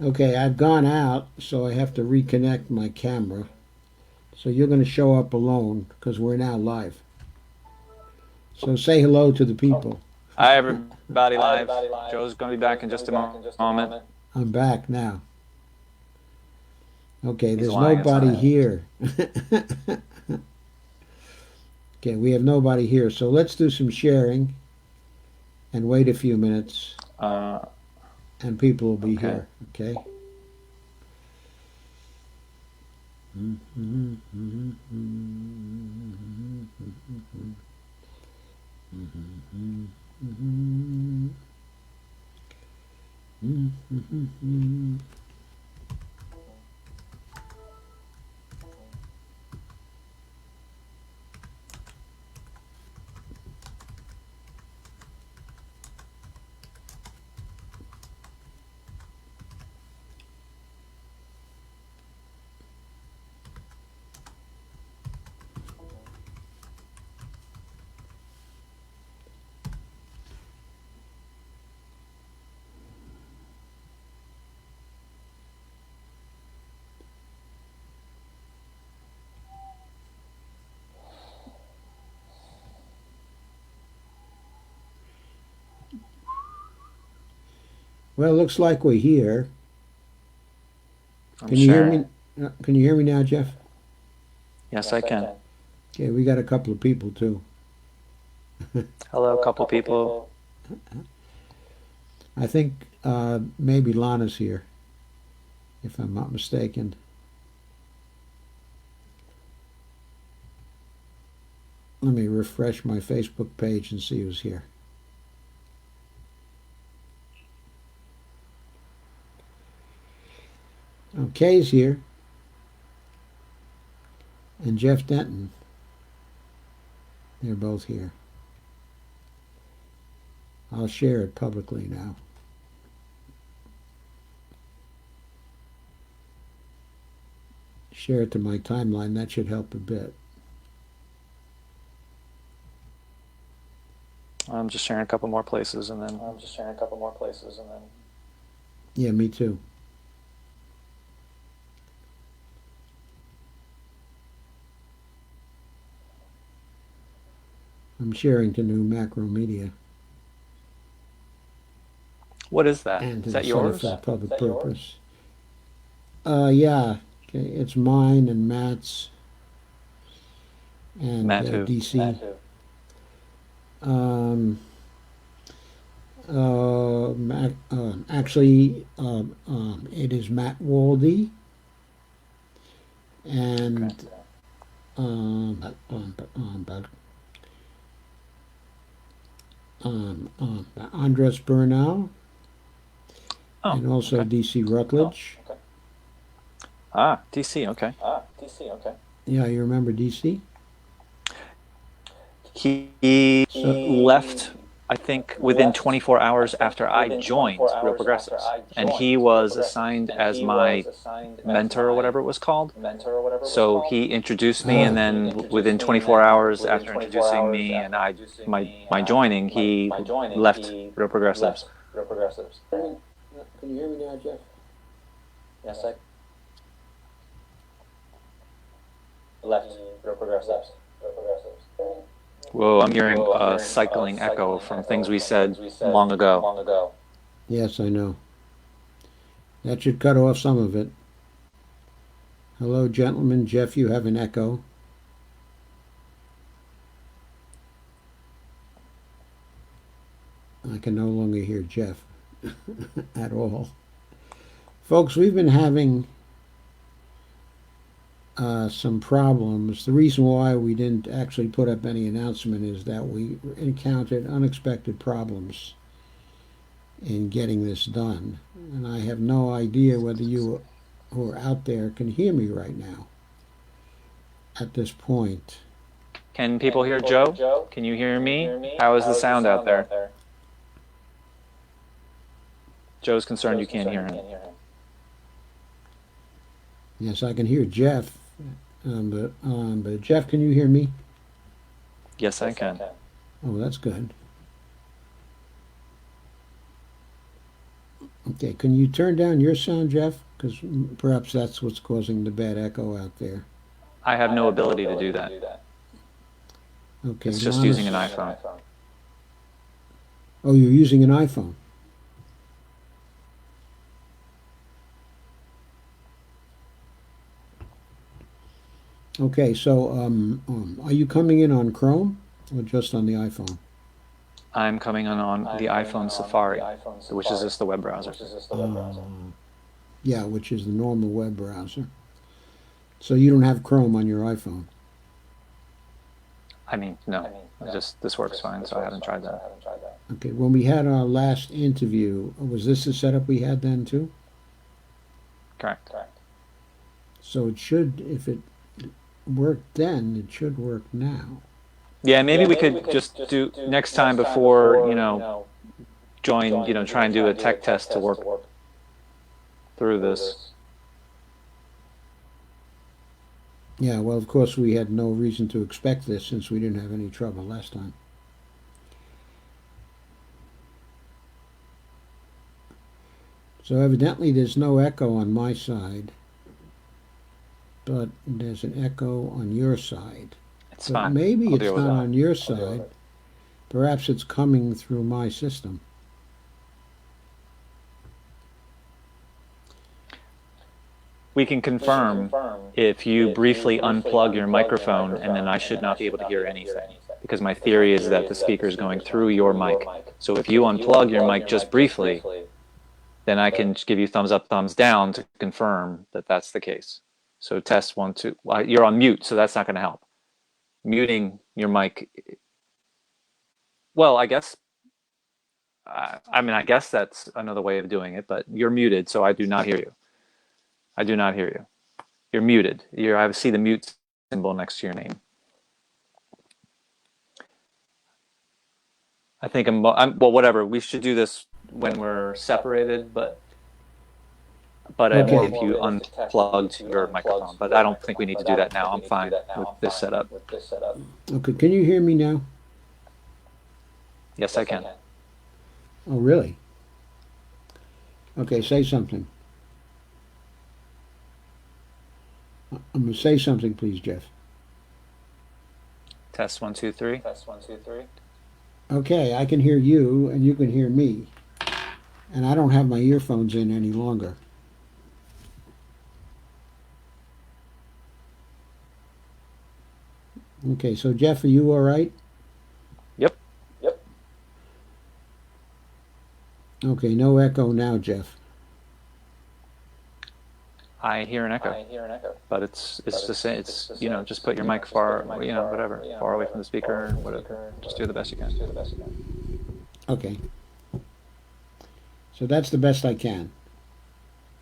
Okay, I've gone out, so I have to reconnect my camera. So you're going to show up alone because we're now live. So say hello to the people. Hi, everybody live. Joe's going to be back in just a moment. I'm back now. Okay, He's there's lying. It's nobody not. here. Okay, we have nobody here. So let's do some sharing and wait a few minutes Uh, and people will be okay. here. Okay? Well, it looks like we're here. I'm Can you hear sharing. me? Can you hear me now, Jeff? Yes, I can. Okay, we got a couple of people too. Hello, couple people. I think maybe Lana's here, if I'm not mistaken. Let me refresh my Facebook page and see who's here. Kay's here, and Jeff Denton. They're both here. I'll share it publicly now. Share it to my timeline. That should help a bit. I'm just sharing a couple more places and then. Yeah, me too. I'm sharing to new macro media What is that? and to Is the that Center for yours? the Public Purpose. Yeah. Okay, it's mine and Matt's and Matt who? DC. Um, actually, it is Matt Waldy Okay. and but Andres Burnau Oh, and also okay. DC Rutledge. Ah, DC. Okay. Yeah, you remember DC? He So, left, I think, within 24 hours after I joined Real Progressives. And he was assigned as my mentor or whatever it was called. So he introduced me, and ah, then within 24 hours after introducing me and my joining, he left Real Progressives. can you hear me now, Jeff? Whoa, I'm hearing a cycling echo from things we said long ago. Yes, I know. That should cut off some of it. Hello, gentlemen. Jeff, you have an echo. I can no longer hear Jeff at all. Folks, we've been having some problems. The reason why we didn't actually put up any announcement is that we encountered unexpected problems in getting this done. And I have no idea whether you who are out there can hear me right now at this point. Can people hear Joe? Can you hear me? How is the sound out there? Joe's concerned you can't hear him. Yes, I can hear Jeff, but Jeff, can you hear me? Yes, I can. Oh, that's good. Okay, can you turn down your sound, Jeff? Because perhaps that's what's causing the bad echo out there. I have no ability to do that. Okay, It's just using an iPhone. Oh, you're using an iPhone. Okay, so are you coming in on Chrome or just on the iPhone? I'm coming on the iPhone Safari, which is just the web browser. Yeah, which is the normal web browser. So you don't have Chrome on your iPhone. I mean, no, just this works fine, so I haven't tried that. Okay, when we had our last interview, was this the setup we had then too? Correct. So it should, if it worked then, it should work now. Yeah, maybe we could just do next time before, join, try and do a tech test to work through this. Yeah, well, of course, we had no reason to expect this since we didn't have any trouble last time. So evidently there's no echo on my side, but there's an echo on your side. It's But fine. maybe I'll it's deal with not it. on your side. Perhaps it's coming through my system. We can confirm if you briefly unplug your microphone, and then I should not be able to hear anything. Because my theory is that the speaker is going through your mic. So if you unplug your mic just briefly, then I can give you thumbs up, thumbs down to confirm that that's the case. So test 1, 2. Well, you're on mute, so that's not going to help. Muting your mic. Well, I guess. I guess that's another way of doing it, but you're muted, so I do not hear you. I do not hear you. You're muted. I see the mute symbol next to your name. I think well, whatever. We should do this when we're separated, but Okay. if you unplugged your microphone. But I don't think we need to do that now. I'm fine with this setup. Okay, can you hear me now? Yes, I can. Oh, really? Okay, say something. I'm going to say something, please, Jeff. Test 1, 2, 3. Okay, I can hear you and you can hear me. And I don't have my earphones in any longer. Okay, so Jeff, are you all right? Yep. Okay, no echo now, Jeff. I hear an echo, but it's the same. It's just put your mic far, whatever, far away from the speaker, whatever. Just do the best you can. Okay. So that's the best I can.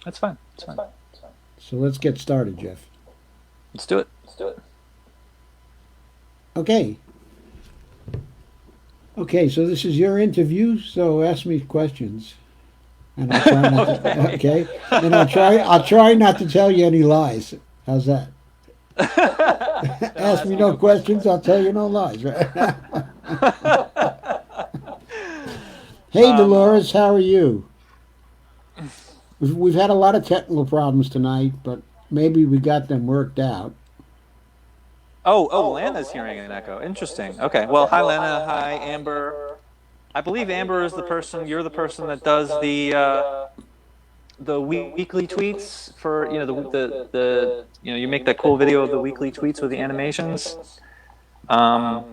That's fine. It's fine. So let's get started, Jeff. Let's do it. Okay. Okay, so this is your interview, so ask me questions. And I'll try not to, okay? And I'll try not to tell you any lies. How's that? Ask me no questions, I'll tell you no lies, right? Hey, Dolores, how are you? We've had a lot of technical problems tonight, but maybe we got them worked out. Lana's hearing an echo. Interesting. Okay. Well, hi, Lana. Hi, Amber. I believe Amber is the person. You're the person that does the weekly tweets for the you make that cool video of the weekly tweets with the animations. Okay.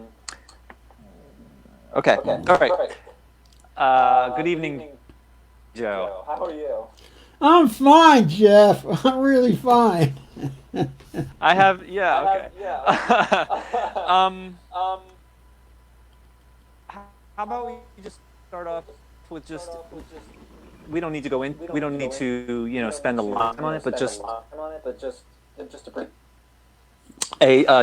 All right. Good evening, Joe. How are you? I'm fine, Jeff. I'm really fine. I have okay. How about we just start off with we don't need to go in. We don't need to spend a lot on it, but just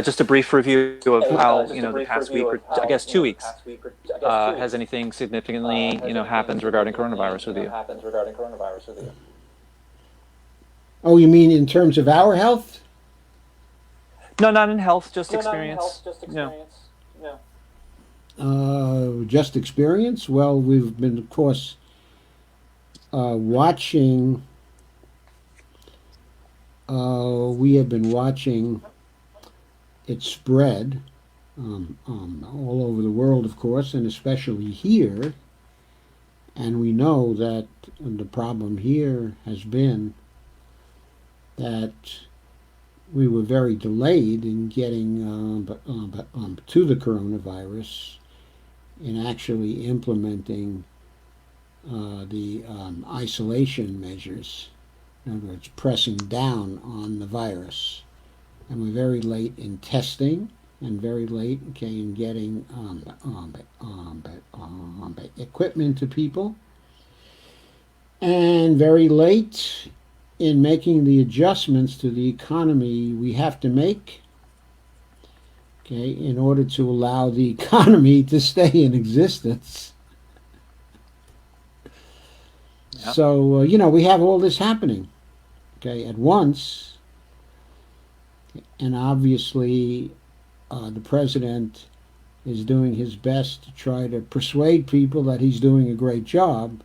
just a brief review of how the past week or I guess 2 weeks has anything significantly happened regarding coronavirus with you? Oh, you mean in terms of our health? No, not in health, just experience. Just experience? Well, we've been, of course, watching. We have been watching it spread all over the world, of course, and especially here. And we know that the problem here has been that we were very delayed in getting to the coronavirus, in actually implementing the isolation measures. In other words, pressing down on the virus. And we're very late in testing, and very late, in getting equipment to people, and very late in making the adjustments to the economy we have to make, in order to allow the economy to stay in existence. Yep. So, we have all this happening, at once. And obviously, the president is doing his best to try to persuade people that he's doing a great job,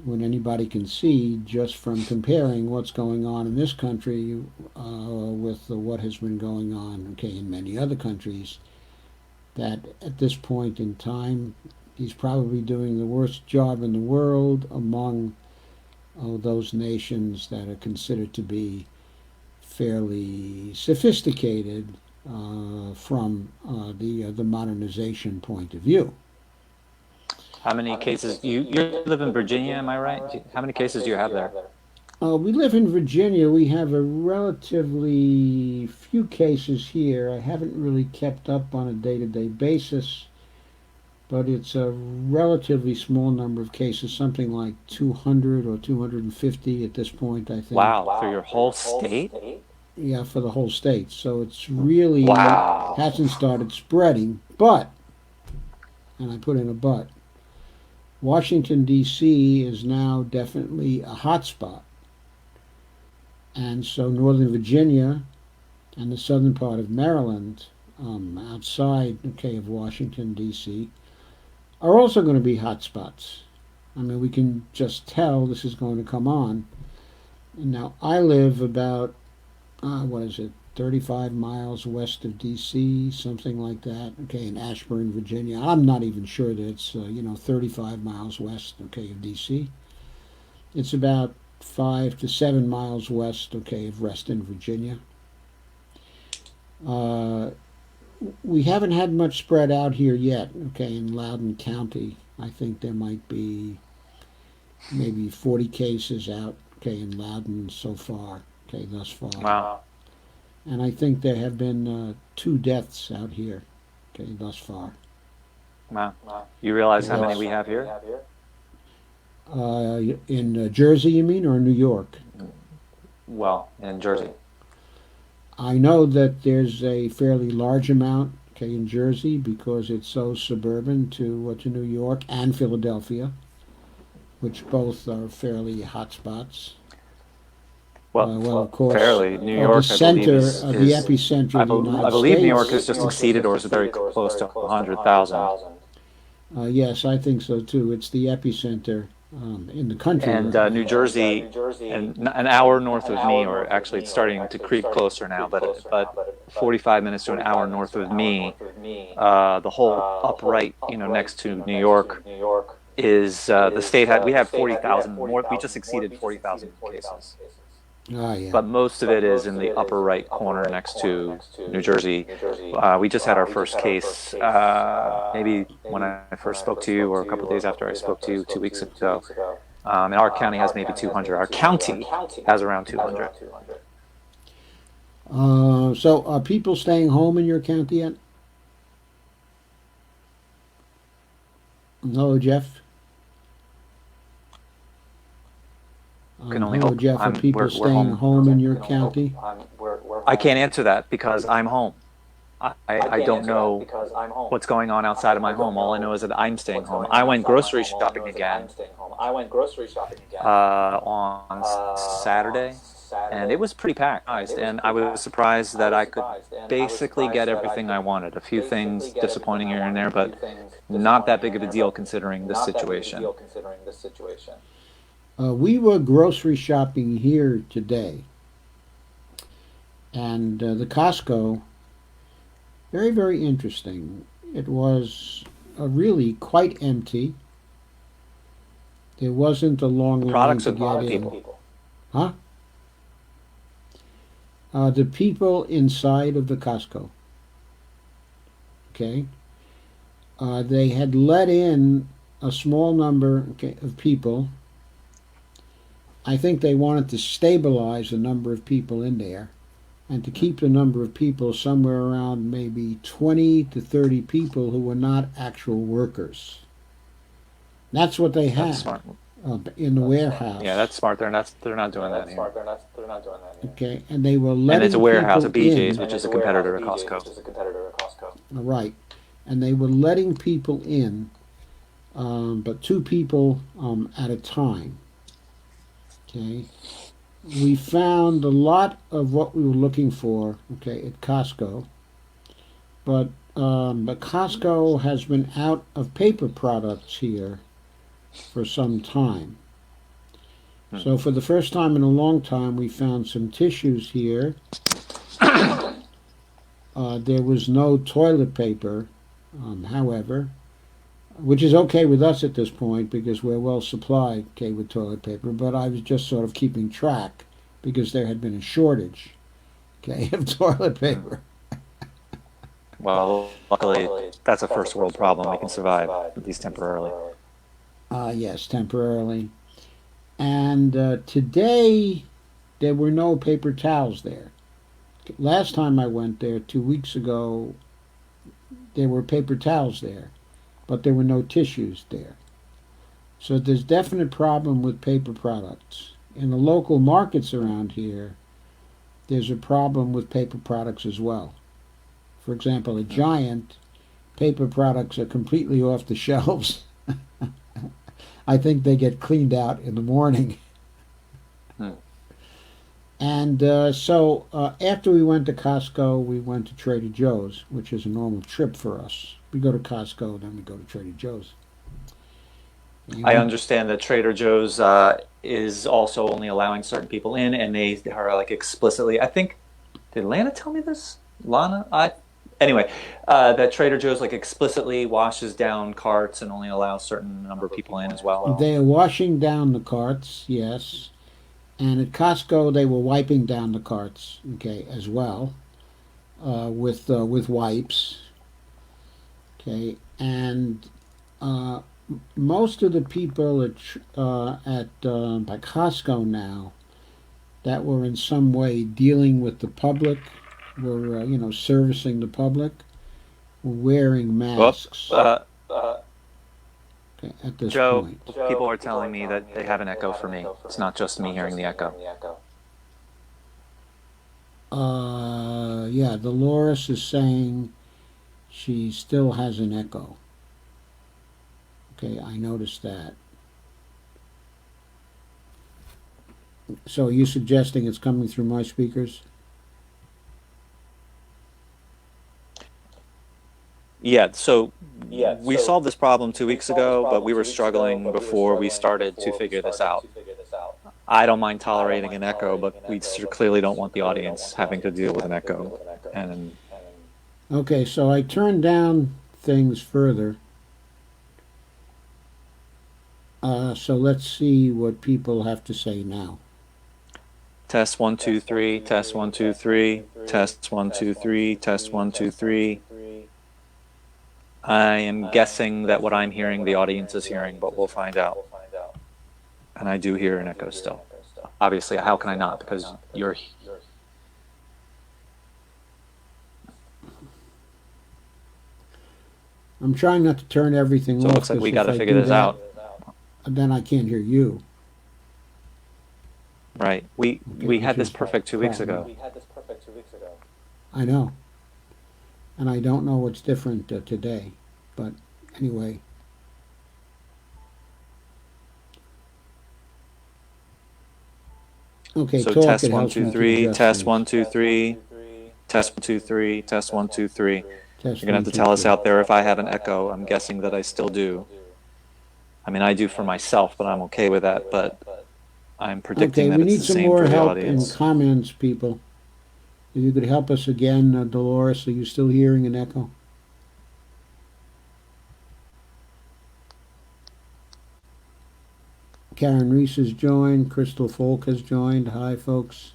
when anybody can see, just from comparing what's going on in this country with what has been going on, in many other countries, that at this point in time, he's probably doing the worst job in the world among those nations that are considered to be fairly sophisticated from the modernization point of view. How many cases? You live in Virginia, am I right? How many cases do you have there? We live in Virginia. We have a relatively few cases here. I haven't really kept up on a day-to-day basis, but it's a relatively small number of cases, something like 200 or 250 at this point, I think. Wow, for your whole state? Yeah, for the whole state. So it's really Wow. hasn't started spreading, but, and I put in a but, Washington, D.C. is now definitely a hotspot. And so Northern Virginia and the southern part of Maryland, outside, of Washington, D.C., are also going to be hotspots. I mean, we can just tell this is going to come on. And now, I live about, 35 miles west of D.C., something like that, in Ashburn, Virginia. I'm not even sure that it's, 35 miles west, of D.C. It's about 5 to 7 miles west, of Reston, Virginia. We haven't had much spread out here yet, in Loudoun County. I think there might be maybe 40 cases out, in Loudoun so far, thus far. Wow. And I think there have been 2 deaths out here, thus far. Wow. You realize how many we have here? In Jersey, you mean, or New York? Well, in Jersey. I know that there's a fairly large amount, in Jersey, because it's so suburban to New York and Philadelphia, which both are fairly hot spots. Well, Of course, fairly. New the York, center, is, the epicenter of the United I believe States. New York has just exceeded or is very close to 100,000. Yes, I think so too. It's the epicenter in the country. And New Jersey, and an hour north of me, or actually it's starting to creep closer now, but 45 minutes to an hour north of me, the whole upright, next to New York, is the state we have 40,000 more. We just exceeded 40,000 cases. Yeah. But most of it is in the upper right corner next to New Jersey. We just had our first case, maybe when I first spoke to you, or a couple of days after I spoke to you 2 weeks ago. And our county has maybe 200. Our county has around 200. So are people staying home in your county yet? Hello, Jeff. Can only hello, hope. Jeff. Are people we're staying home in your county? I can't answer that because I'm home. I don't know what's going on outside of my home. All I know is that I'm staying home. I went grocery shopping again on Saturday, and it was pretty packed. And I was surprised that I could basically get everything I wanted. A few things disappointing here and there, but not that big of a deal considering this situation. We were grocery shopping here today, and the Costco, very, very interesting. It was really quite empty. There wasn't a long The line products to or get the in. people? Huh? The people inside of the Costco, okay? They had let in a small number, okay, of people. I think they wanted to stabilize the number of people in there and to keep the number of people somewhere around maybe 20 to 30 people who were not actual workers. That's what they That's had smart. in the Yeah, warehouse. that's smart. They're not doing that here. Okay, and they were And it's a letting warehouse, a people BJ's, in. which is a competitor to Costco. Right, and they were letting people in, but two people at a time. Okay, we found a lot of what we were looking for. Okay, at Costco, but Costco has been out of paper products here for some time. Hmm. So for the first time in a long time, we found some tissues here. There was no toilet paper, however, which is okay with us at this point because we're well supplied, okay, with toilet paper. But I was just sort of keeping track because there had been a shortage, okay, of toilet Hmm. paper. Well, luckily, that's a first world problem. We can survive, at least temporarily. Yes, temporarily. And today there were no paper towels there. Last time I went there 2 weeks ago, there were paper towels there, but there were no tissues there. So there's definite problem with paper products. In the local markets around here, there's a problem with paper products as well. For example, at Hmm. Giant, paper products are completely off the shelves. I think they get cleaned out in the morning. Hmm. And after we went to Costco, we went to Trader Joe's, which is a normal trip for us. We go to Costco, then we go to Trader Joe's. And I we, understand that Trader Joe's is also only allowing certain people in, and they are like explicitly. I think did Lana tell me this? Lana, anyway, that Trader Joe's like explicitly washes down carts and only allows certain number of people in as well. they are washing down the carts, yes. And at Costco, they were wiping down the carts, okay, as well, with wipes, okay. And uh, most of the people by Costco now that were in some way dealing with the public, were servicing the public, were wearing Well, masks, okay, at this Joe, point. people are telling me that they have an echo for me. It's not just me hearing the echo. Yeah, Dolores is saying she still has an echo. Okay, I noticed that. So are you suggesting it's coming through my speakers? Yeah, so we solved this problem 2 weeks ago, but we were struggling before we started to figure this out. I don't mind tolerating an echo, but we clearly don't want the audience having to deal with an echo. And Okay, so I turned down things further. So let's see what people have to say now. test 1 2 3, test 1 2 3, test 1 2 3, test 1 2 3. I am guessing that what I'm hearing, the audience is hearing, but we'll find out. And I do hear an echo still. Obviously, how can I not? Because you're. I'm trying not to turn everything So it off looks like we because got if to I figure do this that, out, then I can't hear you. right? We Okay, had which this is perfect 2 weeks problem. ago. I know, and I don't know what's different today. But anyway, okay, So talk. test It one helps two me to three, adjust test things. 1 2 3, test 1 2 3, test 1 2 3. Test You're gonna one, have to two, tell us three. out there if I have an echo. I'm guessing that I still do. I mean, I do for myself, but I'm okay with that. But I'm predicting Okay, that we it's need the some same more for the help in audience. comments, people. If you could help us again, Dolores, are you still hearing an echo? Karen Reese has joined. Crystal Folk has joined. Hi, folks.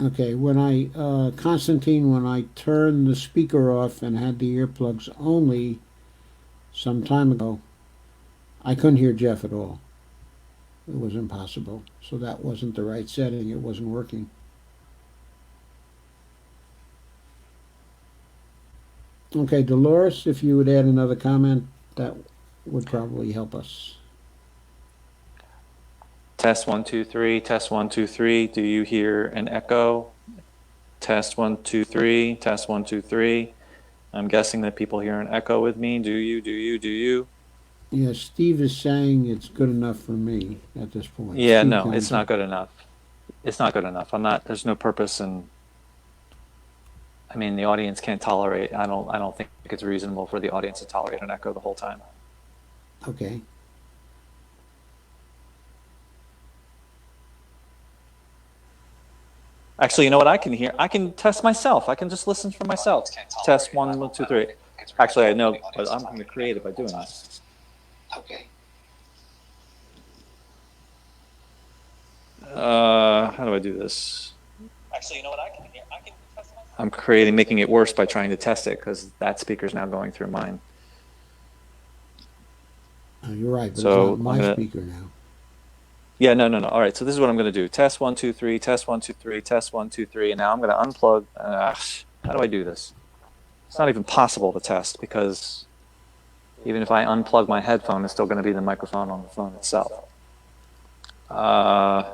Okay, Constantine, when I turned the speaker off and had the earplugs only some time ago, I couldn't hear Jeff at all. It was impossible. So that wasn't the right setting. It wasn't working. Okay, Dolores, if you would add another comment, that would probably help us. Test 1 2 3. Test 1 2 3. Do you hear an echo? Test 1 2 3. Test 1 2 3. I'm guessing that people hear an echo with me. Do you? Do you? Do you? Yeah, Steve is saying it's good enough for me at this point. Yeah, Steve no, it's Johnson. not good enough. It's not good enough. I'm not. There's no purpose in. I mean, the audience can't tolerate. I don't. I don't think it's reasonable for the audience to tolerate an echo the whole time. Okay. Actually, you know what? I can hear. I can test myself. I can just listen for myself. Test 1 2 3. Actually, I know, but I'm going to create it by doing this. How do I do this? Actually, you know what? I can hear. I can test myself. I'm creating, making it worse by trying to test it because that speaker's now going through mine. You're right, but it's not So I'm my gonna. speaker now. Yeah, no, no, no. All right. So this is what I'm going to do. Test 1 2 3. Test 1 2 3. Test 1 2 3. And now I'm going to unplug. How do I do this? It's not even possible to test because even if I unplug my headphone, it's still going to be the microphone on the phone itself. Uh,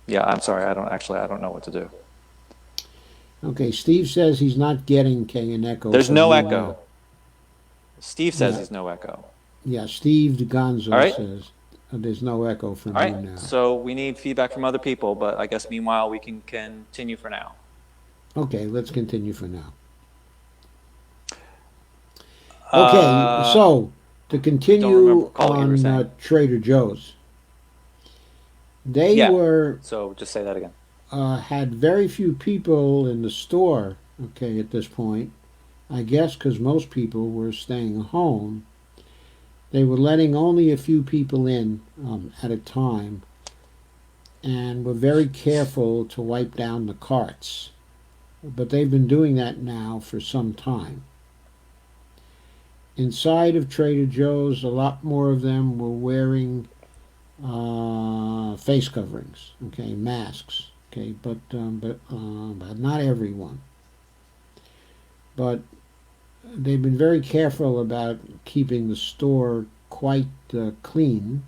yeah, I'm sorry. I don't know what to do. Okay, Steve says he's not getting an echo There's from no you now. echo. Steve says Yeah, there's no echo. yeah. Steve All DeGonzo right. says there's no echo from All you right. now. So we need feedback from other people, but I guess meanwhile we can continue for now. Okay, let's continue for now. Okay, Uh, so to don't remember continue recall what you were on saying. Trader Joe's, they Yeah. were So just say that again. had very few people in the store. Okay, at this point, I guess because most people were staying home, they were letting only a few people in at a time, and were very careful to wipe down the carts. But they've been doing that now for some time. Inside of Trader Joe's, a lot more of them were wearing face coverings, okay, masks, okay, but not everyone. But they've been very careful about keeping the store quite clean,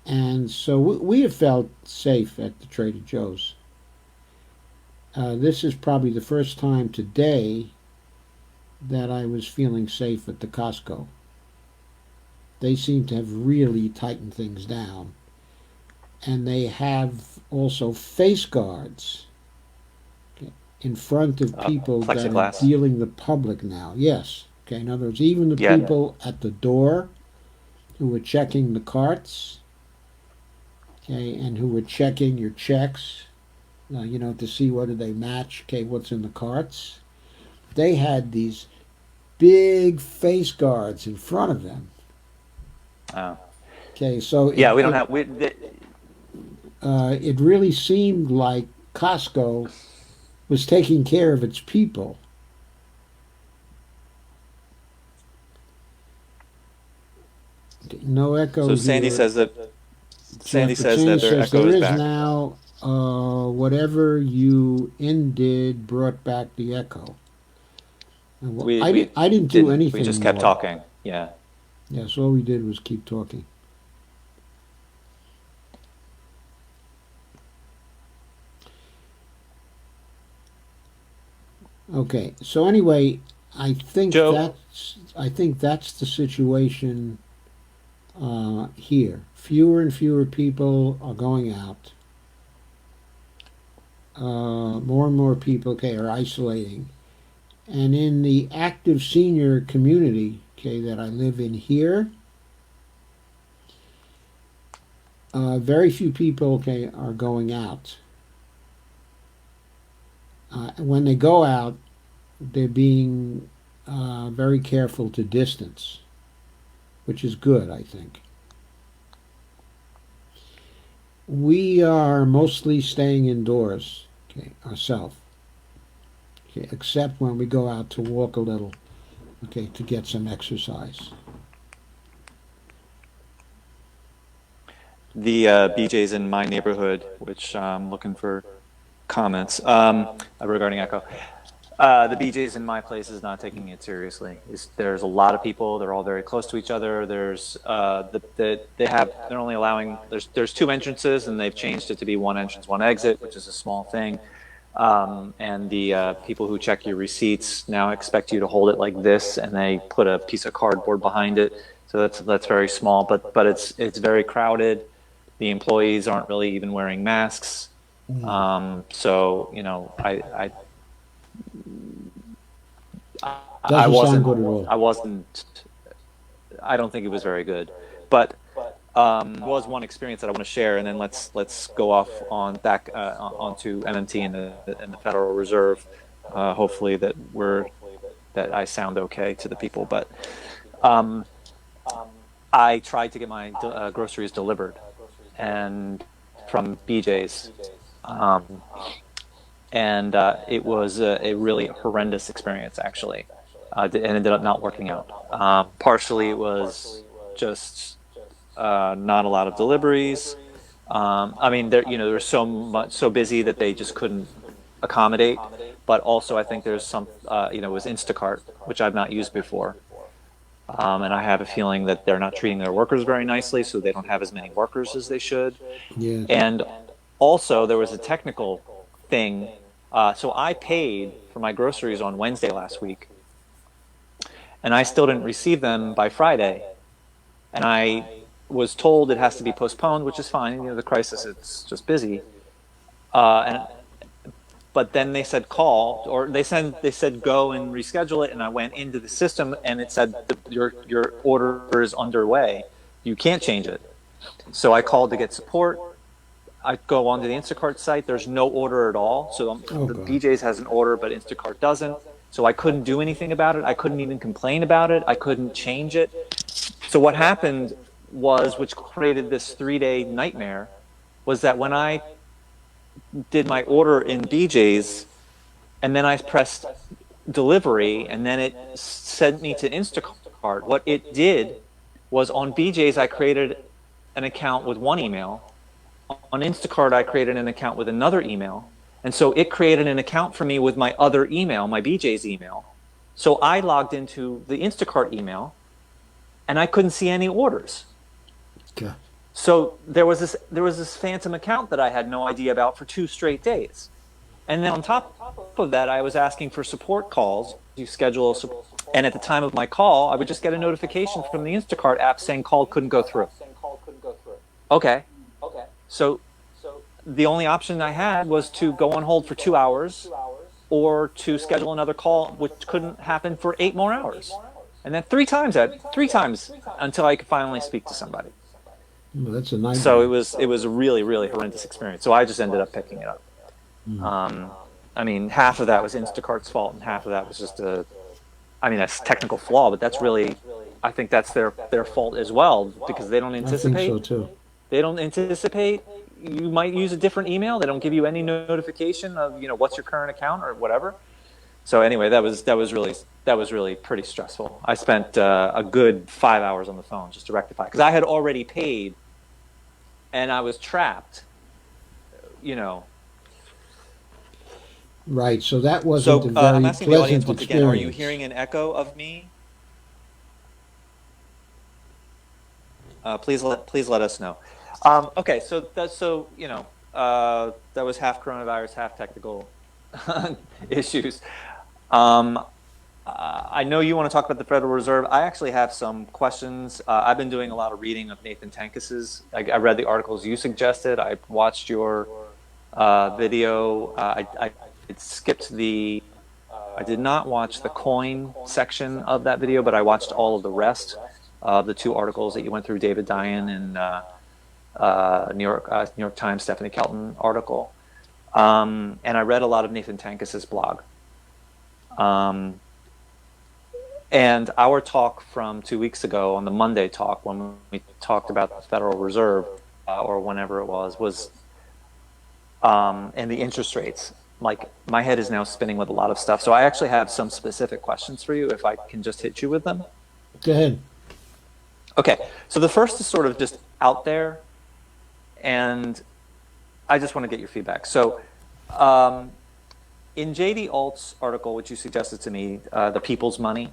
and so we have felt safe at the Trader Joe's. This is probably the first time today that I was feeling safe at the Costco. They seem to have really tightened things down. And they have also face guards in front of people that are Plexiglass. dealing the public now. Yes. Okay. In other words, even the Yeah. people at the door who were checking the carts, okay, and who were checking your checks, to see whether they match, okay, what's in the carts. They had these big face guards in front of them. Oh. Okay, so Yeah. We don't have. it really seemed like Costco was taking care of its people. No echo So Sandy here, says that. Jeff, Sandy but says Sandy that their says echo there is is back. now whatever you did brought back the echo. Well, We I didn't do didn't. We anything just kept more. talking. Yeah. Yes, all we did was keep talking. Okay, so anyway, Joe. I think that's the situation here. Fewer and fewer people are going out. More and more people, okay, are isolating. And in the active senior community, okay, that I live in here, very few people, okay, are going out. When they go out, they're being very careful to distance, which is good, I think. We are mostly staying indoors, okay, ourselves, okay, except when we go out to walk a little, okay, to get some exercise. The BJ's in my neighborhood, which I'm looking for comments regarding Echo. The BJ's in my place is not taking it seriously. There's a lot of people. They're all very close to each other. There's they're only allowing there's two entrances, and they've changed it to be one entrance, one exit, which is a small thing. And the people who check your receipts now expect you to hold it like this, and they put a piece of cardboard behind it. So that's very small, but it's very crowded. The employees aren't really even wearing masks. So I Doesn't sound wasn't good at all. I wasn't I don't think it was very good, but was one experience that I want to share, and then let's go off on back onto MMT and the Federal Reserve. Hopefully that I sound okay to the people, but I tried to get my groceries delivered and from BJ's. Um, and it was a really horrendous experience, actually, and ended up not working out. Partially, it was just not a lot of deliveries. I mean, they're so busy that they just couldn't accommodate. But also, I think there's some, it was Instacart, which I've not used before, and I have a feeling that they're not treating their workers very nicely, so they don't have as many workers as they should. Yes. And also, there was a technical thing. So I paid for my groceries on Wednesday last week, and I still didn't receive them by Friday. And I was told it has to be postponed, which is fine. The crisis, it's just busy. And but then they said call, or they said go and reschedule it, and I went into the system, and it said your order is underway. You can't change it. So I called to get support. I go onto the Instacart site. There's no order at all. So the God. BJ's has an order, but Instacart doesn't. So I couldn't do anything about it. I couldn't even complain about it. I couldn't change it. So what happened was, which created this 3-day nightmare, was that when I did my order in BJ's, and then I pressed delivery, and then it sent me to Instacart, what it did was on BJ's, I created an account with one email. On Instacart, I created an account with another email. And so it created an account for me with my other email, my BJ's email. So I logged into the Instacart email, and I couldn't see any orders. God. So there was this phantom account that I had no idea about for 2 straight days. And then on top of that, I was asking for support calls. You schedule a support, and at the time of my call, I would just get a notification from the Instacart app saying call couldn't go through. Okay. So the only option I had was to go on hold for 2 hours or to schedule another call, which couldn't happen for 8 more hours. And then three times until I could finally speak to somebody. Well, that's a nightmare. So it was a really, really horrendous experience. So I just ended up picking it up. I mean, half of that was Instacart's fault, and half of that was just that's a technical flaw, but that's really, I think that's their fault as well, because they don't anticipate. I think so too. They don't anticipate you might use a different email. They don't give you any notification of what's your current account or whatever. So anyway, that was really pretty stressful. I spent a good 5 hours on the phone just to rectify, because I had already paid, and I was trapped. Right. So that wasn't a very I'm asking the audience pleasant once again: are you experience. hearing an echo of me? Please let us know. Okay, so that was half coronavirus, half technical issues. I know you want to talk about the Federal Reserve. I actually have some questions. I've been doing a lot of reading of Nathan Tankes's. I read the articles you suggested. I watched your video. I skipped the I did not watch the coin section of that video, but I watched all of the rest of the 2 articles that you went through, David Dian and New York Times Stephanie Kelton article. And I read a lot of Nathan Tankes's blog. And our talk from 2 weeks ago, on the Monday talk, when we talked about the Federal Reserve, or whenever it was and the interest rates. Like, my head is now spinning with a lot of stuff. So I actually have some specific questions for you, if I can just hit you with them. Go ahead. Okay, so the first is sort of just out there, and I just want to get your feedback. So in J.D. Alt's article, which you suggested to me, The People's Money,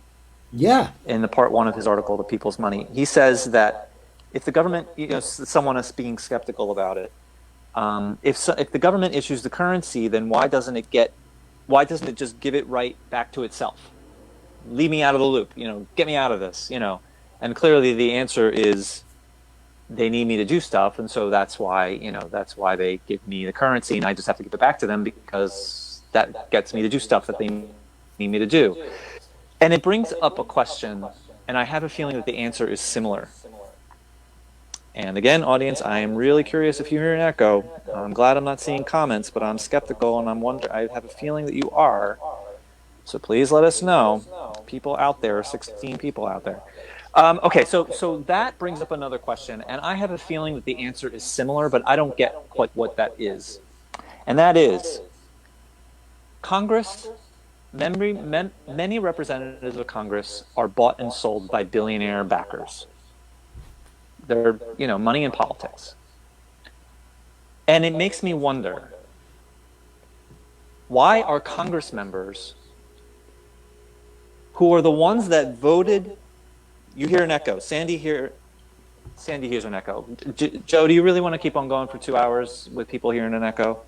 Yeah. in the part 1 of his article, The People's Money, he says that if the government, someone is being skeptical about it, if the government issues the currency, then why doesn't it just give it right back to itself? Leave me out of the loop, get me out of this, And clearly the answer is they need me to do stuff, and so that's why they give me the currency, and I just have to give it back to them because that gets me to do stuff that they need me to do. And it brings up a question, and I have a feeling that the answer is similar. And again, audience, I am really curious if you hear an echo. I'm glad I'm not seeing comments, but I'm skeptical, and I have a feeling that you are. So please let us know. People out there, 16 people out there. Okay, so that brings up another question, and I have a feeling that the answer is similar, but I don't get quite what that is. And that is, Congress, many representatives of Congress are bought and sold by billionaire backers. They're, money in politics. And it makes me wonder, why are Congress members who are the ones that voted? You hear an echo. Sandy hears an echo. Joe, do you really want to keep on going for 2 hours with people hearing an echo?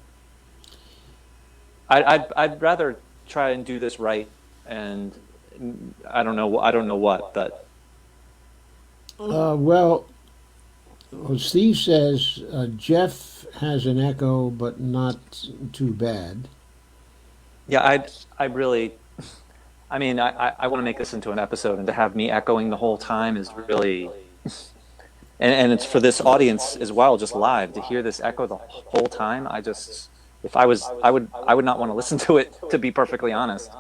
I'd rather try and do this right, and I don't know what, but Steve says Jeff has an echo, but not too bad. Yeah, I really, I mean, I want to make this into an episode, and to have me echoing the whole time is really, and it's for this audience as well, just live, to hear this echo the whole time. I would not want to listen to it, to be perfectly honest.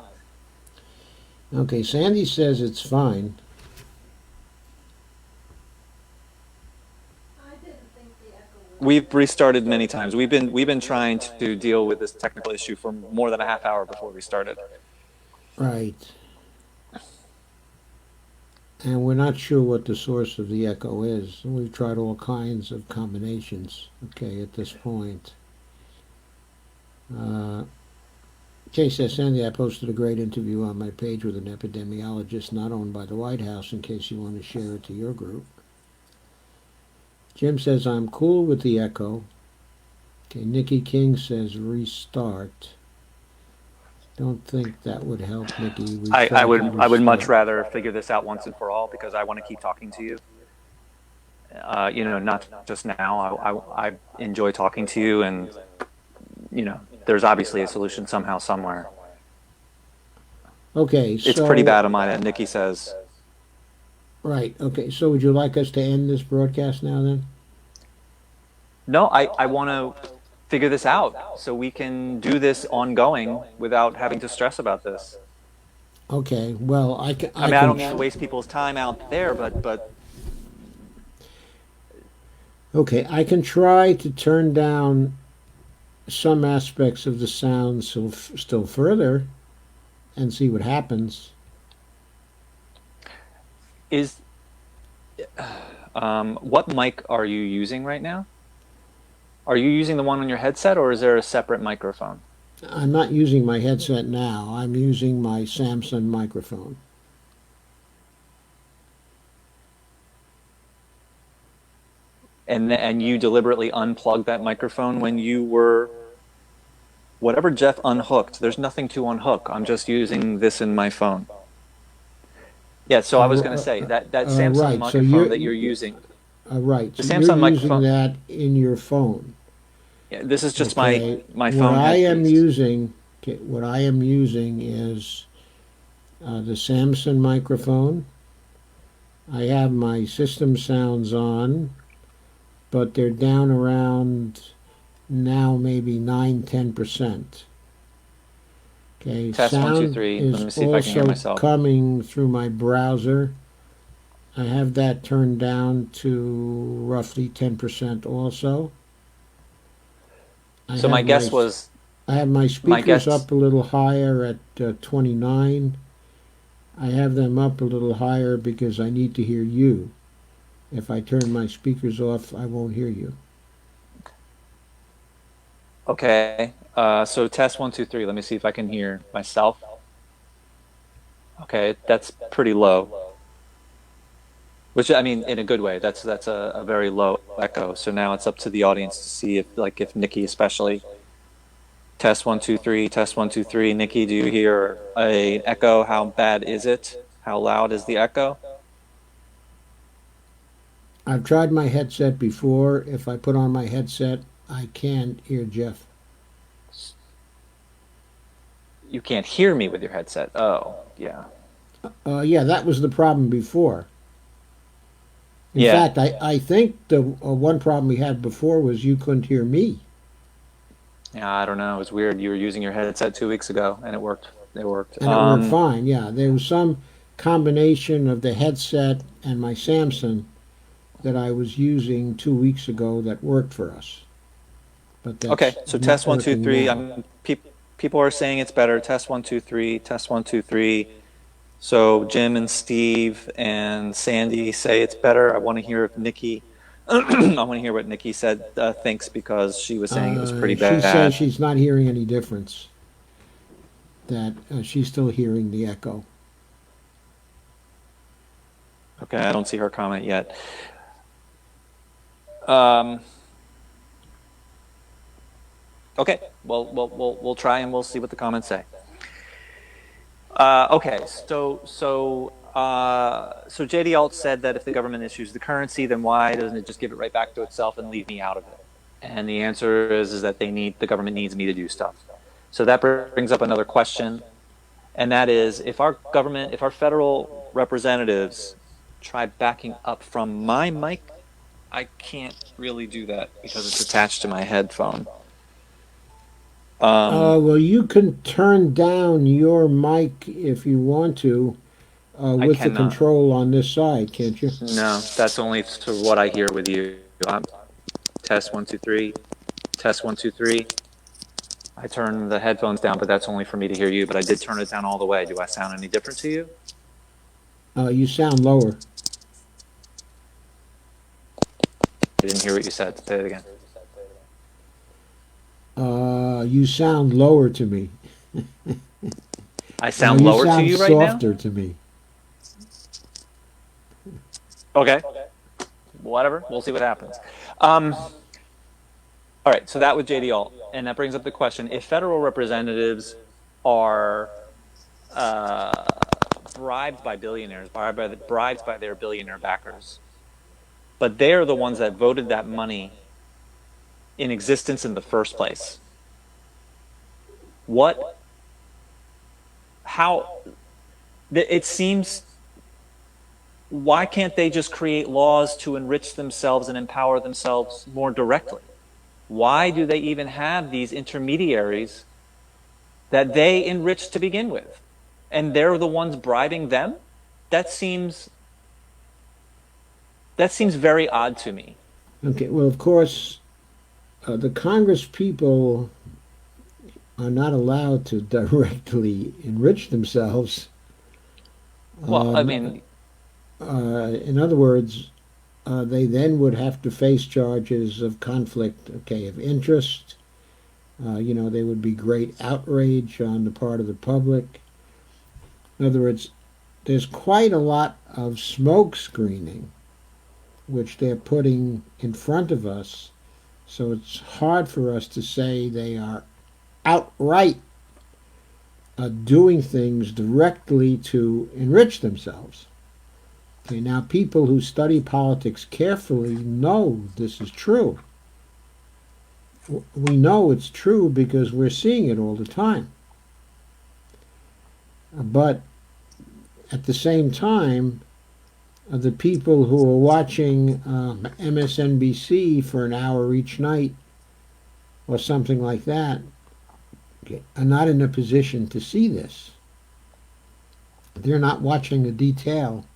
Okay, Sandy says it's fine. We've restarted many times. We've been trying to deal with this technical issue for more than a half hour before we started. Right. And we're not sure what the source of the echo is. We've tried all kinds of combinations, at this point. Kay says, Sandy, I posted a great interview on my page with an epidemiologist not owned by the White House, in case you want to share it to your group. Jim says, I'm cool with the echo. Okay, Nikki King says, restart. Don't think that would help, Nikki. I would much rather figure this out once and for all, because I want to keep talking to you. Not just now. I enjoy talking to you, and there's obviously a solution somehow, somewhere. Okay, it's pretty bad on my end, Nikki says. Right. Okay. So would you like us to end this broadcast now, then? No, I want to figure this out so we can do this ongoing without having to stress about this. Okay. Well, I don't mean to waste people's time out there, but. Okay, I can try to turn down some aspects of the sound still further, and see what happens. What mic are you using right now? Are you using the one on your headset, or is there a separate microphone? I'm not using my headset now. I'm using my Samsung microphone. And you deliberately unplugged that microphone when you were... Whatever Jeff unhooked, there's nothing to unhook. I'm just using this in my phone. Yeah, so I was going to say, that Samsung microphone that you're using... right, the so Samsung you're microphone, using that in your phone. Yeah, this is just my phone. What I am using Okay, what I am using is the Samsung microphone. I have my system sounds on, but they're down around now maybe 9-10%. Okay, Test one, two, sound three. Let is me see if I can hear also myself. coming through my browser. I have that turned down to roughly 10% also. I So my have my guess was I have my my speakers guess. up a little higher at 29. I have them up a little higher because I need to hear you. If I turn my speakers off, I won't hear you. Okay. So test one, two, three. Let me see if I can hear myself. Okay, that's pretty low. Which I mean, in a good way. That's a very low echo. So now it's up to the audience to see if, like, if Nikki especially. Test one, two, three. Test one, two, three. Nikki, do you hear a echo? How bad is it? How loud is the echo? I've tried my headset before. If I put on my headset, I can't hear Jeff. You can't hear me with your headset. Oh, yeah. Yeah, that was the problem before. In Yeah. fact, I think the one problem we had before was you couldn't hear me. Yeah, I don't know. It's weird. You were using your headset 2 weeks ago and it worked. It worked. And it worked fine. Yeah, there was some combination of the headset and my Samsung that I was using 2 weeks ago that worked for us, but Okay, that's so not test one, two, working three. now. People are saying it's better. Test one, two, three. Test one, two, three. So Jim and Steve and Sandy say it's better. I want to hear if Nikki. I want to hear what Nikki said thinks, because she was saying it was pretty She says bad. she's not hearing any difference. That she's still hearing the echo. Okay, I don't see her comment yet. Um, okay, well, we'll try and we'll see what the comments say. Okay, so JD Alt said that if the government issues the currency, then why doesn't it just give it right back to itself and leave me out of it? And the answer is that the government needs me to do stuff. So that brings up another question, and that is, if our federal representatives try backing up from my mic, I can't really do that because it's attached to my headphone. Well, you can turn down your mic if you want to I with the cannot. control on this side, can't you? No, that's only to what I hear with you. Test one, two, three. Test one, two, three. I turn the headphones down, but that's only for me to hear you. But I did turn it down all the way. Do I sound any different to you? You sound lower. I didn't hear what you said. Say it again. You sound lower to me. I No, sound you lower to sound you right now? softer to me. Okay. Whatever. We'll see what happens. All right. So that was JD Alt. And that brings up the question, if federal representatives are uh, bribed by billionaires, bribed by their billionaire backers, but they're the ones that voted that money in existence in the first place. What, how, it seems, why can't they just create laws to enrich themselves and empower themselves more directly? Why do they even have these intermediaries that they enrich to begin with? And they're the ones bribing them? That seems very odd to me. Okay, well, of course, the Congress people are not allowed to directly enrich themselves. Well, I Um, mean, in other words, they then would have to face charges of conflict, okay, of interest. There would be great outrage on the part of the public. In other words, there's quite a lot of smoke screening which they're putting in front of us. So it's hard for us to say they are outright doing things directly to enrich themselves. Okay, now people who study politics carefully know this is true. We know it's true because we're seeing it all the time. But at the same time, the people who are watching MSNBC for an hour each night or something like that are not in a position to see this. They're not watching the detail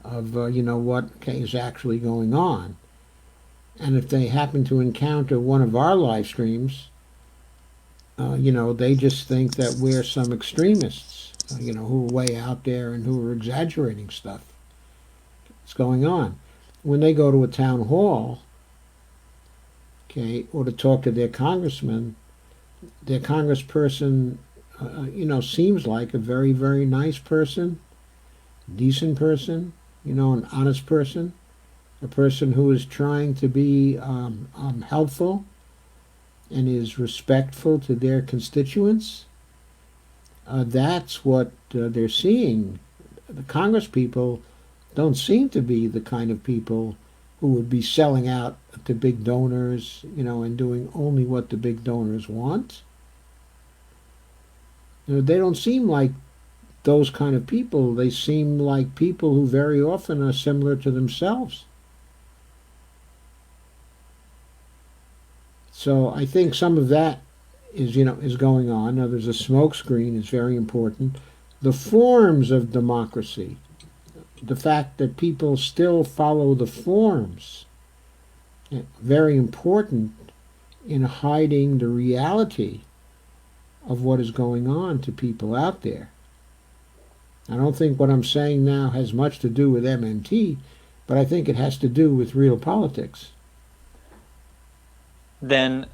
of what is actually going on. And if they happen to encounter one of our live streams, they just think that we're some extremists, who are way out there and who are exaggerating stuff that's going on. When they go to a town hall, or to talk to their congressman, their congressperson, seems like a very, very nice person, decent person, an honest person, a person who is trying to be helpful and is respectful to their constituents. That's what they're seeing. The Congress people don't seem to be the kind of people who would be selling out to big donors, and doing only what the big donors want. They don't seem like those kind of people. They seem like people who very often are similar to themselves. So I think some of that is going on. Now, there's a smokescreen is very important. The forms of democracy, the fact that people still follow the forms, very important in hiding the reality of what is going on to people out there. I don't think what I'm saying now has much to do with MMT, but I think it has to do with real politics. Then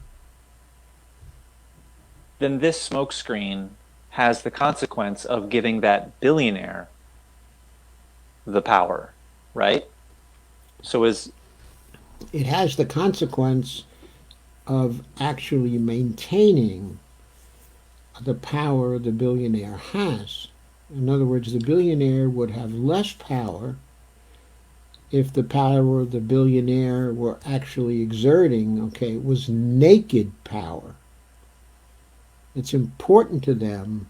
this smokescreen has the consequence of giving that billionaire the power, right? So it has the consequence of actually maintaining the power the billionaire has. In other words, the billionaire would have less power if the power the billionaire were actually exerting, was naked power. It's important to them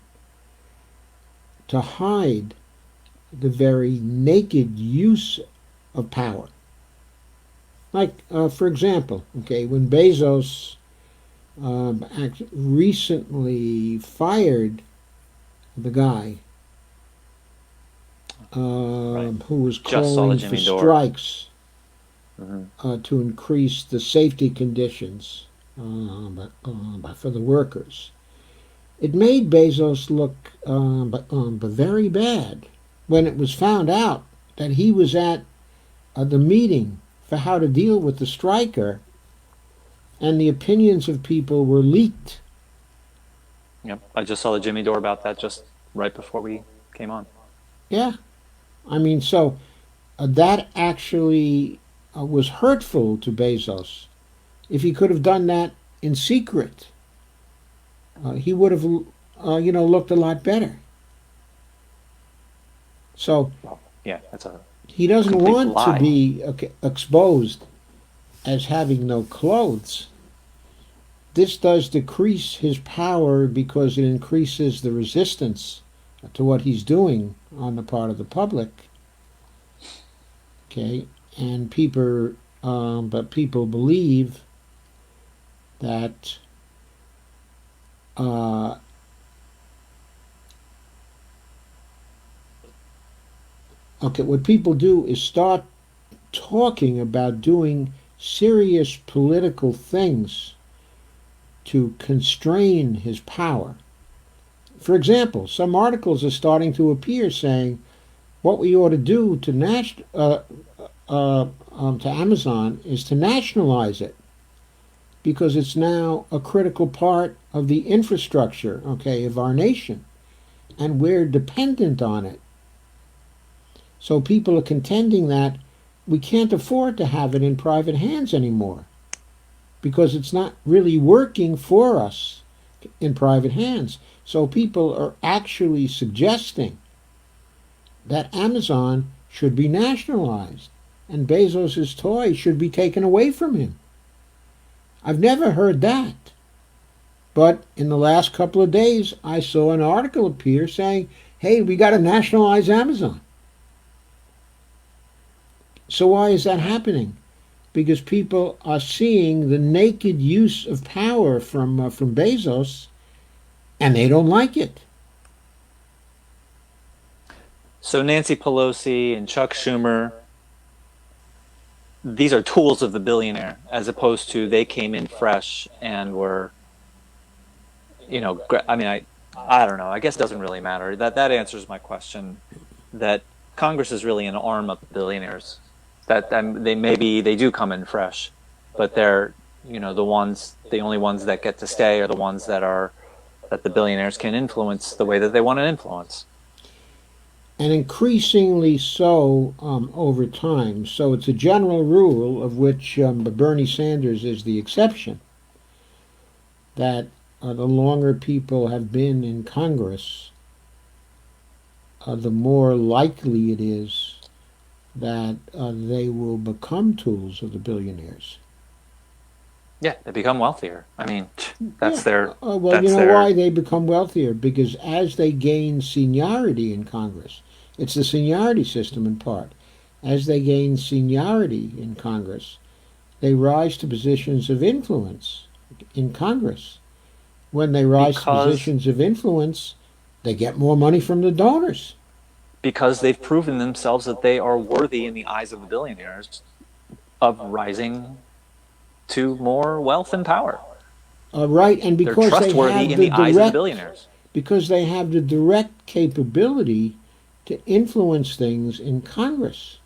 to hide the very naked use of power. Like, for example, when Bezos recently fired the guy right. who was Just saw the calling Jimmy for Dore. strikes Mm-hmm. to increase the safety conditions for the workers. It made Bezos look very bad when it was found out that he was at the meeting for how to deal with the striker, and the opinions of people were leaked. Yep, I just saw the Jimmy Dore about that just right before we came on. Yeah, I mean, so that actually was hurtful to Bezos. If he could have done that in secret, he would have, looked a lot better. So Well, yeah, that's a he doesn't complete want to lie. be exposed as having no clothes. This does decrease his power because it increases the resistance to what he's doing on the part of the public. And but people believe that what people do is start talking about doing serious political things to constrain his power. For example, some articles are starting to appear saying what we ought to do to Amazon is to nationalize it, because it's now a critical part of the infrastructure, of our nation, and we're dependent on it. So people are contending that we can't afford to have it in private hands anymore, because it's not really working for us in private hands. So people are actually suggesting that Amazon should be nationalized and Bezos's toy should be taken away from him. I've never heard that. But in the last couple of days, I saw an article appear saying, hey, we got to nationalize Amazon. So why is that happening? Because people are seeing the naked use of power from Bezos, and they don't like it. So Nancy Pelosi and Chuck Schumer, these are tools of the billionaire, as opposed to they came in fresh and were, I mean, I don't know. I guess it doesn't really matter. That answers my question. That Congress is really an arm of the billionaires. That they do come in fresh, but they're the only ones that get to stay are the ones that the billionaires can influence the way that they want to influence. And increasingly so over time. So it's a general rule, of which Bernie Sanders is the exception, that the longer people have been in Congress, the more likely it is that they will become tools of the billionaires. Yeah, they become wealthier. I mean, Yeah. that's their Well, you that's know their why they become wealthier? Because as they gain seniority in Congress, it's the seniority system in part. As they gain seniority in Congress, they rise to positions of influence in Congress. When they rise to because positions of influence, they get more money from the donors. because they've proven themselves that they are worthy in the eyes of the billionaires of rising to more wealth and power. Right, and They're trustworthy in the eyes of the billionaires. because they have the direct capability to influence things in Congress.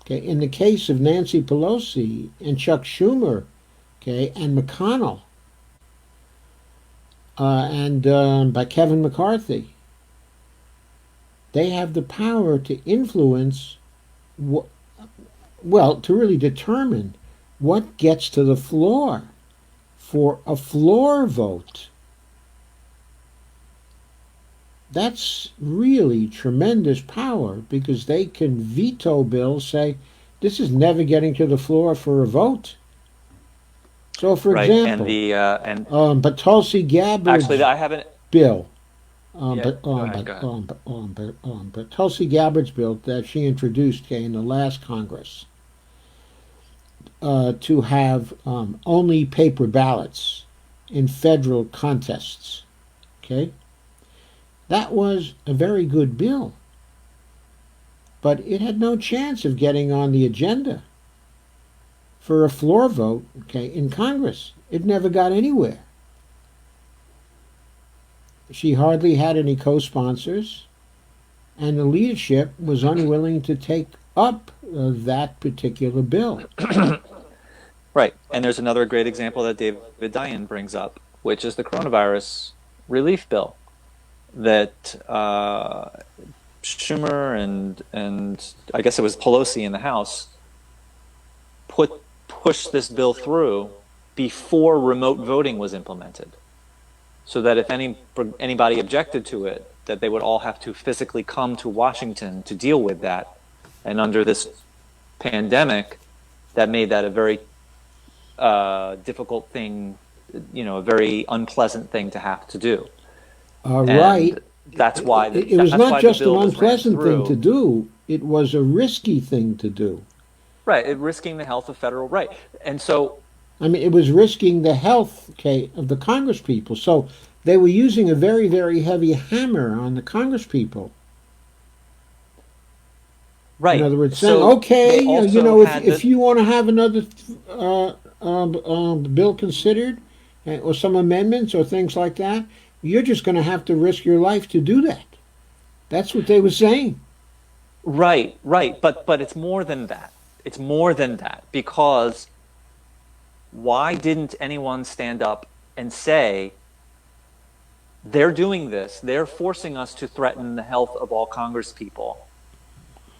Okay, in the case of Nancy Pelosi and Chuck Schumer, okay, and McConnell, and by Kevin McCarthy, they have the power to influence, well, to really determine what gets to the floor for a floor vote. That's really tremendous power because they can veto bills, say, this is never getting to the floor for a vote. So, for Right, and example, the and but Tulsi actually Gabbard's I haven't. bill, Yeah, go ahead, go ahead. but Tulsi Gabbard's bill that she introduced, okay, in the last Congress, to have only paper ballots in federal contests. Okay, that was a very good bill, but it had no chance of getting on the agenda for a floor vote, okay, in Congress. It never got anywhere. She hardly had any co-sponsors, and the leadership was unwilling to take up that particular bill. Right, and there's another great example that David Diane brings up, which is the coronavirus relief bill that Schumer and I guess it was Pelosi in the House pushed this bill through before remote voting was implemented, so that if anybody objected to it, that they would all have to physically come to Washington to deal with that. And under this pandemic, that made that a very difficult thing, a very unpleasant thing to have to do. Right. And that's why It was that's not why the just an bill was ran unpleasant thing to through. do, it was a risky thing to do. Right, risking the health of federal right. And so, I mean, it was risking the health, okay, of the Congress people. So they were using a very, very heavy hammer on the Congress people. In right. other words, saying, So okay, they also had if you want to have another bill considered, or some amendments or things like that, you're just going to have to risk your life to do that. That's what they were saying. right, but it's more than that. It's more than that, because why didn't anyone stand up and say, they're doing this, they're forcing us to threaten the health of all Congress people,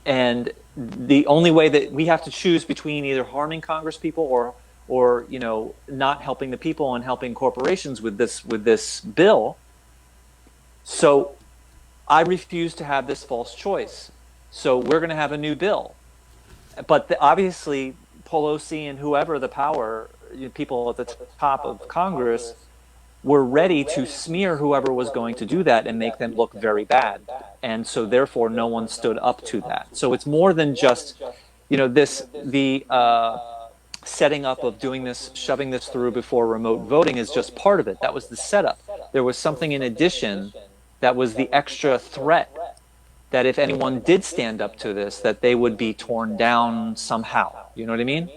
and the only way that we have to choose between either harming Congress people or not helping the people and helping corporations with this bill. So I refuse to have this false choice. So we're going to have a new bill. But obviously Pelosi and whoever the power people at the top of Congress were ready to smear whoever was going to do that and make them look very bad. And so therefore no one stood up to that. So it's more than just, this, the setting up of doing this, shoving this through before remote voting is just part of it. That was the setup. There was something in addition that was the extra threat that if anyone did stand up to this, that they would be torn down somehow. You know what I mean?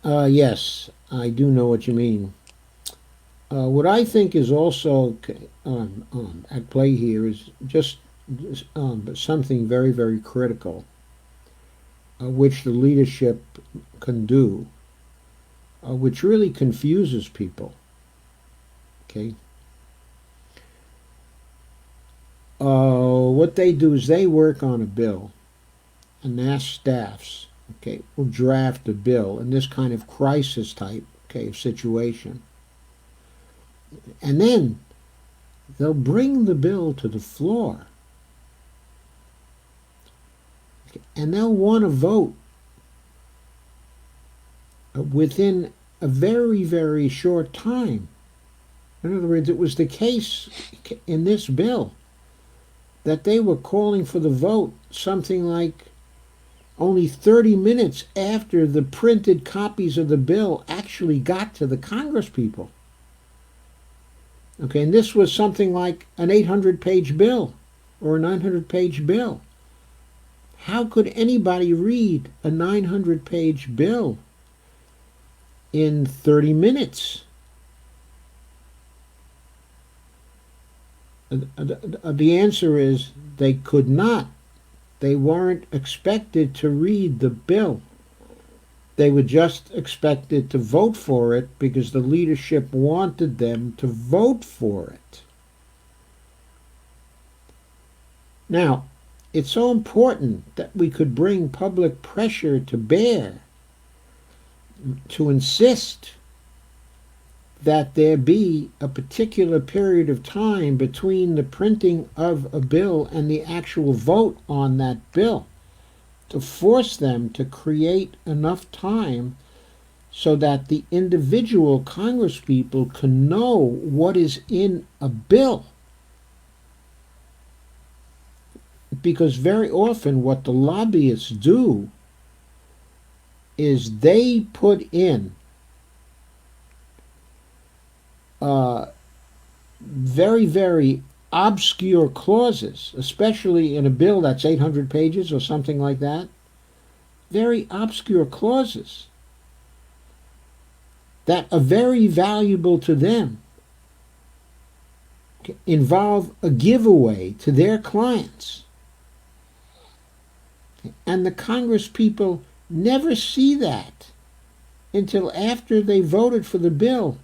Yes, I do know what you mean. What I think is also at play here is just something very, very critical, which the leadership can do, which really confuses people. Okay. What they do is they work on a bill, and their staffs, okay, will draft a bill in this kind of crisis type, okay, situation. And then they'll bring the bill to the floor. Okay, and they'll want to vote within a very, very short time. In other words, it was the case in this bill that they were calling for the vote something like only 30 minutes after the printed copies of the bill actually got to the Congress people. Okay, and this was something like an 800-page bill or a 900-page bill. How could anybody read a 900-page bill in 30 minutes? The answer is they could not. They weren't expected to read the bill. They were just expected to vote for it because the leadership wanted them to vote for it. Now, it's so important that we could bring public pressure to bear to insist that there be a particular period of time between the printing of a bill and the actual vote on that bill, to force them to create enough time so that the individual congresspeople can know what is in a bill. Because very often what the lobbyists do is they put in very, very obscure clauses, especially in a bill that's 800 pages or something like that. Very obscure clauses that are very valuable to them, involve a giveaway to their clients. And the Congress people never see that until after they voted for the bill,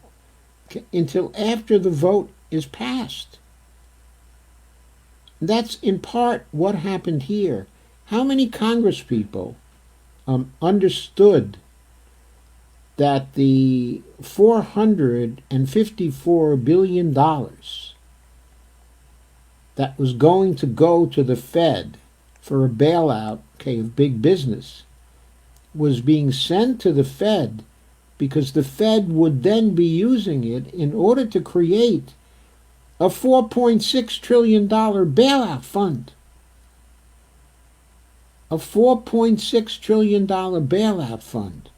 until after the vote is passed. That's in part what happened here. How many Congress people understood that the $454 billion that was going to go to the Fed for a bailout, okay, of big business was being sent to the Fed because the Fed would then be using it in order to create a $4.6 trillion bailout fund. A $4.6 trillion bailout fund.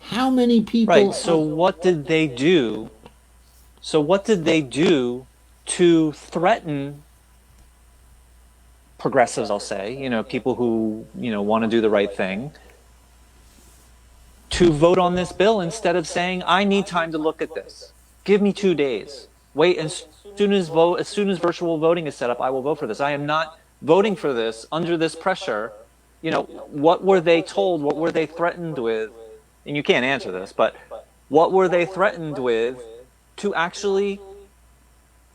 How many people... Right, so what did they do? So what did they do to threaten progressives, I'll say, people who, want to do the right thing, to vote on this bill instead of saying, I need time to look at this. Give me 2 days. Wait, as soon as virtual voting is set up, I will vote for this. I am not voting for this under this pressure. What were they told? What were they threatened with? And you can't answer this, but what were they threatened with to actually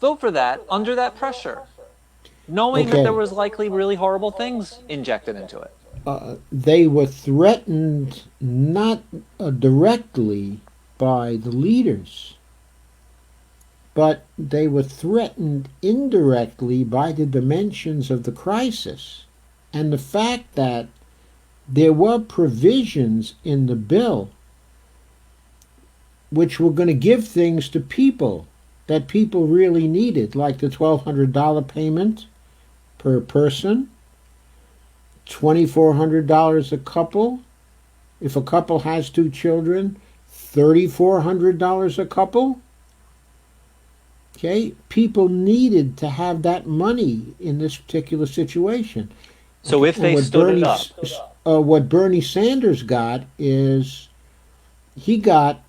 vote for that under that pressure, knowing that there was likely really horrible things injected into it? They were threatened not directly by the leaders, but they were threatened indirectly by the dimensions of the crisis and the fact that there were provisions in the bill which were going to give things to people that people really needed, like the $1,200 payment per person, $2,400 a couple. If a couple has two children, $3,400 a couple. Okay, people needed to have that money in this particular situation. So Okay, if and they stood it up, what Bernie Sanders got is he got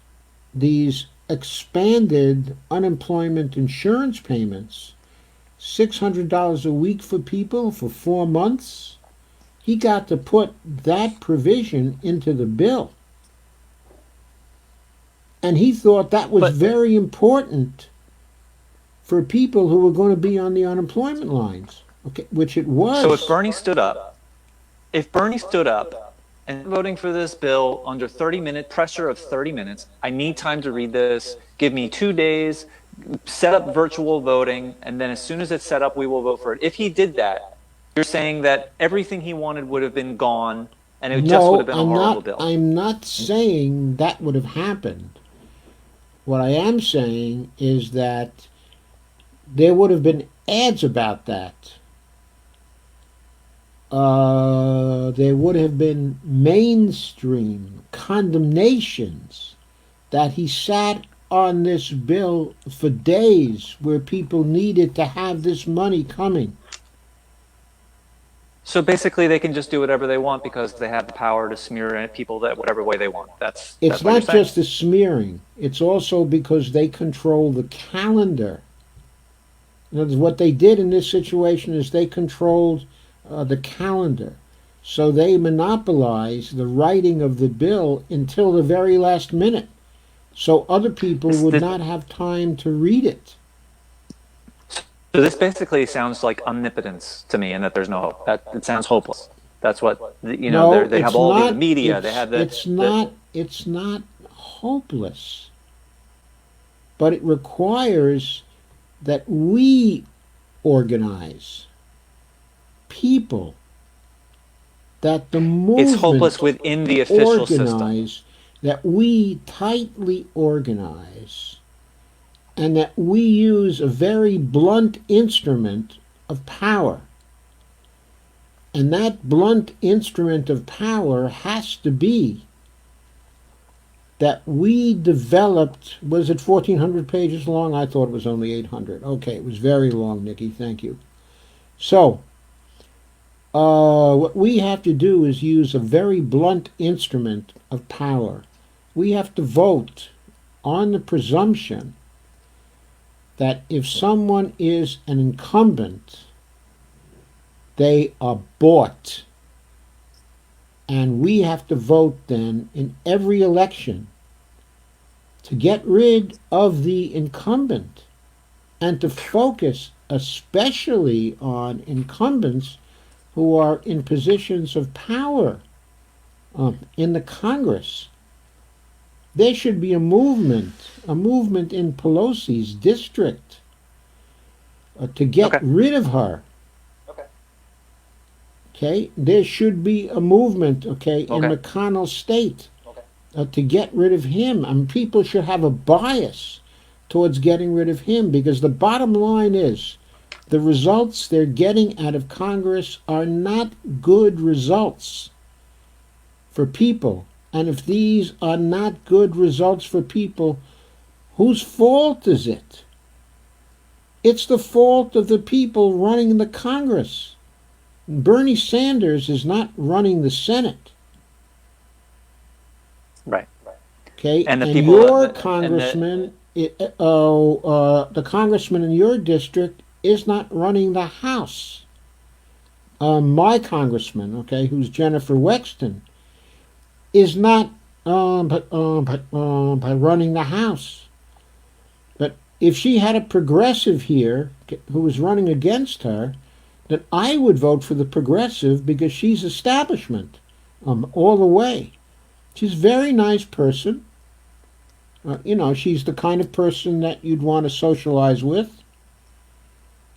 these expanded unemployment insurance payments, $600 a week for people for 4 months. He got to put that provision into the bill. And he thought that was but very important for people who were going to be on the unemployment lines, okay, which it so if was. Bernie stood up, if Bernie stood up and voting for this bill under 30-minute pressure of 30 minutes, I need time to read this, give me 2 days, set up virtual voting, and then as soon as it's set up, we will vote for it. If he did that, you're saying that everything he wanted would have been gone and it just would have No, been a horrible bill. I'm not saying that would have happened. What I am saying is that there would have been ads about that. There would have been mainstream condemnations that he sat on this bill for days where people needed to have this money coming. So basically, they can just do whatever they want because they have the power to smear people that whatever way they want. It's That's what you're not saying. just the smearing, it's also because they control the calendar. In other words, what they did in this situation is they controlled the calendar. So they monopolized the writing of the bill until the very last minute. So other people This, would this, not have time to read it. so this basically sounds like omnipotence to me, and that there's no hope. That it sounds hopeless. That's what No, they have it's all the not. media. They have the It's not hopeless. But it requires that we organize people, that the it's hopeless movement within the official system. organize, that we tightly organize, and that we use a very blunt instrument of power. And that blunt instrument of power has to be that we developed, was it 1,400 pages long? I thought it was only 800. Okay, it was very long, Nikki. Thank you. So, what we have to do is use a very blunt instrument of power. We have to vote on the presumption that if someone is an incumbent, they are bought. And we have to vote then in every election to get rid of the incumbent and to focus especially on incumbents who are in positions of power in the Congress. There should be a movement in Pelosi's district to get Okay. rid of her. Okay, there should be a movement, okay, in Okay. McConnell State to get rid of him. I mean, people should have a bias towards getting rid of him because the bottom line is the results they're getting out of Congress are not good results for people. And if these are not good results for people, whose fault is it? It's the fault of the people running the Congress. Bernie Sanders is not running the Senate. Right. Okay, And the and people your and congressman, the congressman in your district is not running the House. My congressman, okay, who's Jennifer Wexton, is not by running the House. But if she had a progressive here who was running against her, then I would vote for the progressive because she's establishment all the way. She's a very nice person. She's the kind of person that you'd want to socialize with.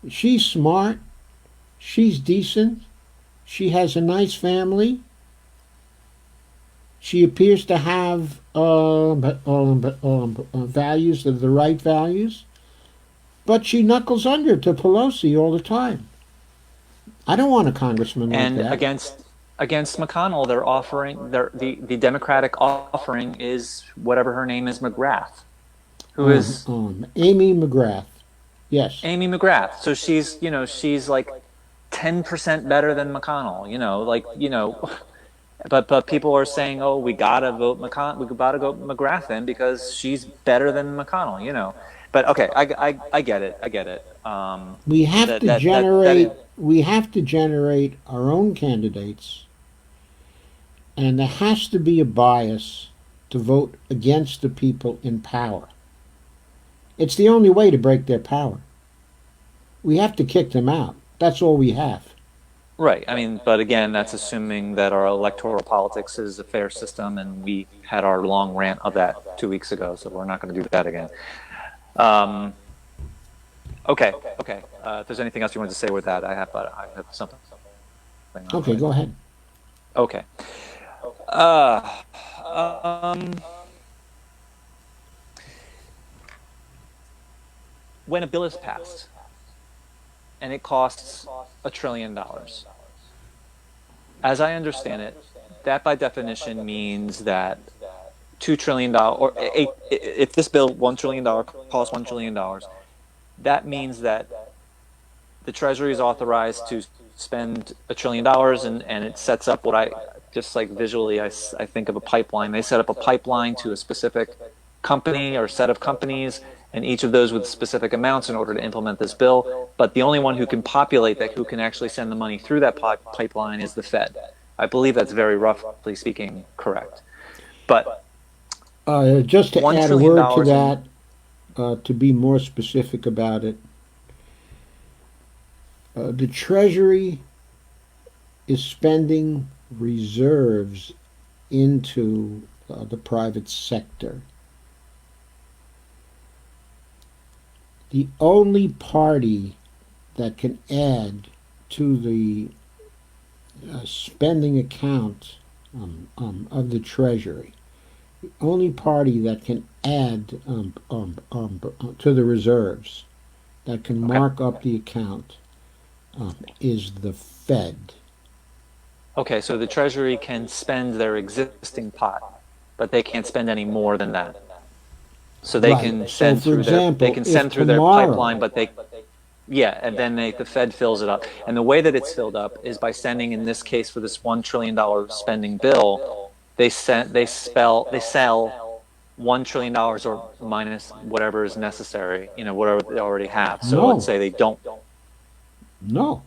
She's smart. She's decent. She has a nice family. She appears to have values that are the right values, but she knuckles under to Pelosi all the time. I don't want a congressman like And that. against McConnell, they're offering the Democratic offering is whatever her name is, McGrath, who is Amy McGrath. Yes. Amy McGrath. So she's like 10% better than McConnell. But people are saying, oh, we gotta vote McConnell, we gotta go McGrath in because she's better than McConnell. But okay, I get it, I get it. We have That to that that that generate we have to generate our own candidates, and there has to be a bias to vote against the people in power. It's the only way to break their power. We have to kick them out. That's all we have. Right. I mean, but again, that's assuming that our electoral politics is a fair system, and we had our long rant of that 2 weeks ago, so we're not going to do that again. Um, okay, okay. If there's anything else you wanted to say with that, I have something on. Okay, go ahead. Okay. Uh, um, when a bill is passed and it costs $1 trillion, as I understand it, that by definition means that $2 trillion, or if this bill $1 trillion costs $1 trillion, that means that the Treasury is authorized to spend $1 trillion, and it sets up what I just like visually. I think of a pipeline. They set up a pipeline to a specific company or set of companies, and each of those with specific amounts in order to implement this bill. But the only one who can populate that, who can actually send the money through that pipeline, is the Fed. I believe that's very roughly speaking correct. But Just to $1 add a trillion word to in that, to be more specific about it, the Treasury is spending reserves into the private sector. The only party that can add to the spending account of the Treasury, the only party that can add to the reserves, that can okay. mark up the account, is the Fed. Okay, so the Treasury can spend their existing pot, but they can't spend any more than that. So they Right. can So, send for through their example, if pipeline, tomorrow, but yeah, and then the Fed fills it up. And the way that it's filled up is by sending, in this case, for this $1 trillion spending bill, they sell $1 trillion or minus whatever is necessary, whatever they already have. So let's no, say they don't no.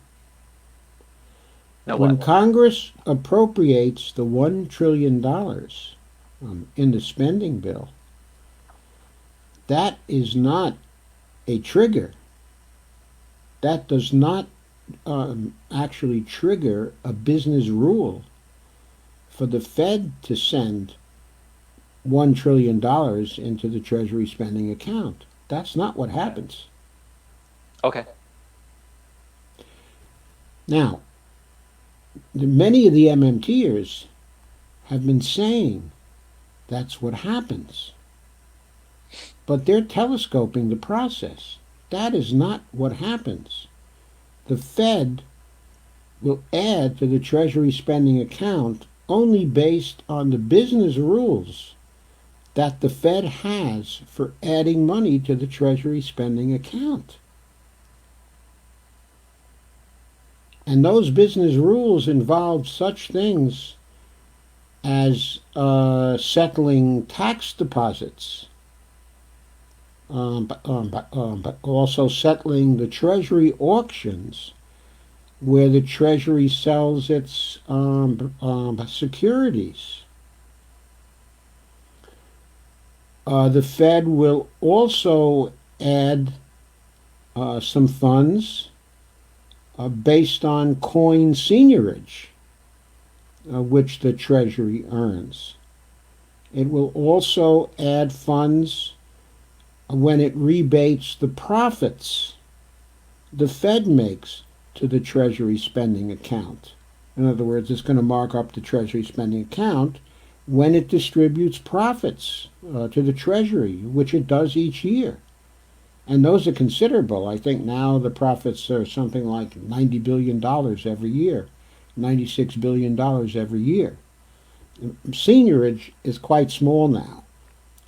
know When what. Congress appropriates the $1 trillion in the spending bill, that is not a trigger. That does not actually trigger a business rule for the Fed to send $1 trillion into the Treasury spending account. That's not what happens. Okay. Now, many of the MMTers have been saying that's what happens. But they're telescoping the process. That is not what happens. The Fed will add to the Treasury spending account only based on the business rules that the Fed has for adding money to the Treasury spending account. And those business rules involve such things as settling tax deposits, but also settling the Treasury auctions where the Treasury sells its securities. The Fed will also add some funds based on coin seigniorage, which the Treasury earns. It will also add funds when it rebates the profits the Fed makes to the Treasury spending account. In other words, it's going to mark up the Treasury spending account when it distributes profits to the Treasury, which it does each year. And those are considerable. I think now the profits are something like $90 billion every year, $96 billion every year. Seniorage is quite small now.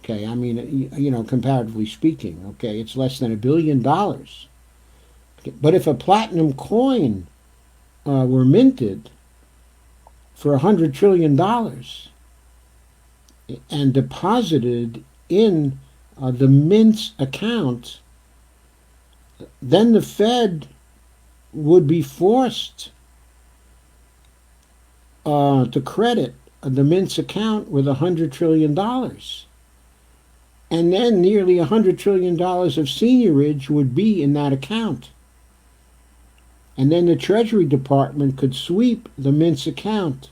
Okay, I mean, comparatively speaking, okay, it's less than $1 billion. Okay, but if a platinum coin were minted for $100 trillion and deposited in the mint's account, then the Fed would be forced to credit the mint's account with $100 trillion. And then nearly $100 trillion of seniorage would be in that account. And then the Treasury Department could sweep the mint's account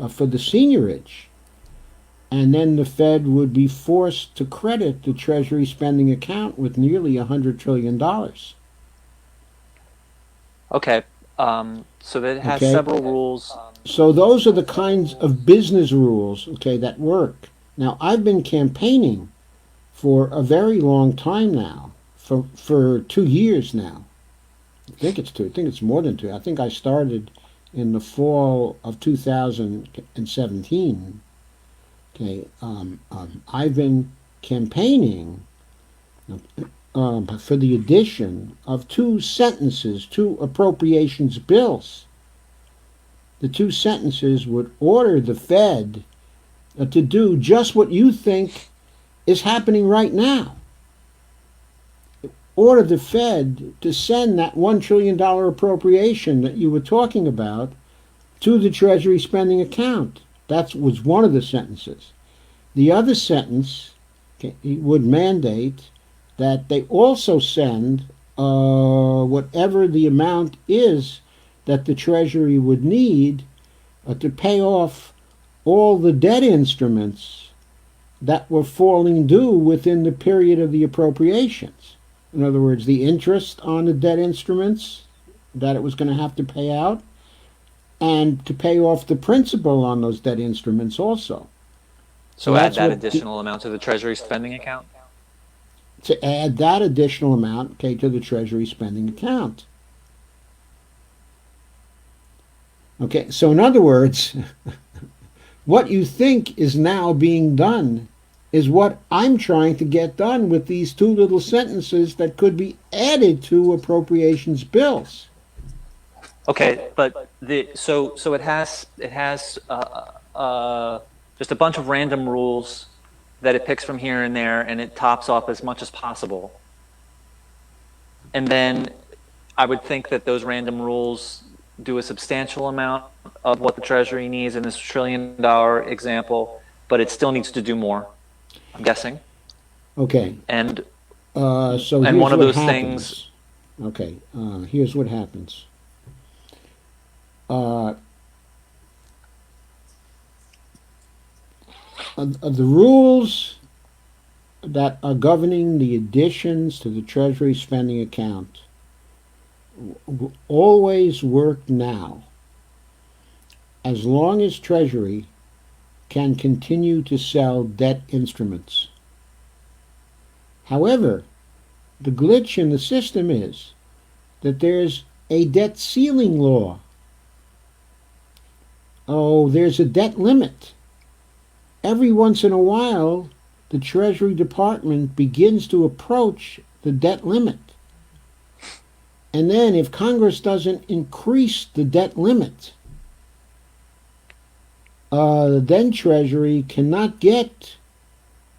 for the seniorage. And then the Fed would be forced to credit the Treasury spending account with nearly $100 trillion. Okay. So that has Okay? several rules. So those are the kinds of business rules, okay, that work. Now, I've been campaigning for a very long time now, for 2 years now. I think it's 2. I think it's more than 2. I think I started in the fall of 2017. Okay, I've been campaigning for the addition of 2 sentences, 2 appropriations bills. The 2 sentences would order the Fed to do just what you think is happening right now. Order the Fed to send that $1 trillion appropriation that you were talking about to the Treasury spending account. That was one of the sentences. The other sentence would mandate that they also send whatever the amount is that the Treasury would need to pay off all the debt instruments that were falling due within the period of the appropriations. In other words, the interest on the debt instruments that it was going to have to pay out, and to pay off the principal on those debt instruments also. So add that additional amount to the Treasury spending account? To add that additional amount, okay, to the Treasury spending account. Okay, so in other words, what you think is now being done is what I'm trying to get done with these 2 little sentences that could be added to appropriations bills. Okay, but so it has just a bunch of random rules that it picks from here and there, and it tops off as much as possible. And then I would think that those random rules do a substantial amount of what the Treasury needs in this $1 trillion example, but it still needs to do more, I'm guessing. Okay. And so and one of those happens. things. Okay. Here's what happens. The rules that are governing the additions to the Treasury spending account always work now, as long as Treasury can continue to sell debt instruments. However, the glitch in the system is that there's a debt ceiling law. Oh, there's a debt limit. Every once in a while, the Treasury Department begins to approach the debt limit. And then if Congress doesn't increase the debt limit, then Treasury cannot get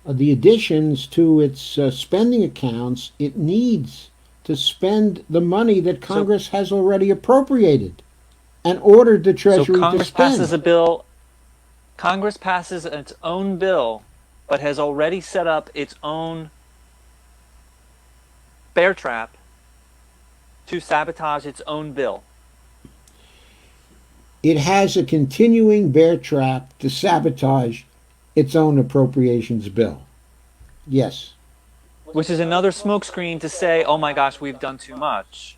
the additions to its spending accounts it needs to spend the money that Congress has already appropriated and ordered the Treasury So Congress to spend. passes a bill. Congress passes its own bill, but has already set up its own bear trap to sabotage its own bill. It has a continuing bear trap to sabotage its own appropriations bill. Yes. Which is another smokescreen to say, oh my gosh, we've done too much.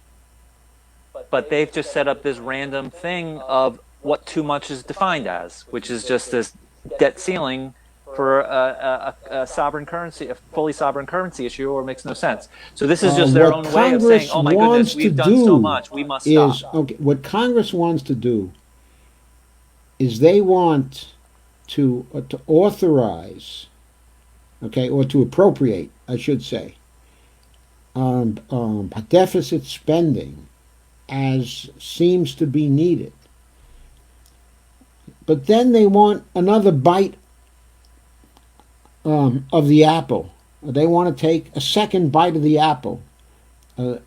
But they've just set up this random thing of what too much is defined as, which is just this debt ceiling for a sovereign currency, a fully sovereign currency issue, or makes no sense. So this is just their What own way of saying, Congress "Oh my goodness, wants to we've done so do much, we must is, stop." okay, what Congress wants to do is they want to authorize, okay, or to appropriate, I should say, deficit spending as seems to be needed. But then they want another bite of the apple. They want to take a second bite of the apple.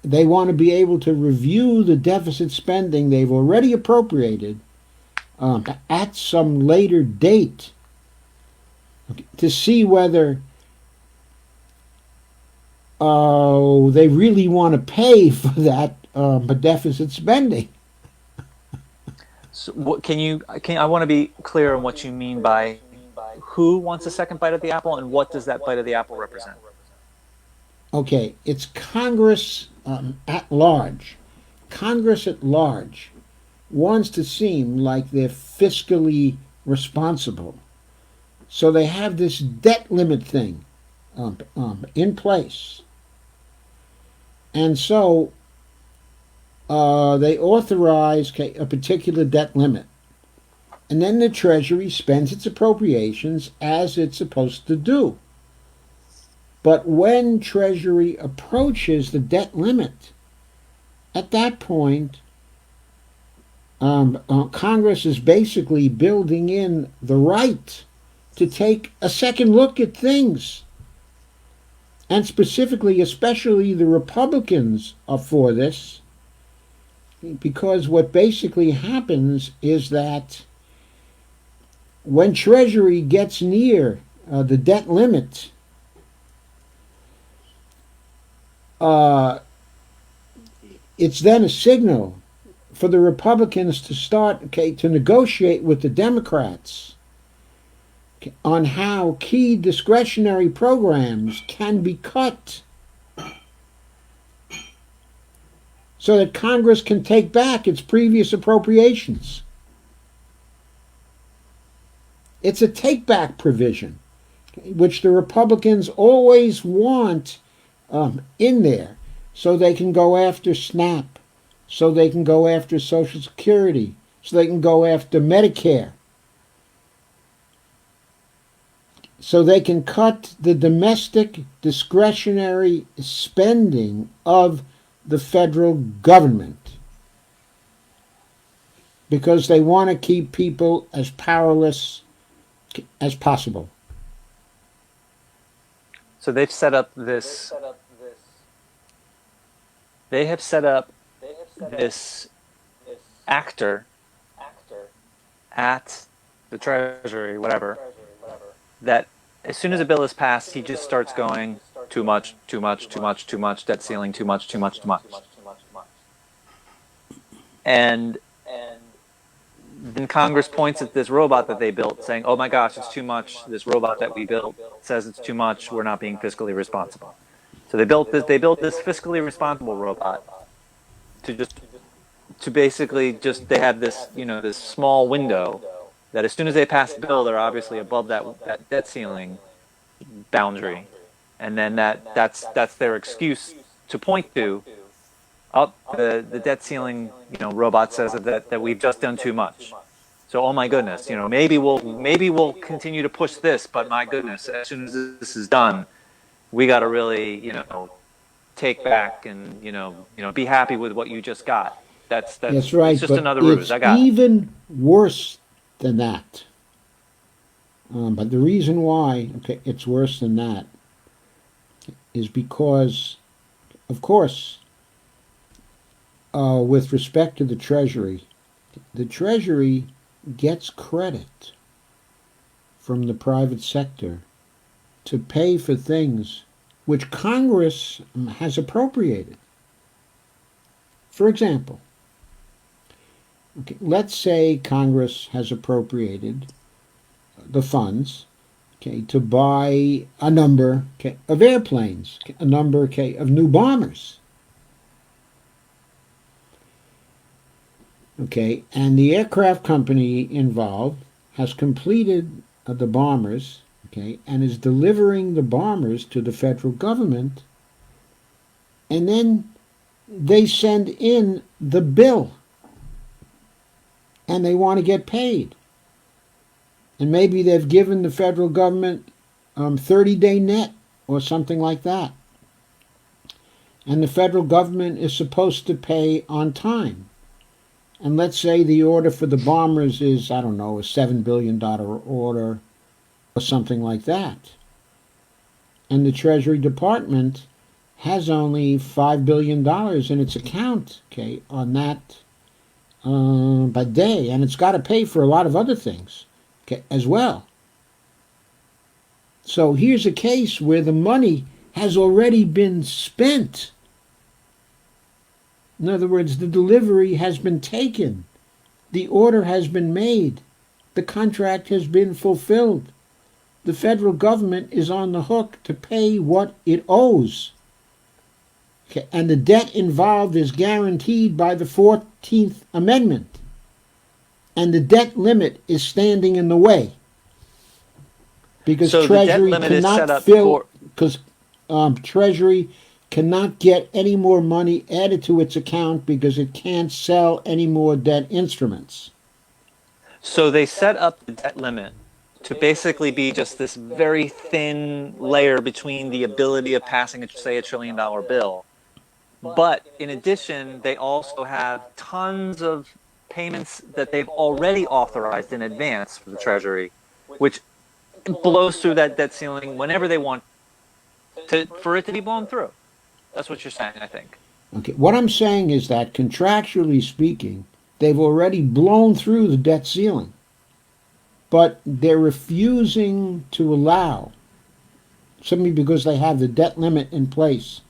They want to be able to review the deficit spending they've already appropriated at some later date, okay, to see whether they really want to pay for that deficit spending. So what, I want to be clear on what you mean by who wants a second bite of the apple and what does that bite of the apple represent? Okay, it's Congress at large. Congress at large wants to seem like they're fiscally responsible. So they have this debt limit thing in place. And so they authorize a particular debt limit. And then the Treasury spends its appropriations as it's supposed to do. But when Treasury approaches the debt limit, at that point, Congress is basically building in the right to take a second look at things. And specifically, especially the Republicans are for this, because what basically happens is that when Treasury gets near the debt limit, uh, it's then a signal for the Republicans to start, okay, to negotiate with the Democrats, okay, on how key discretionary programs can be cut so that Congress can take back its previous appropriations. It's a take back provision, which the Republicans always want in there, so they can go after SNAP, so they can go after Social Security, so they can go after Medicare, so they can cut the domestic discretionary spending of the federal government, because they want to keep people as powerless as possible. So they've set up this. They have set up this actor at the Treasury, whatever, that as soon as a bill is passed, he just starts going too much, too much, too much, too much, debt ceiling, too much, too much, too much. And then Congress points at this robot that they built, saying, "Oh my gosh, it's too much. This robot that we built says it's too much. We're not being fiscally responsible." So they built this. They built this fiscally responsible robot to just to basically just they have this this small window that as soon as they pass a bill, they're obviously above that debt ceiling boundary, and then that's their excuse to point to. Oh, the debt ceiling robot says that we've just done too much. So, oh my goodness, maybe we'll continue to push this, but my goodness, as soon as this is done, we got to really take back and be happy with what you just got. That's That's it's right, just but another ruse. it's I got it. even worse than that. But the reason why, okay, it's worse than that is because, of course, with respect to the Treasury gets credit from the private sector to pay for things which Congress has appropriated. For example, okay, let's say Congress has appropriated the funds, okay, to buy a number, okay, of airplanes, a number, okay, of new bombers. Okay, and the aircraft company involved has completed the bombers, okay, and is delivering the bombers to the federal government, and then they send in the bill and they want to get paid. And maybe they've given the federal government 30-day net or something like that. And the federal government is supposed to pay on time. And let's say the order for the bombers is, I don't know, a $7 billion order or something like that. And the Treasury Department has only $5 billion in its account, okay, on that by day. And it's got to pay for a lot of other things, okay, as well. So here's a case where the money has already been spent. In other words, the delivery has been taken. The order has been made. The contract has been fulfilled. The federal government is on the hook to pay what it owes. Okay, and the debt involved is guaranteed by the 14th Amendment. And the debt limit is standing in the way. Because So the debt Treasury limit is set cannot up fill, for. because Treasury cannot get any more money added to its account because it can't sell any more debt instruments. So they set up the debt limit to basically be just this very thin layer between the ability of passing, say, $1 trillion bill. But in addition, they also have tons of payments that they've already authorized in advance for the Treasury, which blows through that debt ceiling whenever they want for it to be blown through. That's what you're saying, I think. Okay, what I'm saying is that contractually speaking, they've already blown through the debt ceiling, but they're refusing to allow, simply because they have the debt limit in place,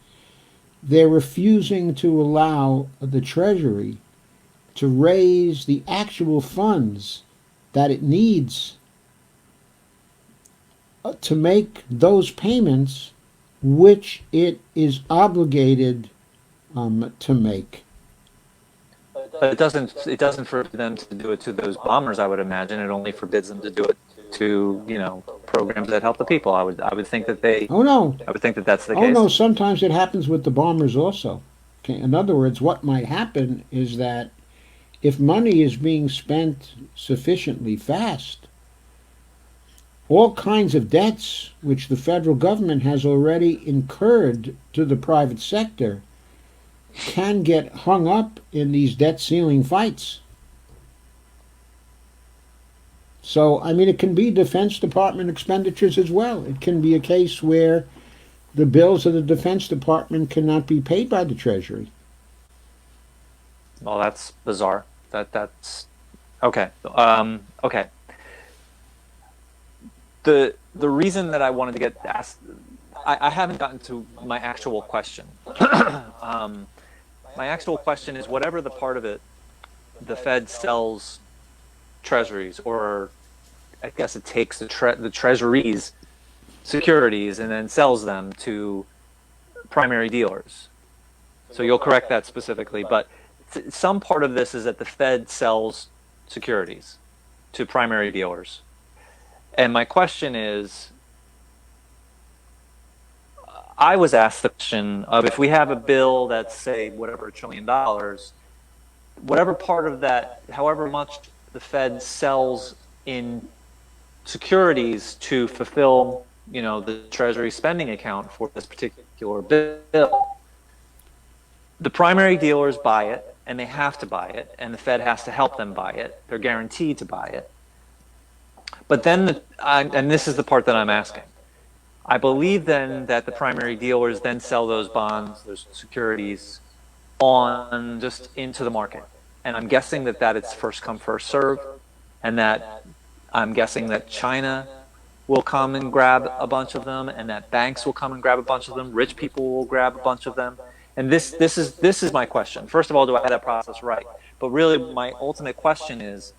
they're refusing to allow the Treasury to raise the actual funds that it needs to make those payments which it is obligated to make. But it doesn't forbid them to do it to those bombers, I would imagine. It only forbids them to do it to, programs that help the people. I would think that Oh no, I would think that that's the oh no, case. sometimes it happens with the bombers also. Okay, in other words, what might happen is that if money is being spent sufficiently fast, all kinds of debts which the federal government has already incurred to the private sector can get hung up in these debt ceiling fights. So, I mean, it can be Defense Department expenditures as well. It can be a case where the bills of the Defense Department cannot be paid by the Treasury. Well, that's bizarre. That's okay. Okay. The reason that I wanted to get asked, I haven't gotten to my actual question. My actual question is, whatever the part of it the Fed sells treasuries, or I guess it takes the treasuries securities and then sells them to primary dealers. So you'll correct that specifically, but some part of this is that the Fed sells securities to primary dealers. And my question is, I was asked the question of, if we have a bill that's, say, whatever, $1 trillion, whatever part of that, however much the Fed sells in securities to fulfill, the Treasury spending account for this particular bill, the primary dealers buy it, and they have to buy it, and the Fed has to help them buy it. They're guaranteed to buy it. But then, and this is the part that I'm asking, I believe then that the primary dealers then sell those bonds, those securities, on just into the market. And I'm guessing that it's first come, first serve, and that I'm guessing that China will come and grab a bunch of them, and that banks will come and grab a bunch of them, rich people will grab a bunch of them. And this is my question. First of all, do I have that process right? But really, my ultimate question is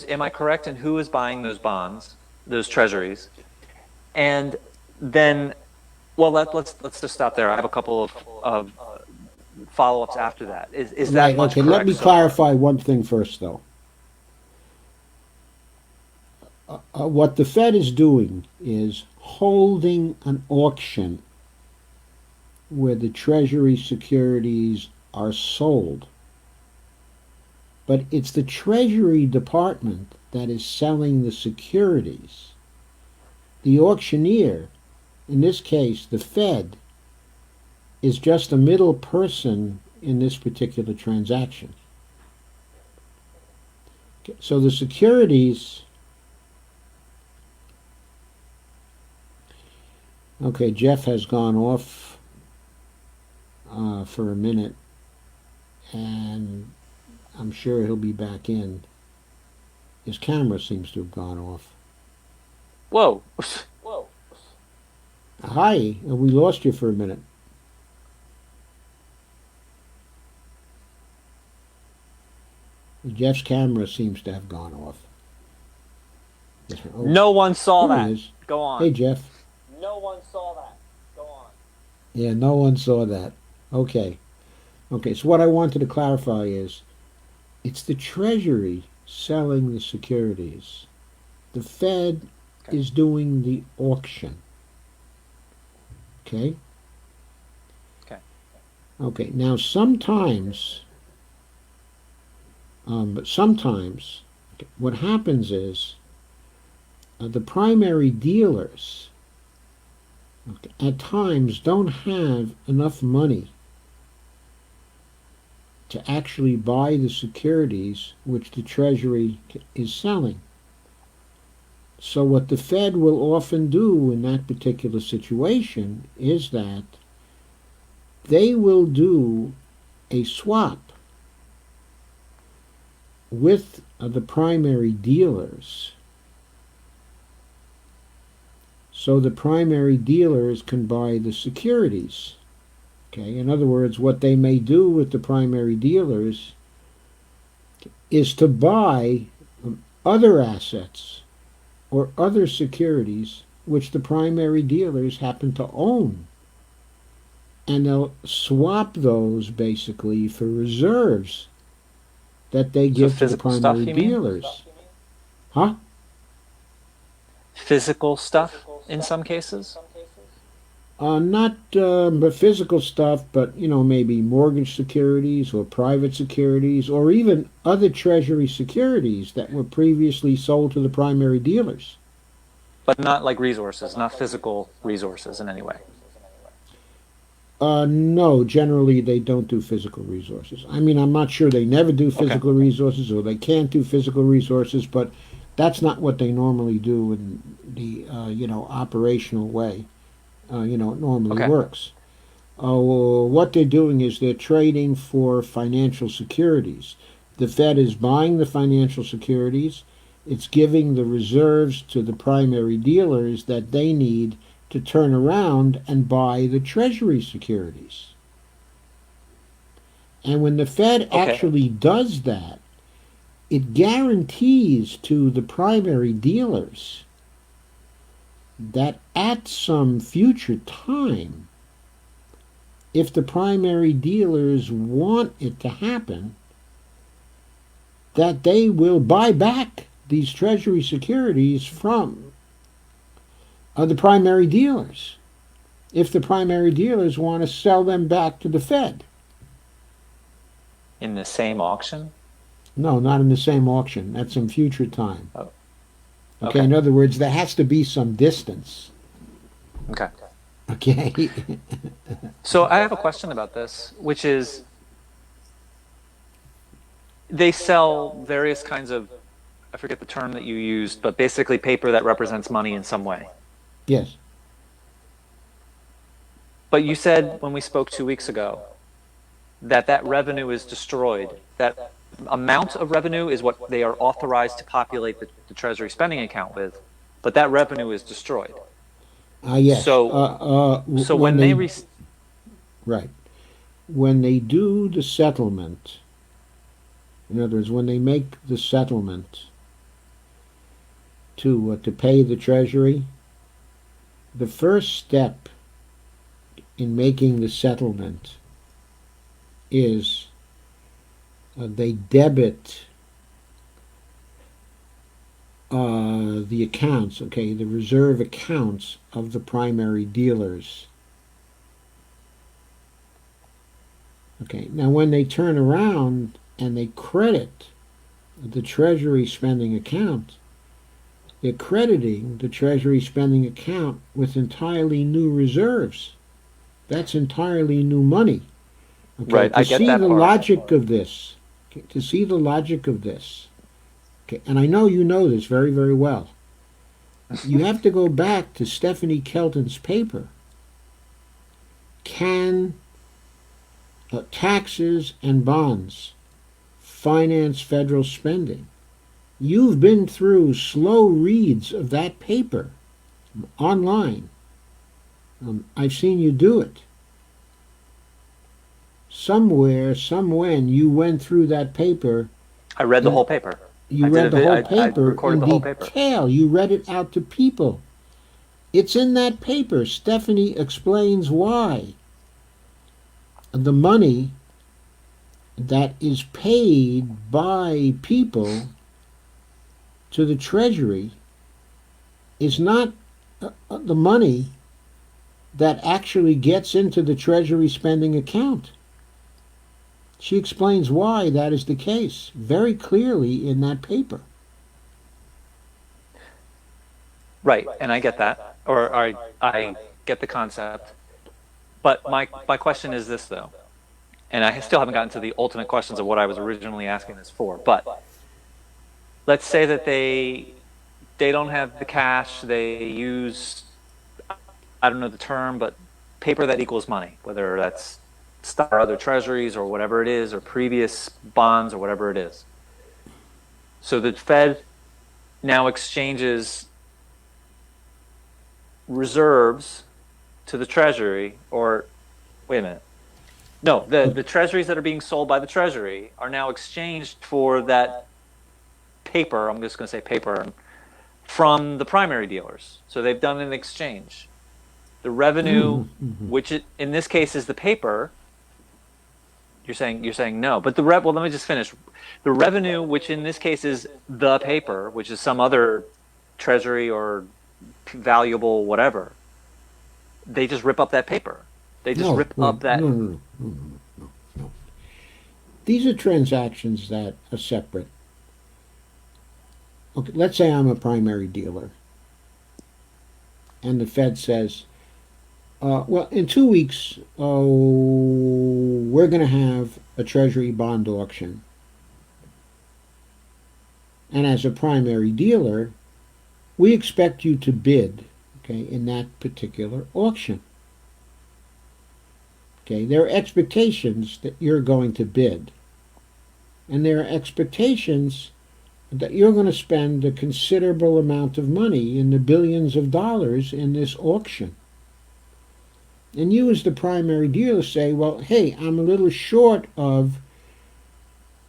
am I correct in who is buying those bonds, those treasuries? And then, well, let's just stop there. I have a couple of follow-ups after that. Is that Right, much okay, let correct me so far? clarify one thing first, though. What the Fed is doing is holding an auction where the Treasury securities are sold. But it's the Treasury Department that is selling the securities. The auctioneer, in this case the Fed, is just a middle person in this particular transaction. So the securities, okay, Jeff has gone off for a minute, and I'm sure he'll be back in. His camera seems to have gone off. Whoa. Hi, we lost you for a minute. Jeff's camera seems to have gone off. Oh, no one saw that. He is. Go on. Hey, Jeff. No one saw that. Go on. Yeah, no one saw that. Okay. Okay, so what I wanted to clarify is it's the Treasury selling the securities. The Fed is doing the auction. Okay? Okay. Okay, now sometimes, what happens is the primary dealers at times don't have enough money to actually buy the securities which the Treasury is selling. So what the Fed will often do in that particular situation is that they will do a swap with the primary dealers, so the primary dealers can buy the securities. Okay, in other words, what they may do with the primary dealers is to buy other assets or other securities which the primary dealers happen to own. And they'll swap those basically for reserves that they give to the primary dealers. Huh? Physical stuff in some cases? Not but physical stuff, but maybe mortgage securities or private securities or even other Treasury securities that were previously sold to the primary dealers. But not like resources, not physical resources in any way. No, generally they don't do physical resources. I mean, I'm not sure they never do physical resources or they can't do physical resources, but that's not what they normally do in the operational way. It normally works. What they're doing is they're trading for financial securities. The Fed is buying the financial securities. It's giving the reserves to the primary dealers that they need to turn around and buy the Treasury securities. And when the Fed actually does that, it guarantees to the primary dealers that at some future time, if the primary dealers want it to happen, that they will buy back these Treasury securities from the primary dealers, if the primary dealers want to sell them back to the Fed. In the same auction? No, not in the same auction. That's in future time. Oh. Okay, in other words, there has to be some distance. Okay. Okay. So I have a question about this, which is they sell various kinds of, I forget the term that you used, but basically paper that represents money in some way. Yes. But you said when we spoke 2 weeks ago that revenue is destroyed. That amount of revenue is what they are authorized to populate the Treasury spending account with, but that revenue is destroyed. Yes. So when they right, when they do the settlement, in other words, when they make the settlement to pay the Treasury, the first step in making the settlement is they debit the accounts, okay, the reserve accounts of the primary dealers. Okay, now when they turn around and they credit the Treasury spending account, they're crediting the Treasury spending account with entirely new reserves. That's entirely new money. Okay, Right. I to get see that the part. logic of this, okay, to see the logic of this, okay, and I know you know this very, very well, you have to go back to Stephanie Kelton's paper. Can taxes and bonds finance federal spending? You've been through slow reads of that paper online. I've seen you do it. Somewhere, somewhen, you went through that paper. I read the And whole paper. you read the whole I paper recorded in the whole paper. detail. You read it out to people. It's in that paper. Stephanie explains why the money that is paid by people to the Treasury is not the money that actually gets into the Treasury spending account. She explains why that is the case very clearly in that paper. Right, and I get that, or I get the concept. But my question is this though, and I still haven't gotten to the ultimate questions of what I was originally asking this for. But let's say that they don't have the cash, they use, I don't know the term, but paper that equals money, whether that's stock or other treasuries or whatever it is, or previous bonds or whatever it is. So the Fed now exchanges reserves to the Treasury, or wait a minute. No, the treasuries that are being sold by the Treasury are now exchanged for that paper. I'm just going to say paper from the primary dealers. So they've done an exchange. The revenue, which in this case is the paper, you're saying no. But well, let me just finish. The revenue, which in this case is the paper, which is some other treasury or valuable whatever, they just rip up that paper. They just No, rip wait, up that. no. These are transactions that are separate. Okay, let's say I'm a primary dealer, and the Fed says, well, in 2 weeks, we're going to have a Treasury bond auction. And as a primary dealer, we expect you to bid, okay, in that particular auction. Okay, there are expectations that you're going to bid. And there are expectations that you're going to spend a considerable amount of money in the billions of dollars in this auction. And you as the primary dealer say, well, hey, I'm a little short of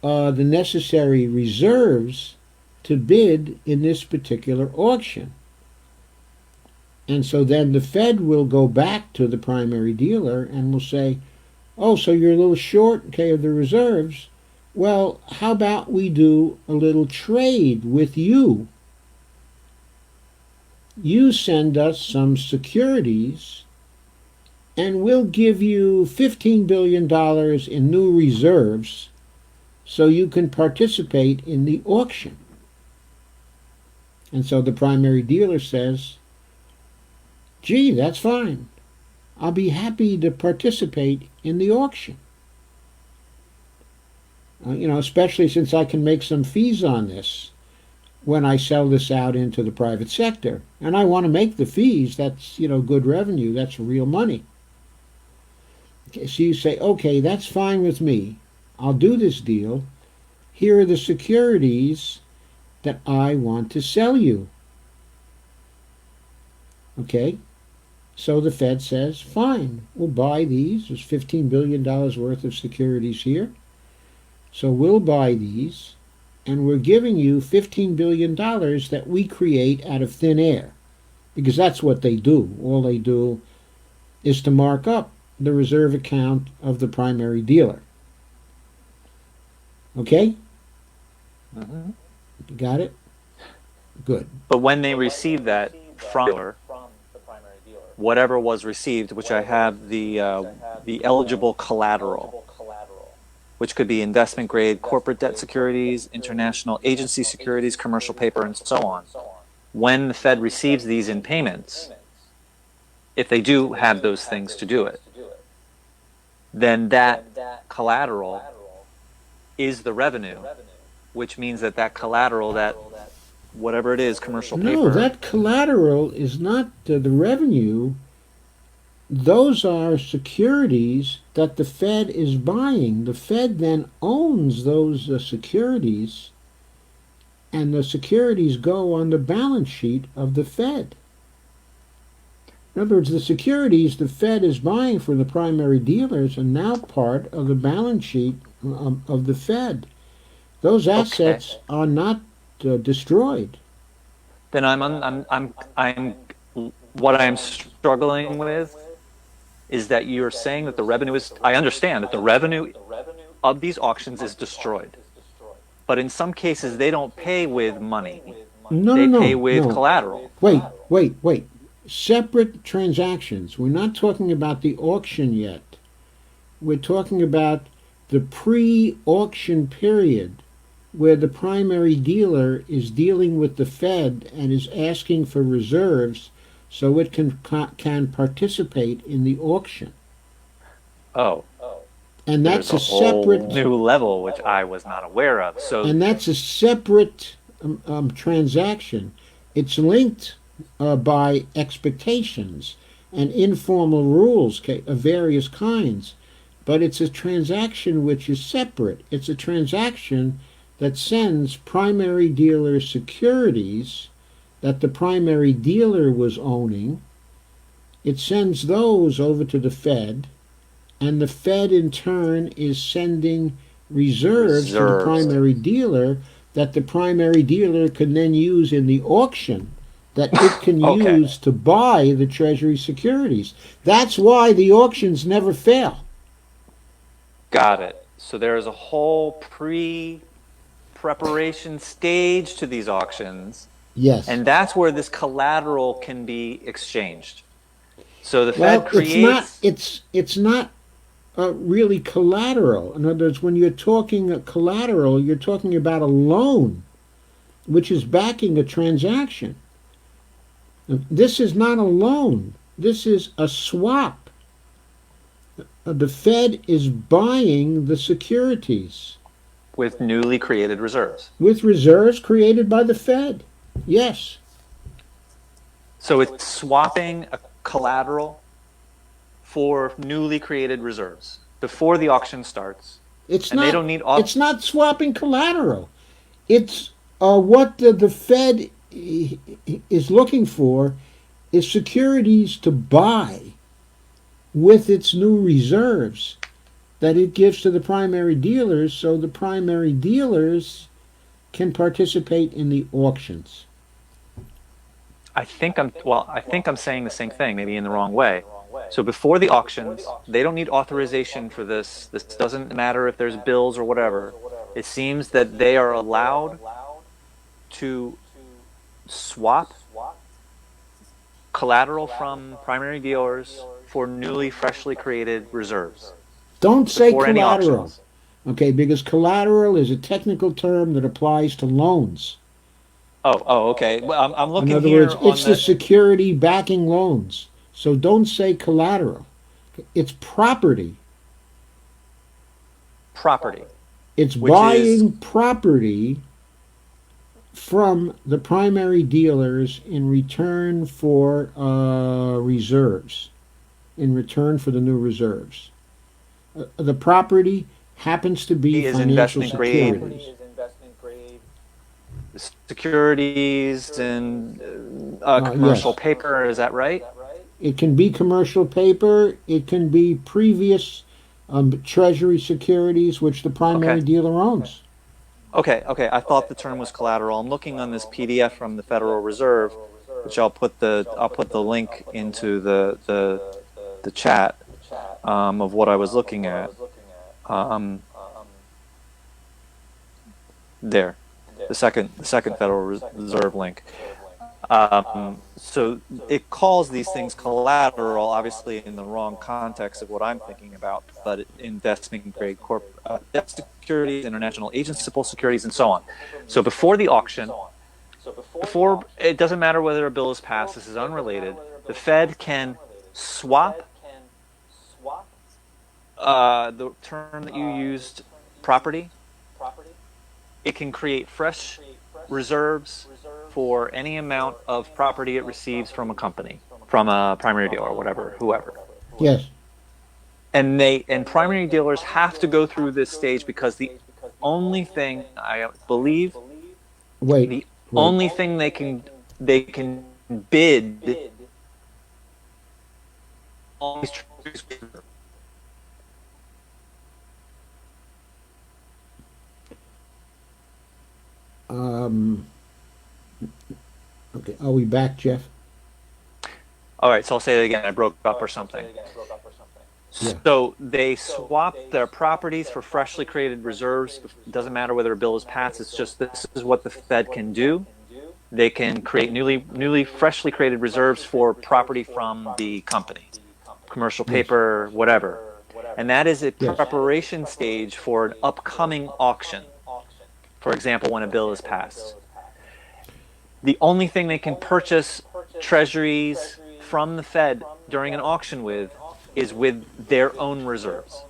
the necessary reserves to bid in this particular auction. And so then the Fed will go back to the primary dealer and will say, oh, so you're a little short, okay, of the reserves. Well, how about we do a little trade with you? You send us some securities and we'll give you $15 billion in new reserves so you can participate in the auction. And so the primary dealer says, gee, that's fine. I'll be happy to participate in the auction. Especially since I can make some fees on this when I sell this out into the private sector. And I want to make the fees. That's, good revenue. That's real money. Okay, so you say, okay, that's fine with me. I'll do this deal. Here are the securities that I want to sell you. Okay? So the Fed says, fine, we'll buy these. There's $15 billion worth of securities here. So we'll buy these, and we're giving you $15 billion that we create out of thin air. Because that's what they do. All they do is to mark up the reserve account of the primary dealer. Okay? Mm-hmm. Got it? Good. But when they receive that from the dealer, whatever was received, which I have the eligible collateral, which could be investment grade corporate debt securities, international agency securities, commercial paper, and so on. When the Fed receives these in payments, if they do have those things to do it, then that collateral is the revenue, which means that that collateral, that whatever it is, commercial No, paper. that collateral is not the revenue. Those are securities that the Fed is buying. The Fed then owns those securities, and the securities go on the balance sheet of the Fed. In other words, the securities the Fed is buying for the primary dealers are now part of the balance sheet of the Fed. Those Okay, assets are not destroyed. then what I'm struggling with is that you're saying that the revenue is. I understand that the revenue of these auctions is destroyed, but in some cases they don't pay with money; No, no, they pay no, with no. collateral. Wait. Separate transactions. We're not talking about the auction yet. We're talking about the pre-auction period where the primary dealer is dealing with the Fed and is asking for reserves so it can participate in the auction. Oh, And there's that's a a whole separate new level which I was not aware of. So, and that's a separate transaction. It's linked by expectations and informal rules of various kinds, but it's a transaction which is separate. It's a transaction that sends primary dealer securities that the primary dealer was owning. It sends those over to the Fed, and the Fed in turn is sending reserves to the reserves. primary dealer that the primary dealer can then use in the auction that it can Okay, use to buy the Treasury securities. That's why the auctions never fail. got it. So there is a whole preparation stage to these auctions, Yes. and that's where this collateral can be exchanged. So the Fed Well, it's not. creates. It's not really collateral. In other words, when you're talking collateral, you're talking about a loan, which is backing a transaction. This is not a loan. This is a swap. The Fed is buying the securities With newly created reserves. with reserves created by the Fed. Yes. So it's swapping a collateral for newly created reserves before the auction starts, It's and they not don't need it's not swapping collateral. It's what the Fed is looking for is securities to buy with its new reserves that it gives to the primary dealers so the primary dealers can participate in the auctions. I think I'm saying the same thing, maybe in the wrong way. So before the auctions, they don't need authorization for this. This doesn't matter if there's bills or whatever. It seems that they are allowed to swap collateral from primary dealers for newly freshly created reserves Don't say before any collateral, auctions. okay, because collateral is a technical term that applies to loans. Okay. Well, I'm In looking other words, here it's on the the security backing loans. So don't say collateral. It's property. property, It's which is buying property from the primary dealers in return for reserves, in return for the new reserves. The property happens to be financial investment grade securities. securities and commercial Yes, paper. Is that right? it can be commercial paper. It can be previous treasury securities which the primary Okay. dealer owns. Okay. I thought the term was collateral. I'm looking on this PDF from the Federal Reserve, which I'll put the link into the chat of what I was looking at. Um, there. the second Federal Reserve link. So it calls these things collateral, obviously in the wrong context of what I'm thinking about, but investment grade debt securities, international agency securities, and so on. So before the auction, before it doesn't matter whether a bill is passed, this is unrelated. The Fed can swap the term that you used, property. It can create fresh reserves for any amount of property it receives from a company, from a primary dealer, whatever, whoever. Yes. And primary dealers have to go through this stage because the only thing I believe, Wait. the Wait. only thing they can bid on these treasuries. Okay. Are we back, Jeff? All right, so I'll say it again. I broke up or something. Yeah. So they swap their properties for freshly created reserves. It doesn't matter whether a bill is passed. It's just this is what the Fed can do. They can create freshly created reserves for property from the company, commercial paper, whatever. And that is a preparation stage for an upcoming auction. For example, when a bill is passed. The only thing they can purchase treasuries from the Fed during an auction with is with their own reserves.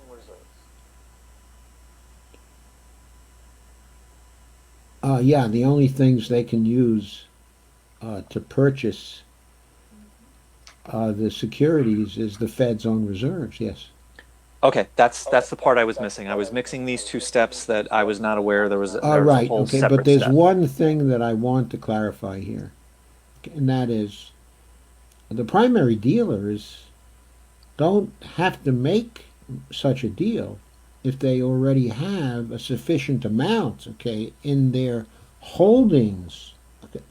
Yeah, the only things they can use to purchase the securities is the Fed's own reserves. Yes. Okay, that's the part I was missing. I was mixing these two steps that I was not aware there was a Right. whole Okay. But separate there's step. one thing that I want to clarify here, and that is the primary dealers don't have to make such a deal if they already have a sufficient amount, okay, in their holdings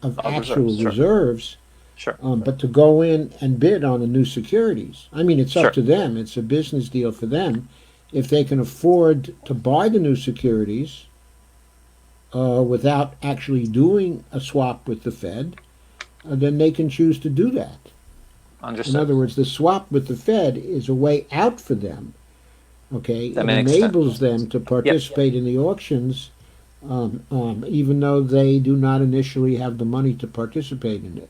of Of actual reserves, sure. reserves, Sure. but to go in and bid on the new securities. I mean, it's up Sure. to them. It's a business deal for them. If they can afford to buy the new securities without actually doing a swap with the Fed, then they can choose to do that. In Understood. other words, the swap with the Fed is a way out for them. Okay, That it makes enables sense. them to Yep. participate in the auctions, even though they do not initially have the money to participate in it.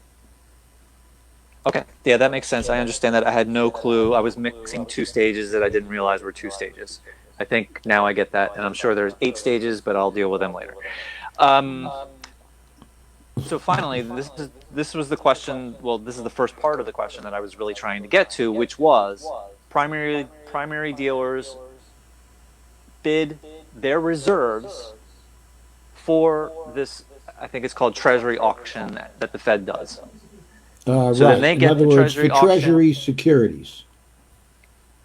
Okay. Yeah, that makes sense. I understand that. I had no clue. I was mixing two stages that I didn't realize were two stages. I think now I get that, and I'm sure there's 8 stages, but I'll deal with them later. Um, so finally, this was the question. Well, this is the first part of the question that I was really trying to get to, which was primary dealers bid their reserves for this. I think it's called Treasury auction that the Fed does. So then Right. they In get other the words, for Treasury auction. Treasury securities.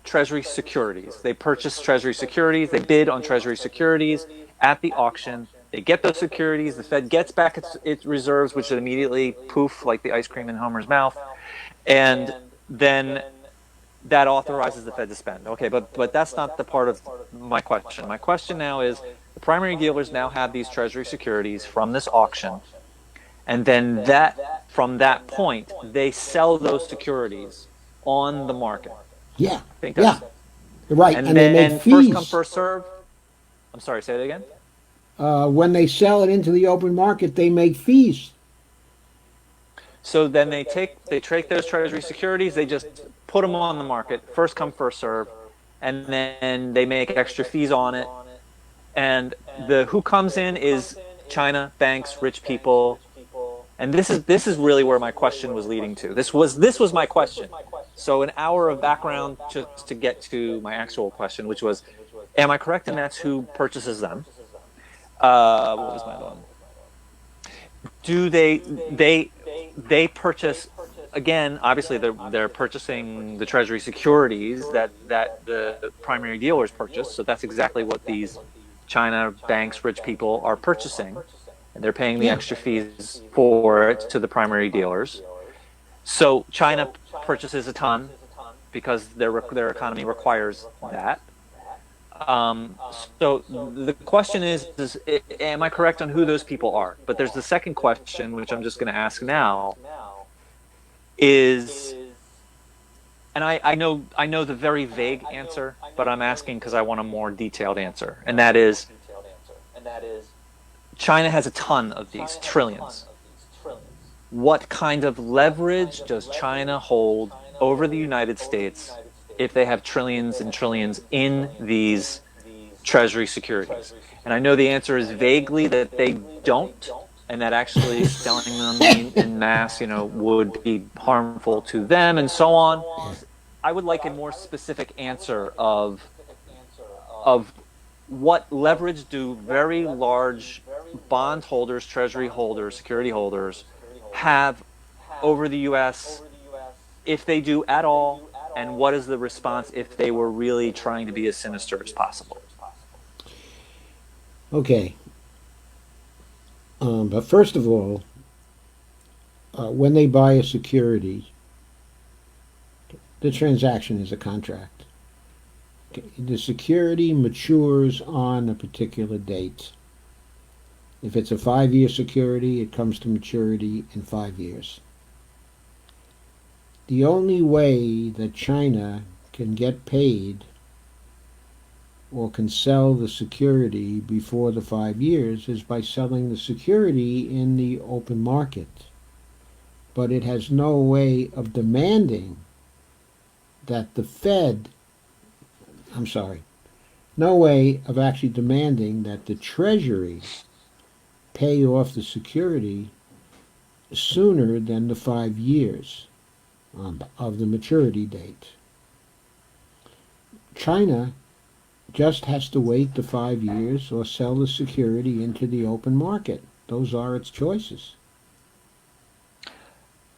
Treasury securities. They purchase Treasury securities. They bid on Treasury securities at the auction. They get those securities. The Fed gets back its reserves, which immediately poof like the ice cream in Homer's mouth, and then that authorizes the Fed to spend. Okay, but that's not the part of my question. My question now is the primary dealers now have these Treasury securities from this auction, and then from that point they sell those securities on the market. Yeah. I think Yeah. that's Right. and And they make then first come fees. first serve. I'm sorry, say it again. When they sell it into the open market, they make fees. So then they take those Treasury securities, they just put them on the market, first come first serve, and then they make extra fees on it. And the who comes in is China, banks, rich people. And this is really where my question was leading to. This was my question. So an hour of background just to get to my actual question, which was, am I correct? And that's who purchases them. What was my other one? Do they purchase again? Obviously, they're purchasing the Treasury securities that the primary dealers purchase. So that's exactly what these China banks, rich people are purchasing, and they're paying the Yeah. extra fees for it to the primary dealers. So China purchases a ton because their economy requires that. Um, so the question is, am I correct on who those people are? But there's the second question, which I'm just going to ask now, is, and I know the very vague answer, but I'm asking because I want a more detailed answer, and that is, China has a ton of these trillions. What kind of leverage does China hold over the United States if they have trillions and trillions in these treasury securities? And I know the answer is vaguely that they don't, and that actually selling them in mass, would be harmful to them and so on. I would like a more specific answer of what leverage do very large bond holders, treasury holders, security holders have over the US if they do at all, and what is the response if they were really trying to be as sinister as possible? Okay, but first of all, when they buy a security, the transaction is a contract. Okay. The security matures on a particular date. If it's a 5-year security, it comes to maturity in 5 years. The only way that China can get paid or can sell the security before the 5 years is by selling the security in the open market. But it has no way of demanding that the Fed, I'm sorry, no way of actually demanding that the Treasury pay off the security sooner than the 5 years of the maturity date. China just has to wait the 5 years or sell the security into the open market. Those are its choices.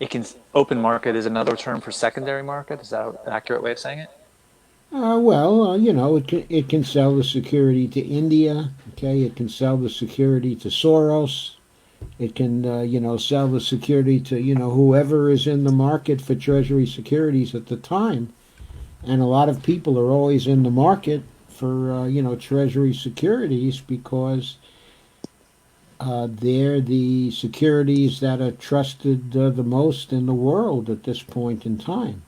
It can Open market is another term for secondary market. Is that an accurate way of saying it? It can sell the security to India. Okay, it can sell the security to Soros. It can, sell the security to, whoever is in the market for Treasury securities at the time. And a lot of people are always in the market for, Treasury securities because they're the securities that are trusted the most in the world at this point in time.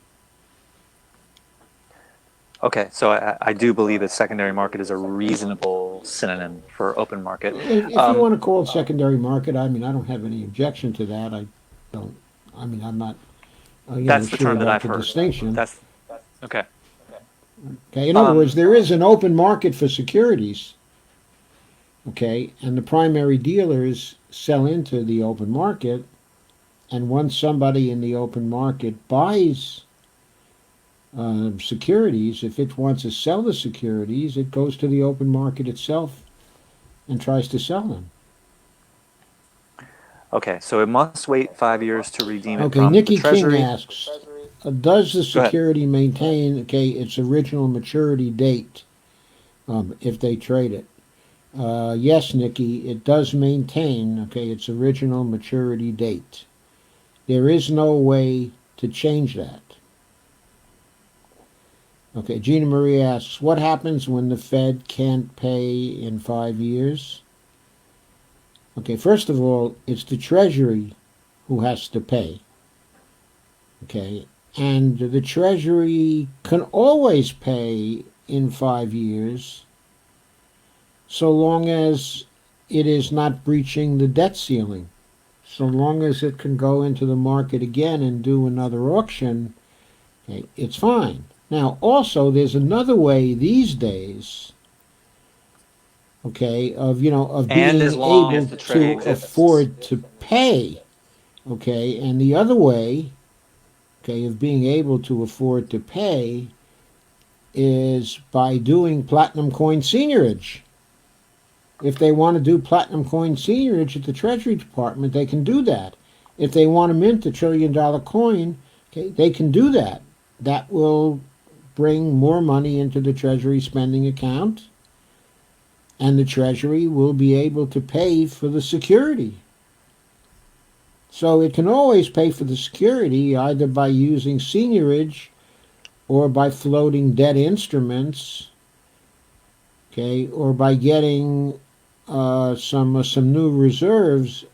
Okay, so I do believe that secondary market is a reasonable synonym for open market. If you want to call it secondary market, I mean, I don't have any objection to that. I don't. I mean, I'm not, That's the sure term that about I've the heard. distinction. That's okay. Okay, in other Um, words, there is an open market for securities. Okay, and the primary dealers sell into the open market, and once somebody in the open market buys securities, if it wants to sell the securities, it goes to the open market itself and tries to sell them. okay, so it must wait 5 years to redeem it Okay, from the Nikki King Treasury. asks, does the Go ahead. security maintain, its original maturity date if they trade it? Yes, Nikki, it does maintain, its original maturity date. There is no way to change that. Okay, Gina Marie asks, what happens when the Fed can't pay in 5 years? Okay, first of all, it's the Treasury who has to pay. Okay, and the Treasury can always pay in 5 years so long as it is not breaching the debt ceiling. So long as it can go into the market again and do another auction, okay, it's fine. Now, also, there's another way these days, of And being as long as able the Treasury to exists. afford to pay. Okay, and the other way, of being able to afford to pay is by doing platinum coin seniorage. If they want to do platinum coin seniorage at the Treasury Department, they can do that. If they want to mint $1 trillion coin, okay, they can do that. That will bring more money into the Treasury spending account, and the Treasury will be able to pay for the security. So it can always pay for the security either by using seniorage or by floating debt instruments okay, or by getting some new reserves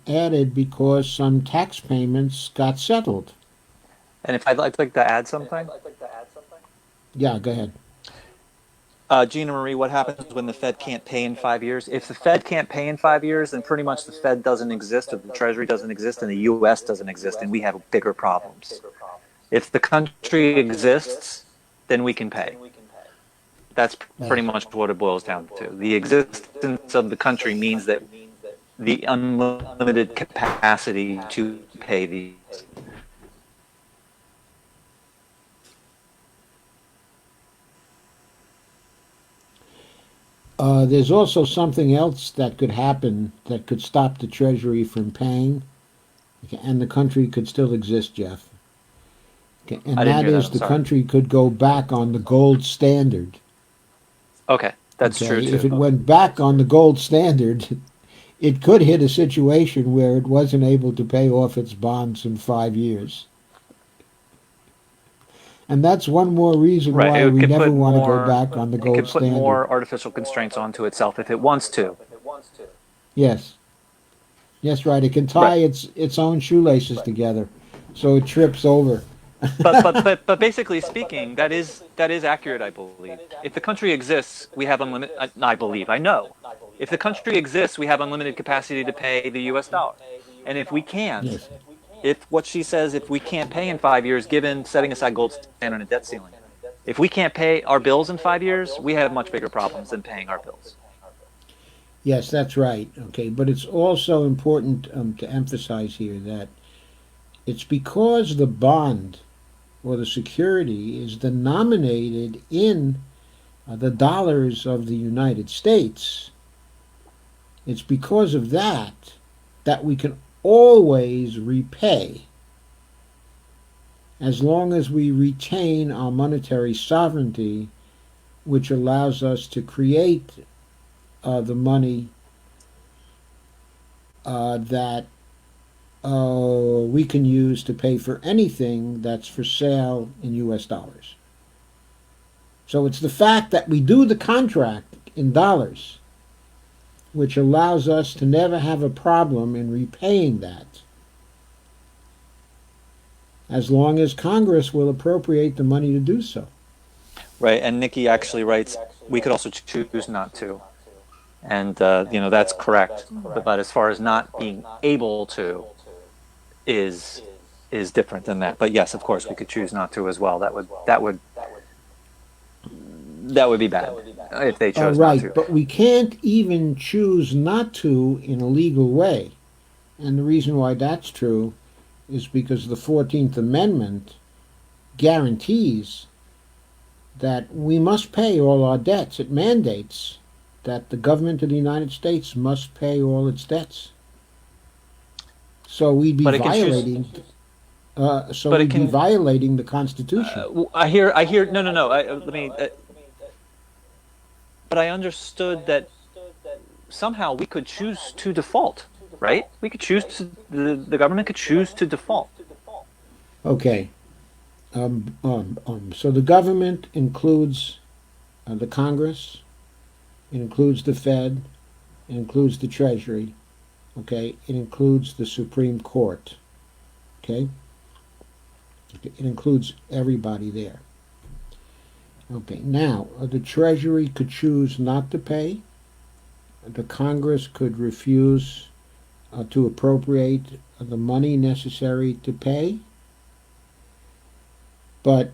added because some tax payments got settled. And if I'd like to add something, Yeah, go ahead. Gina Marie, what happens when the Fed can't pay in 5 years? If the Fed can't pay in 5 years, then pretty much the Fed doesn't exist, or the Treasury doesn't exist, and the U.S. doesn't exist, and we have bigger problems. If the country exists, then we can pay. That's pretty Yes. much what it boils down to. The existence of the country means that the unlimited capacity to pay these. There's also something else that could happen that could stop the Treasury from paying, okay, and the country could still exist, Jeff. Okay, I and didn't that hear that. is I'm the sorry. country could go back on the gold standard. Okay, that's true Okay, if too. it went back on the gold standard, it could hit a situation where it wasn't able to pay off its bonds in 5 years. And that's one more reason Right. why It we could never put want to go more. back on the It gold could put standard. more artificial constraints onto itself if it wants to. Yes, yes, right. It can Right. tie its own shoelaces together, so it trips over. But basically speaking, that is accurate, I believe. If the country exists, we have unlimited. I believe. I know. If the country exists, we have unlimited capacity to pay the U.S. dollar. And if we can't, Yes, if what she says, if we can't pay in 5 years, given setting aside gold standard and a debt ceiling, if we can't pay our bills in 5 years, we have much bigger problems than paying our bills. yes, that's right. Okay, but it's also important to emphasize here that it's because the bond or the security is denominated in the dollars of the United States. It's because of that that we can always repay as long as we retain our monetary sovereignty, which allows us to create the money that we can use to pay for anything that's for sale in US dollars. So it's the fact that we do the contract in dollars which allows us to never have a problem in repaying that as long as Congress will appropriate the money to do so. Right. And Nikki actually writes, we could also choose not to. And, that's correct. But as far as not being able to is different than that. But yes, of course, we could choose not to as well. That would be bad if they chose not Right, to. but we can't even choose not to in a legal way. And the reason why that's true is because the 14th Amendment guarantees that we must pay all our debts. It mandates that the government of the United States must pay all its debts. So we'd be But it can choose. violating. So But it we'd be can. violating the Constitution. I hear. No, no, no. Let me. But I understood that somehow we could choose to default, right? We could choose to. The government could choose to default. Okay. So the government includes the Congress, it includes the Fed, it includes the Treasury, okay? It includes the Supreme Court, okay? It includes everybody there. Okay, now, the Treasury could choose not to pay. The Congress could refuse to appropriate the money necessary to pay. But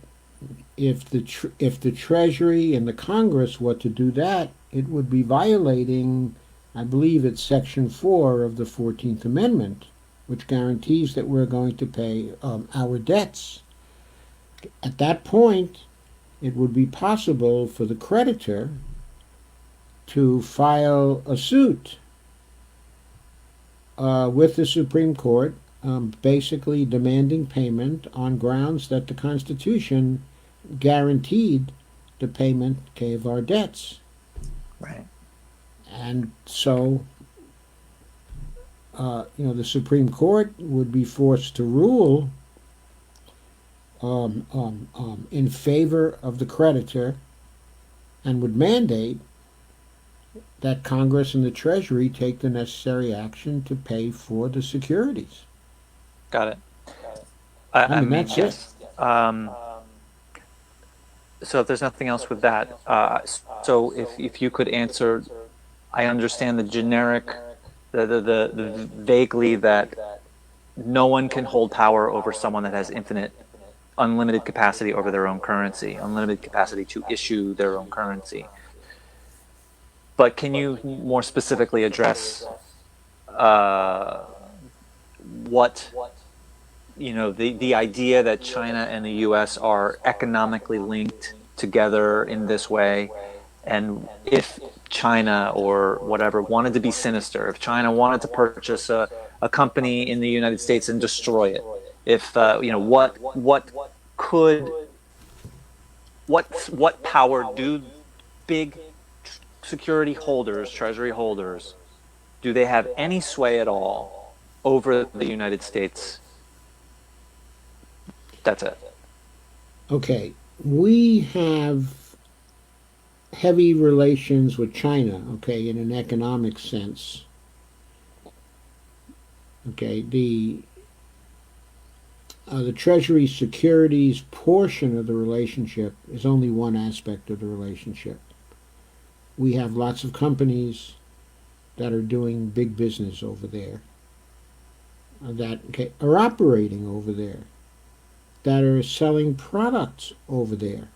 if the Treasury and the Congress were to do that, it would be violating, I believe it's Section 4 of the 14th Amendment, which guarantees that we're going to pay our debts. At that point, it would be possible for the creditor to file a suit with the Supreme Court, basically demanding payment on grounds that the Constitution guaranteed the payment of our debts. Right. And so, the Supreme Court would be forced to rule in favor of the creditor and would mandate that Congress and the Treasury take the necessary action to pay for the securities. Got it. I I mean, mean, that's it. yes. So if there's nothing else with that, so if you could answer, I understand the generic, the vaguely that no one can hold power over someone that has infinite, unlimited capacity over their own currency, unlimited capacity to issue their own currency. But can you more specifically address uh, what the idea that China and the U.S. are economically linked together in this way, and if China or whatever wanted to be sinister, if China wanted to purchase a company in the United States and destroy it, if could what power do big security holders, treasury holders, do they have any sway at all over the United States? That's it. Okay, we have heavy relations with China, okay, in an economic sense. Okay, the Treasury securities portion of the relationship is only one aspect of the relationship. We have lots of companies that are doing big business over there, that are operating over there, that are selling products over there.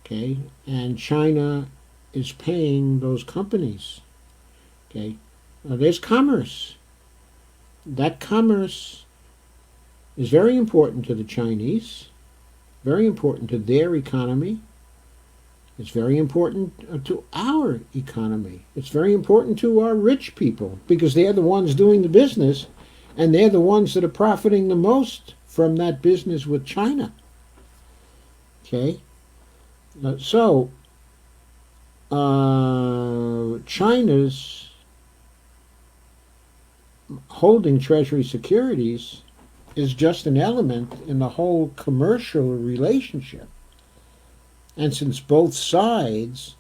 Okay, and China is paying those companies. Okay, now there's commerce. That commerce is very important to the Chinese, very important to their economy. It's very important to our economy. It's very important to our rich people because they're the ones doing the business and they're the ones that are profiting the most from that business with China. Okay? China's holding Treasury securities is just an element in the whole commercial relationship. And since both sides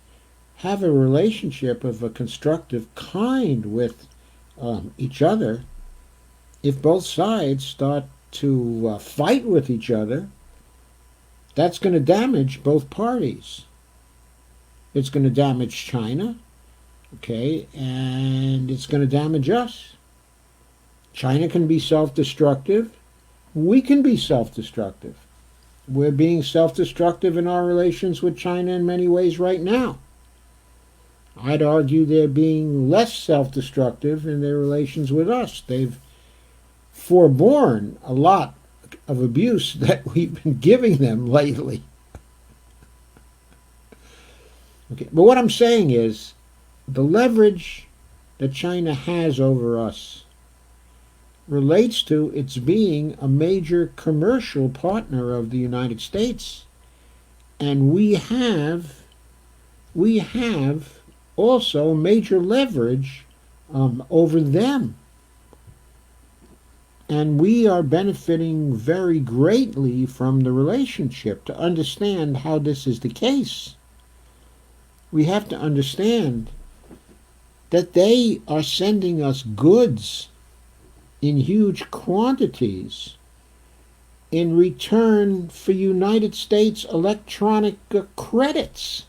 have a relationship of a constructive kind with each other, if both sides start to fight with each other, that's going to damage both parties. It's going to damage China, okay, and it's going to damage us. China can be self-destructive. We can be self-destructive. We're being self-destructive in our relations with China in many ways right now. I'd argue they're being less self-destructive in their relations with us. They've forborne a lot of abuse that we've been giving them lately. Okay, but what I'm saying is the leverage that China has over us relates to its being a major commercial partner of the United States. And we have also major leverage over them. And we are benefiting very greatly from the relationship. To understand how this is the case, we have to understand that they are sending us goods in huge quantities in return for United States electronic credits.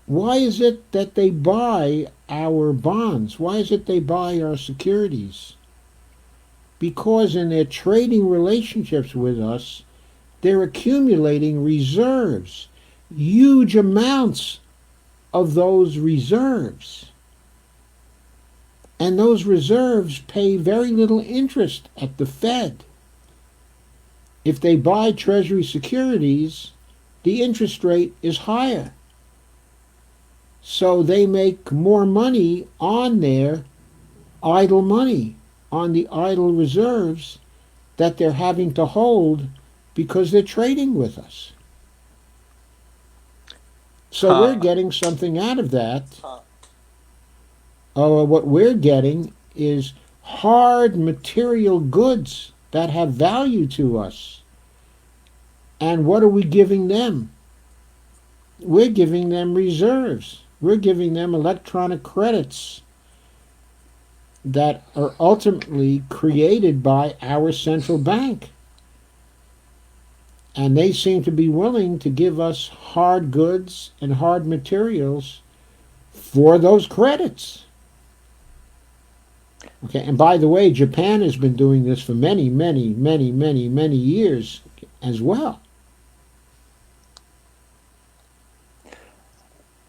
Why is it that they buy our bonds? Why is it they buy our securities? Because in their trading relationships with us, they're accumulating reserves, huge amounts of those reserves. And those reserves pay very little interest at the Fed. If they buy Treasury securities, the interest rate is higher. So they make more money on their idle money, on the idle reserves that they're having to hold because they're trading with us. So we're getting something out of that. What we're getting is hard material goods that have value to us. And what are we giving them? We're giving them reserves. We're giving them electronic credits that are ultimately created by our central bank. And they seem to be willing to give us hard goods and hard materials for those credits. Okay, and by the way, Japan has been doing this for many, many, many, many, many years as well.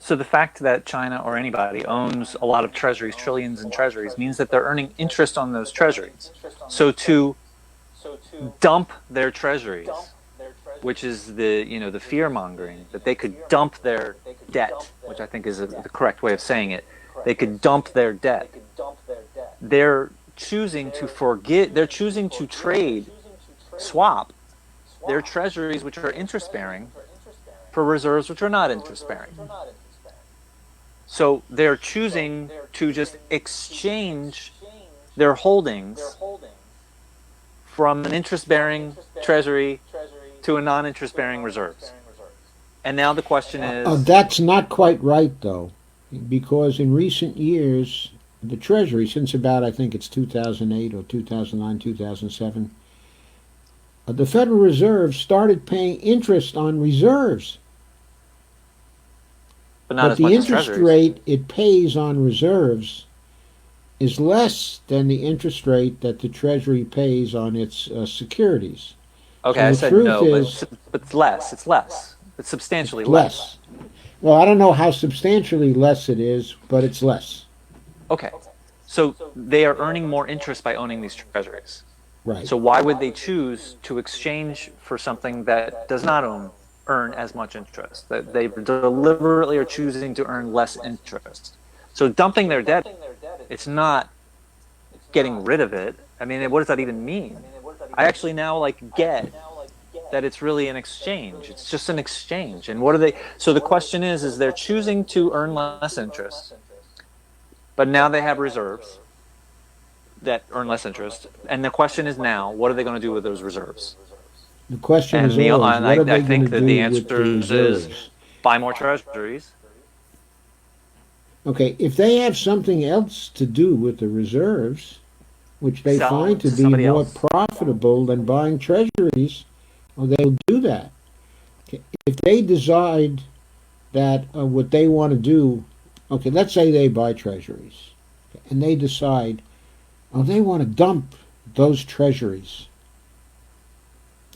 So the fact that China or anybody owns a lot of treasuries, trillions in treasuries, means that they're earning interest on those treasuries. So to dump their treasuries, which is the fear mongering, that they could dump their debt, which I think is the correct way of saying it. They could dump their debt. They're choosing to forget. They're choosing to trade, swap their treasuries, which are interest bearing, for reserves, which are not interest bearing. So they're choosing to just exchange their holdings from an interest-bearing treasury to a non-interest-bearing reserves. And now the question is, That's not quite right, though, because in recent years, the Treasury, since about, I think it's 2008 or 2009, 2007, the Federal Reserve started paying interest on reserves. but not But as the much as interest treasuries. rate it pays on reserves is less than the interest rate that the Treasury pays on its securities. Okay, So I the said truth no, is, but it's less. It's less. It's substantially it's less. less. Well, I don't know how substantially less it is, but it's less. Okay, so they are earning more interest by owning these treasuries. Right. So why would they choose to exchange for something that does not earn as much interest? That they deliberately are choosing to earn less interest. So dumping their debt, it's not getting rid of it. I mean, what does that even mean? I actually now get that it's really an exchange. It's just an exchange. And what are they? So the question is they're choosing to earn less interest, but now they have reserves that earn less interest. And the question is now, what are they going to do with those reserves? The question is And always, what are I they going to think that do the with the answer is reserves? buy more treasuries. Okay, if they have something else to do with the reserves, which they Sell find them to to be somebody more else. profitable than buying treasuries, well, they'll do that. Okay, if they decide that what they want to do, okay, let's say they buy treasuries, okay, and they decide, oh, they want to dump those treasuries,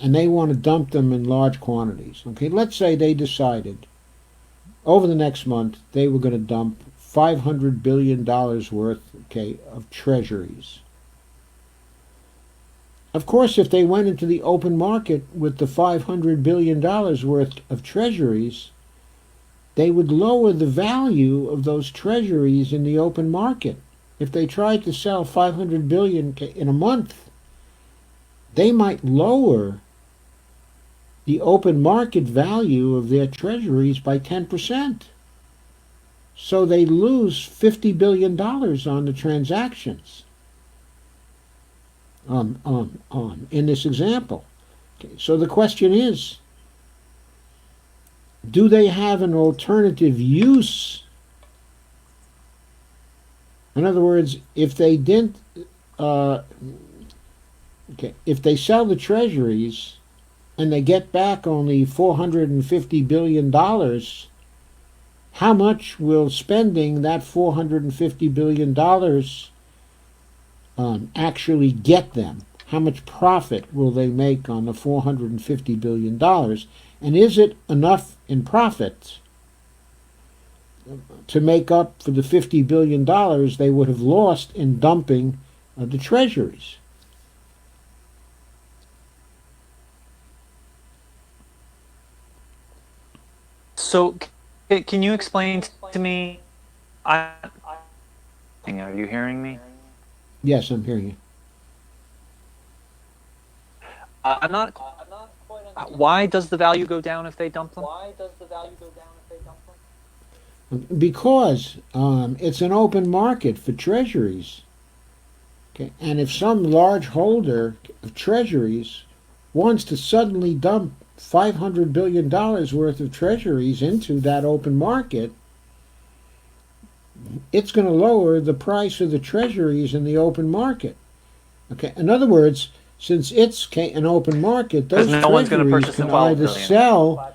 and they want to dump them in large quantities. Okay, let's say they decided over the next month they were going to dump $500 billion worth, okay, of treasuries. Of course, if they went into the open market with the $500 billion worth of treasuries, they would lower the value of those treasuries in the open market. If they tried to sell 500 billion in a month, they might lower the open market value of their treasuries by 10%. So they lose $50 billion on the transactions in this example. Okay, so the question is, do they have an alternative use? In other words, if they didn't, uh, okay, if they sell the treasuries and they get back only $450 billion, how much will spending that $450 billion actually get them? How much profit will they make on the $450 billion? And is it enough in profit to make up for the $50 billion they would have lost in dumping the treasuries? So can you explain to me? Are you hearing me? Yes, I'm hearing you. I'm not. Why does the value go down if they dump them? Because it's an open market for treasuries. Okay? And if some large holder of treasuries wants to suddenly dump $500 billion worth of treasuries into that open market, it's going to lower the price of the treasuries in the open market. Okay, in other words, since it's an open market, Because those no one's going to treasuries purchase the can 12 either billion. sell.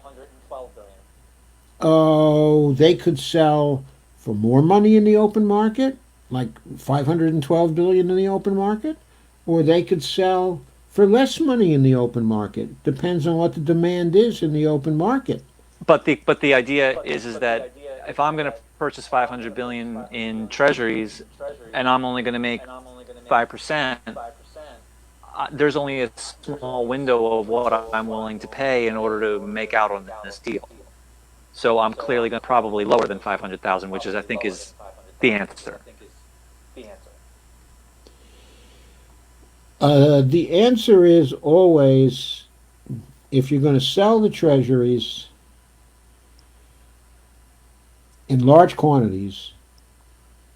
Oh, they could sell for more money in the open market, like 512 billion in the open market, or they could sell for less money in the open market. Depends on what the demand is in the open market. But the idea is that if I'm going to purchase 500 billion in treasuries and I'm only going to make 5%, there's only a small window of what I'm willing to pay in order to make out on this deal. So I'm clearly going to probably lower than 500,000, which is I think is the answer. The answer is always, if you're going to sell the treasuries in large quantities,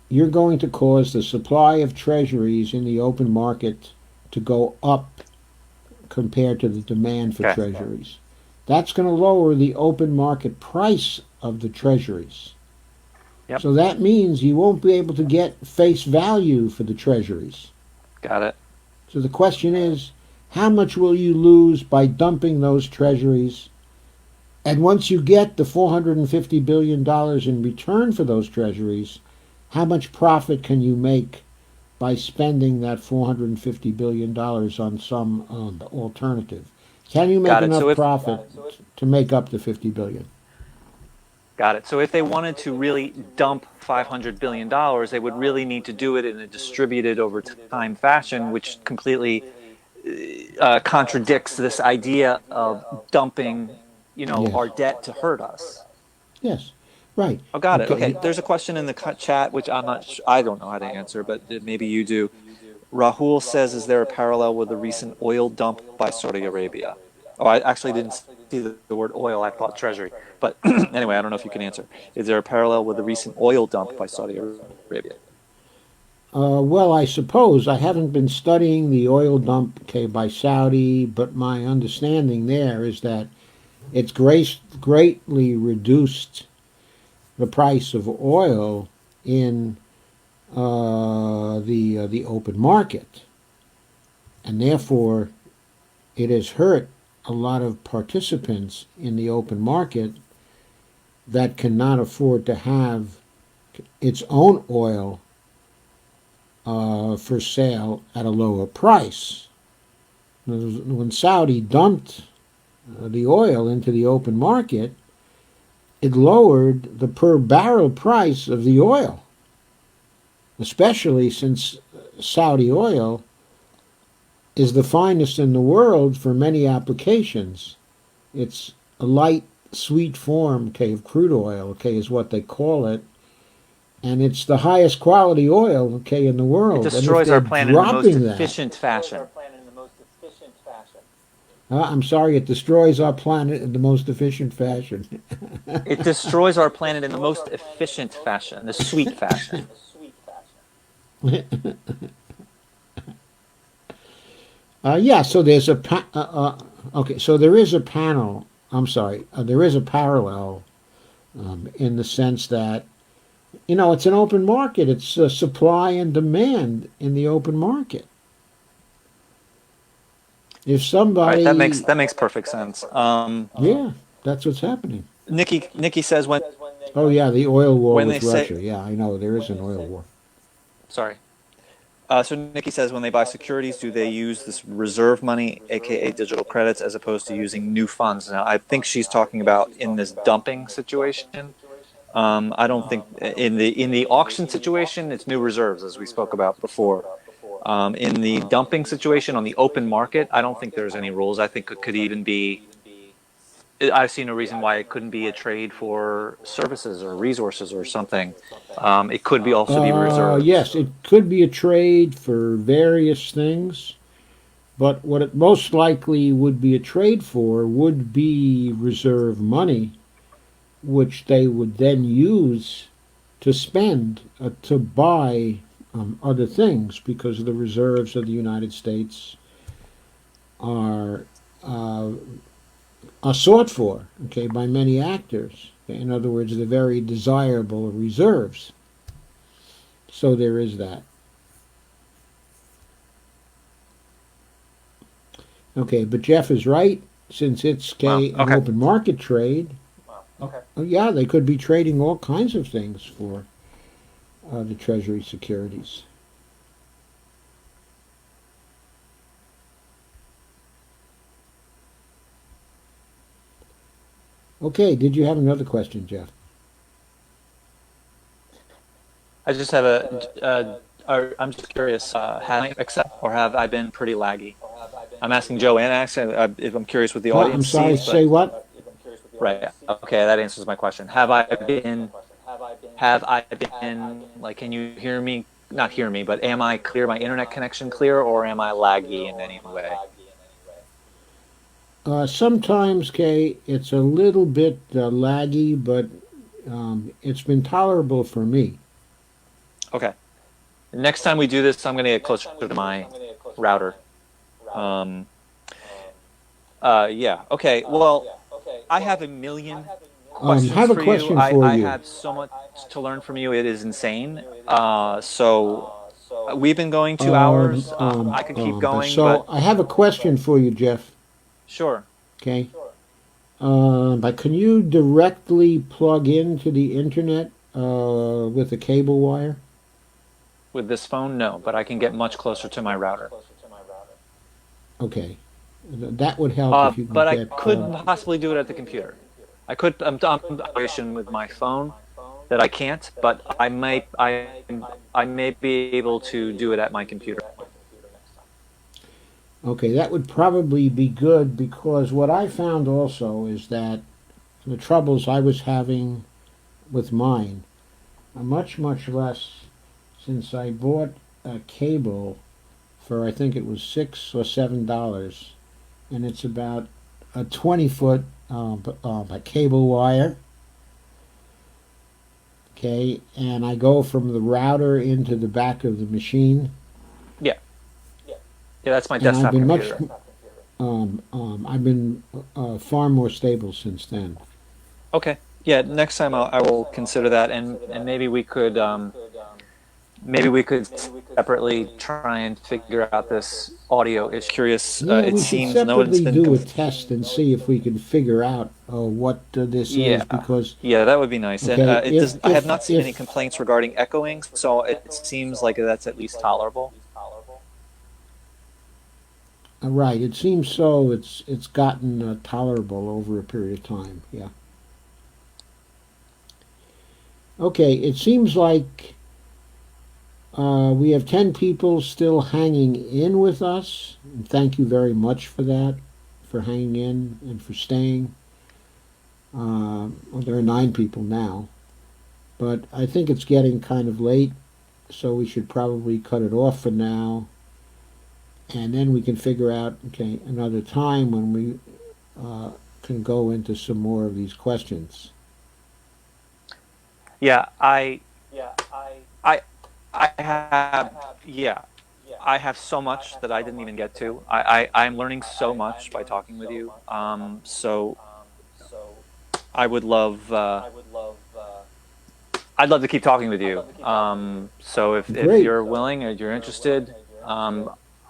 you're going to cause the supply of treasuries in the open market to go up compared to the demand for Okay. treasuries. That's going to lower the open market price of the treasuries. Yep. So that means you won't be able to get face value for the treasuries. Got it. So the question is, how much will you lose by dumping those treasuries? And once you get the $450 billion in return for those treasuries, how much profit can you make by spending that $450 billion on some alternative? Can you make Got it. enough profit to make up the 50 billion? Got it. So if they wanted to really dump $500 billion, they would really need to do it in a distributed over time fashion, which completely contradicts this idea of dumping, Yes. our debt to hurt us. Yes. Right. Oh, got it. Okay. Okay. There's a question in the chat, which I don't know how to answer, but maybe you do. Rahul says, is there a parallel with the recent oil dump by Saudi Arabia? Oh, I actually didn't see the word oil. I thought treasury. But anyway, I don't know if you can answer. Is there a parallel with the recent oil dump by Saudi Arabia? Well, I suppose I haven't been studying the oil dump, okay, by Saudi, but my understanding there is that it's greatly reduced the price of oil in the open market, and therefore it has hurt a lot of participants in the open market that cannot afford to have its own oil for sale at a lower price. When Saudi dumped the oil into the open market, it lowered the per barrel price of the oil, especially since Saudi oil is the finest in the world for many applications. It's a light, sweet form, okay, of crude oil, okay, is what they call it. And it's the highest quality oil, okay, in the It world. And if destroys our they're planet in the most dropping that, efficient fashion. I'm sorry, it destroys our planet in the most efficient fashion. It destroys our planet in the most efficient fashion, the sweet fashion. Yeah, so there's okay, so there is a panel. I'm sorry, there is a parallel in the sense that it's an open market. It's supply and demand in the open market. If All right, somebody, that makes perfect sense. yeah, that's what's happening. Nikki says Oh yeah, the oil war when they with say Russia. Yeah, I know there is an oil war. sorry. So Nikki says when they buy securities, do they use this reserve money, aka digital credits, as opposed to using new funds? Now, I think she's talking about in this dumping situation. I don't think in the auction situation, it's new reserves, as we spoke about before. In the dumping situation on the open market, I don't think there's any rules. I think it could even be. I see no reason why it couldn't be a trade for services or resources or something. It could be also be reserves. Yes, it could be a trade for various things, but what it most likely would be a trade for would be reserve money, which they would then use to spend to buy other things because the reserves of the United States are are sought for, okay, by many actors. Okay? In other words, they're very desirable reserves. So there is that. Okay, but Jeff is right. Since it's Wow. an Okay. open market trade, Okay. yeah, they could be trading all kinds of things for the Treasury securities. Okay, did you have another question, Jeff? I just have I'm just curious. Have I accept or have I been pretty laggy? I'm asking Joe and asking if I'm curious what the What? I'm audience sorry, sees, but say what? right. Okay, that answers my question. Have I been like, can you hear me? Not hear me, but am I clear? My internet connection clear, or am I laggy in any way? Sometimes, Kay, it's a little bit laggy, but it's been tolerable for me. Okay. Next time we do this, I'm going to get closer to my router. Um, yeah. Okay. Well, I have a million I questions have a for you. question I, for I you. have so much to learn from you. It is insane. So we've been going 2 hours. I could keep going, So but I have a question for you, Jeff. sure. Okay. But can you directly plug into the internet with a cable wire? With this phone, no, but I can get much closer to my router. Okay. That would help if you can But I get. could possibly do it at the computer. I could. I'm operation with my phone that I can't, but I may be able to do it at my computer. Okay, that would probably be good because what I found also is that the troubles I was having with mine are much, much less since I bought a cable for I think it was $6 or $7, and it's about a 20-foot cable wire. Okay, and I go from the router into the back of the machine, Yeah, yeah, that's my and desktop computer. I've been far more stable since then. Okay. Yeah, next time I will consider that, and maybe we could separately try and figure out this audio issue. Curious. Yeah, It we should seems no one's separately been. do a test and see if we can figure out what this is Yeah, because yeah, that would be nice. And okay, it does. I have not seen any complaints regarding echoing, so it seems like that's at least tolerable. right, it seems so. It's gotten tolerable over a period of time. Yeah. Okay, it seems like we have 10 people still hanging in with us. And thank you very much for that, for hanging in and for staying. Well, there are 9 people now, but I think it's getting kind of late, so we should probably cut it off for now. And then we can figure out, okay, another time when we can go into some more of these questions. Yeah, I, I have. Yeah, I have so much that I didn't even get to. I'm learning so much by talking with you. So I would love. I'd love to keep talking with you. So if Great. you're willing or you're interested,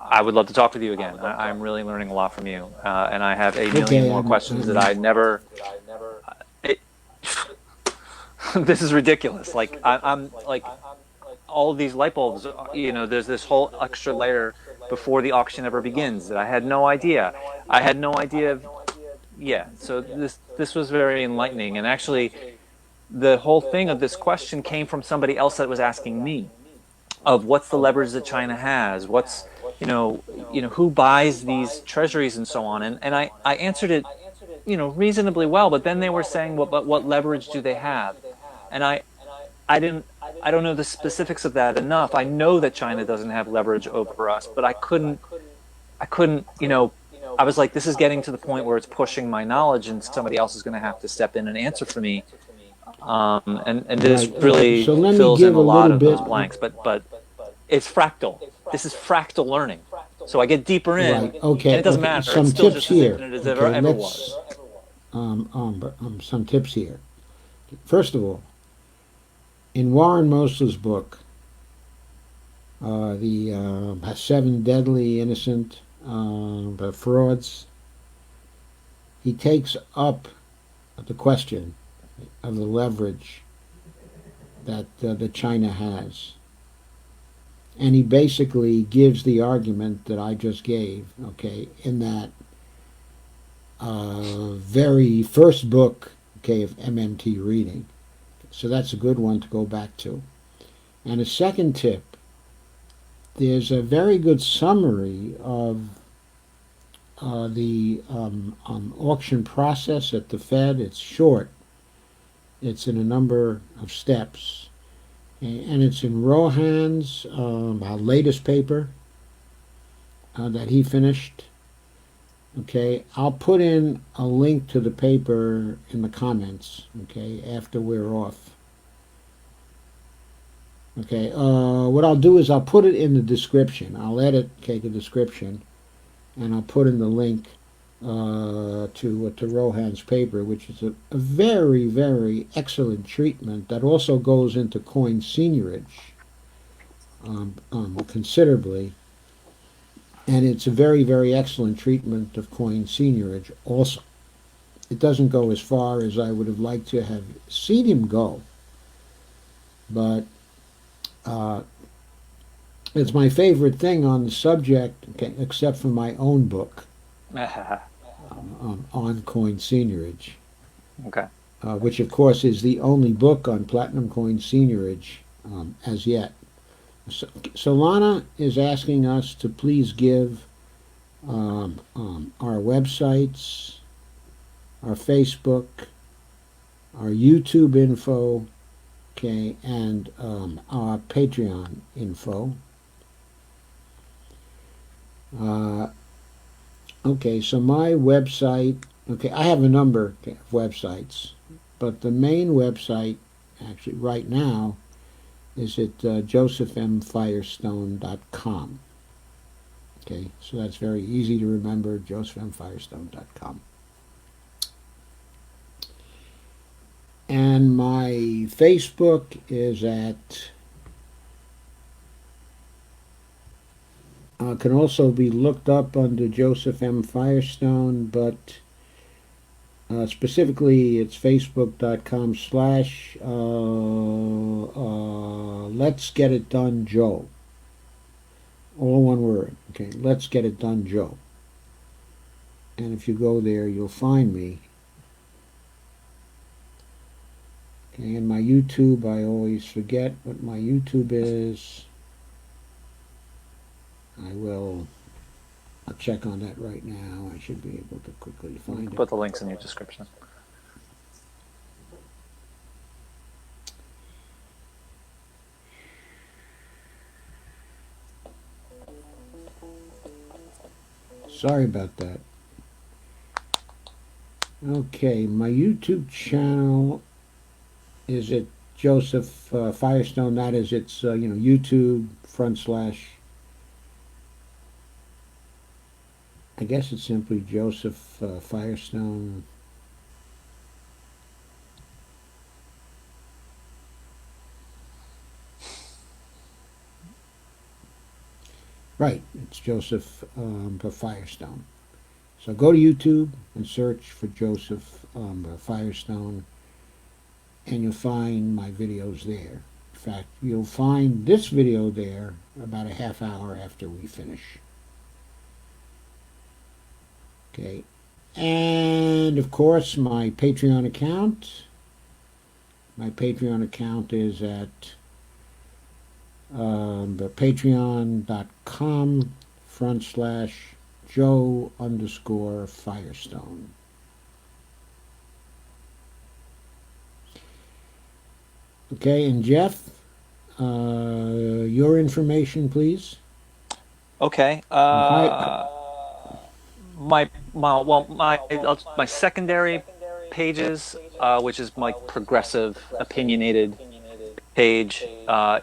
I would love to talk with you again. I'm really learning a lot from you, and I have a million Okay, more questions that I never. It, this is ridiculous. Like I'm like all of these light bulbs. There's this whole extra layer before the auction ever begins that I had no idea. I had no idea. Yeah. So this was very enlightening, and actually, the whole thing of this question came from somebody else that was asking me of what's the leverage that China has, what's who buys these treasuries and so on, and I answered it reasonably well, but then they were saying, well, but what leverage do they have? And I didn't I don't know the specifics of that enough. I know that China doesn't have leverage over us, but I couldn't. I was like, this is getting to the point where it's pushing my knowledge, and somebody else is going to have to step in and answer for me. And this Right. really So let me fills in give a a lot little of bit. those blanks. But it's fractal. This is fractal learning. So I get deeper in, Right. and Okay. it doesn't Okay. matter. It's Some still tips just as here. infinite as Okay. ever Let's was. some tips here. First of all, in Warren Mosler's book, the Seven Deadly Innocent Frauds, he takes up the question of the leverage that China has. And he basically gives the argument that I just gave, okay, in that very first book, okay, of MMT reading. So that's a good one to go back to. And a second tip, there's a very good summary of the auction process at the Fed. It's short. It's in a number of steps. And it's in Rohan's latest paper that he finished. Okay, I'll put in a link to the paper in the comments, okay, after we're off. Okay, what I'll do is I'll put it in the description. I'll edit, okay, the description, and I'll put in the link to Rohan's paper, which is a very, very excellent treatment that also goes into coin seigniorage considerably. And it's a very, very excellent treatment of coin seigniorage also. It doesn't go as far as I would have liked to have seen him go, but it's my favorite thing on the subject, okay, except for my own book on coin seigniorage, Okay. which of course is the only book on platinum coin seigniorage as yet. Solana is asking us to please give our websites, our Facebook, our YouTube info, okay, and our Patreon info. Okay, so my website, okay, I have a number of websites, but the main website, actually right now, is at josephmfirestone.com. Okay, so that's very easy to remember, josephmfirestone.com. And my Facebook is at, can also be looked up under Joseph M. Firestone, but specifically it's facebook.com/ Let's Get It Done Joe. All one word. Okay, Let's Get It Done Joe. And if you go there, you'll find me. Okay, and my YouTube, I always forget what my YouTube is. I'll check on that right now. I should be able to quickly find it. Put the links in your description. Sorry about that. Okay, my YouTube channel is at Joseph Firestone. That is, it's YouTube / I guess it's simply Joseph Firestone. Right, it's Joseph Firestone. So go to YouTube and search for Joseph Firestone, and you'll find my videos there. In fact, you'll find this video there about a half hour after we finish. Okay, and of course my Patreon account. My Patreon account is at patreon.com / Joe_Firestone. Okay, and Jeff, your information, please. Okay. My secondary pages, which is my progressive, opinionated page,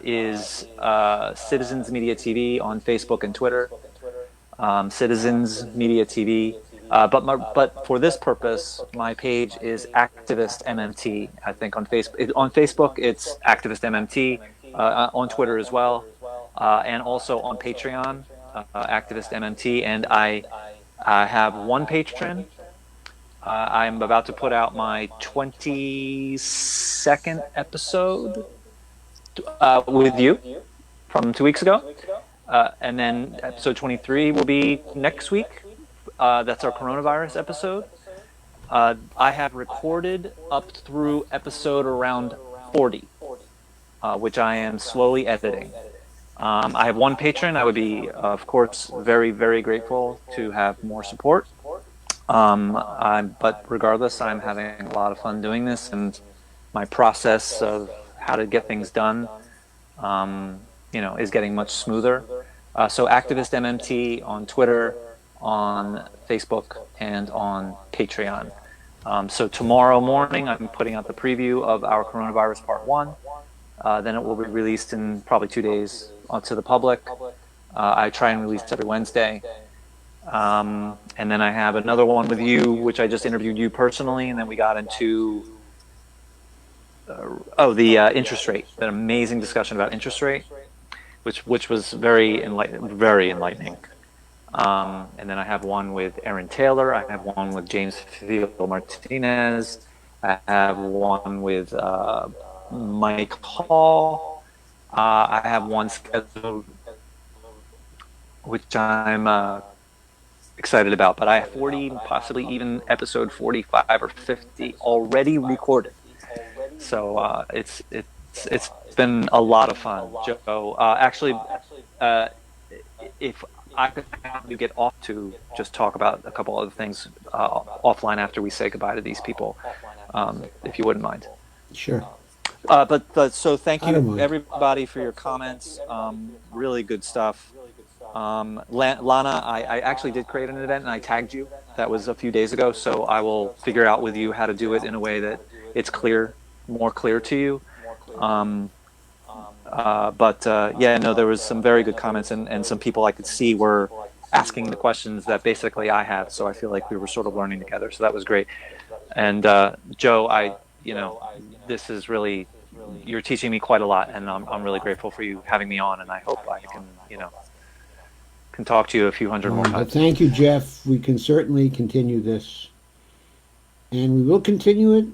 is Citizens Media TV on Facebook and Twitter. Citizens Media TV But for this purpose, my page is Activist MMT. I think on Facebook it's Activist MMT, on Twitter as well, and also on Patreon, Activist MMT. And I have one patron. I'm about to put out my 22nd episode with you from 2 weeks ago. And then episode 23 will be next week. That's our coronavirus episode. I have recorded up through episode around 40, which I am slowly editing. I have one patron. I would be, of course, very, very grateful to have more support. But regardless, I'm having a lot of fun doing this, and my process of how to get things done, is getting much smoother. So Activist MMT on Twitter, on Facebook, and on Patreon. So tomorrow morning, I'm putting out the preview of our coronavirus part 1. Then it will be released in probably 2 days to the public. I try and release every Wednesday. And then I have another one with you, which I just interviewed you personally, and then we got into the interest rate, that amazing discussion about interest rate, which was very enlightening. And then I have one with Aaron Taylor. I have one with James Field Martinez. I have one with Mike Hall. I have one scheduled, which I'm excited about. But I have 40, possibly even episode 45 or 50 already recorded. So it's been a lot of fun, Joe. Actually, if I could have you get off to just talk about a couple other things offline after we say goodbye to these people, if you wouldn't mind. Sure. But so thank I don't you mind. everybody for your comments. Really good stuff. Lana, I actually did create an event and I tagged you. That was a few days ago, so I will figure out with you how to do it in a way that it's more clear to you. There was some very good comments, and some people I could see were asking the questions that basically I had. So I feel like we were sort of learning together. So that was great. And Joe, this is really, you're teaching me quite a lot, and I'm really grateful for you having me on. And I hope I can talk to you a few hundred more But times. thank you, Jeff. We can certainly continue this, and we will continue it.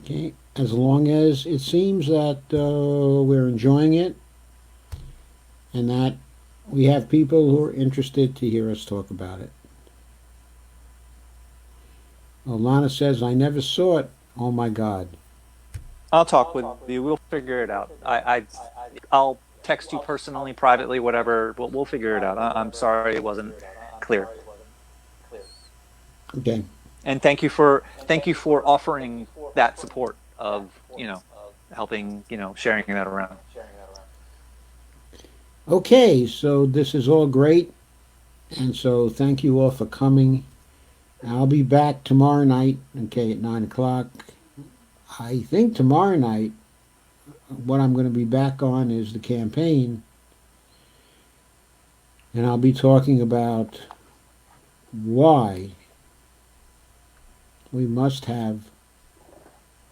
Okay, as long as it seems that we're enjoying it, and that we have people who are interested to hear us talk about it. Alana says, "I never saw it." Oh my God. I'll talk with you. We'll figure it out. I'll text you personally, privately, whatever. We'll figure it out. I'm sorry it wasn't clear. Okay. And thank you for offering that support of helping sharing that around. Okay, so this is all great, and so thank you all for coming. I'll be back tomorrow night, okay, at 9 o'clock. I think tomorrow night, what I'm going to be back on is the campaign, and I'll be talking about why we must have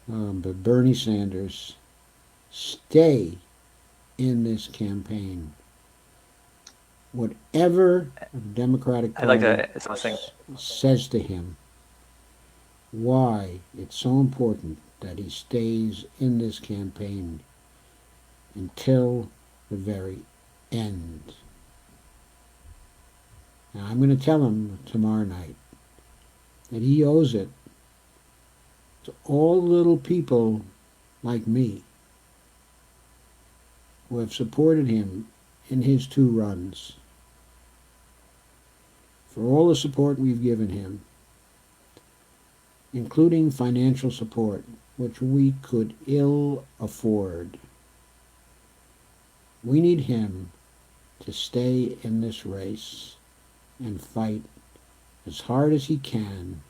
Bernie Sanders stay in this campaign. Whatever the Democratic Party says to him, why it's so important that he stays in this campaign until the very end. Now, I'm going to tell him tomorrow night that he owes it to all little people like me who have supported him in his 2 runs, for all the support we've given him, including financial support, which we could ill afford. We need him to stay in this race and fight as hard as he can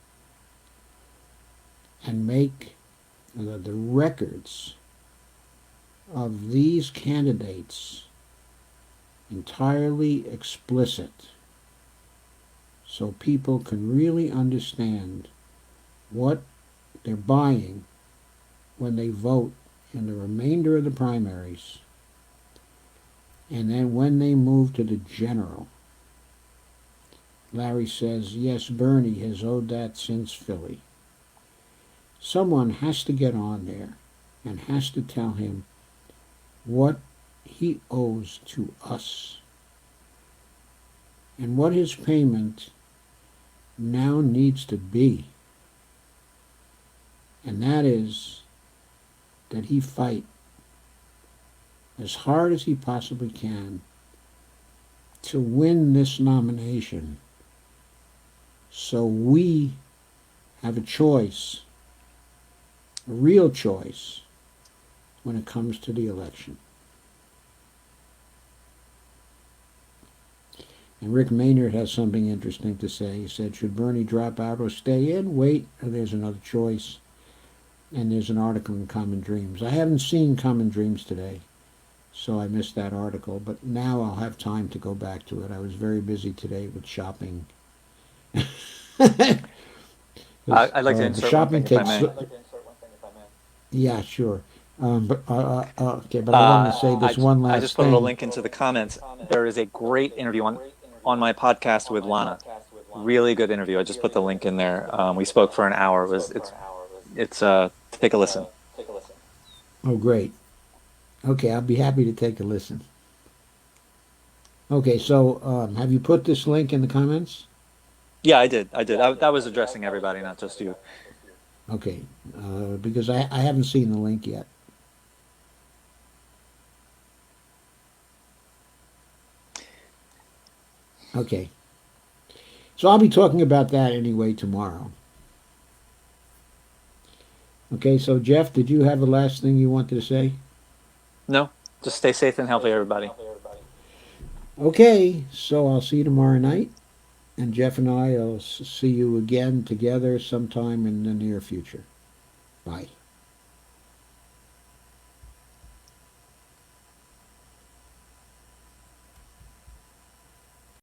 and make the records of these candidates entirely explicit, so people can really understand what they're buying when they vote in the remainder of the primaries, and then when they move to the general. Larry says, yes, Bernie has owed that since Philly. Someone has to get on there and has to tell him what he owes to us and what his payment now needs to be. And that is that he fight as hard as he possibly can to win this nomination, so we have a choice, a real choice, when it comes to the election. And Rick Maynard has something interesting to say. He said, should Bernie drop out or stay in? Wait, or there's another choice. And there's an article in Common Dreams. I haven't seen Common Dreams today, so I missed that article, but now I'll have time to go back to it. I was very busy today with shopping. I'd like to the insert one shopping thing, if I takes. may. Yeah, sure. Okay, but I wanted to say this one last I just put thing. a link into the comments. There is a great interview on my podcast with Lana. Really good interview. I just put the link in there. We spoke for an hour. It's take a listen. Oh, great. Okay, I'll be happy to take a listen. Okay, so have you put this link in the comments? Yeah, I did. That was addressing everybody, not just you. Okay, because I haven't seen the link yet. Okay. So I'll be talking about that anyway tomorrow. Okay, so Jeff, did you have the last thing you wanted to say? No, just stay safe and healthy, everybody. Okay, so I'll see you tomorrow night, and Jeff and I will see you again together sometime in the near future. Bye.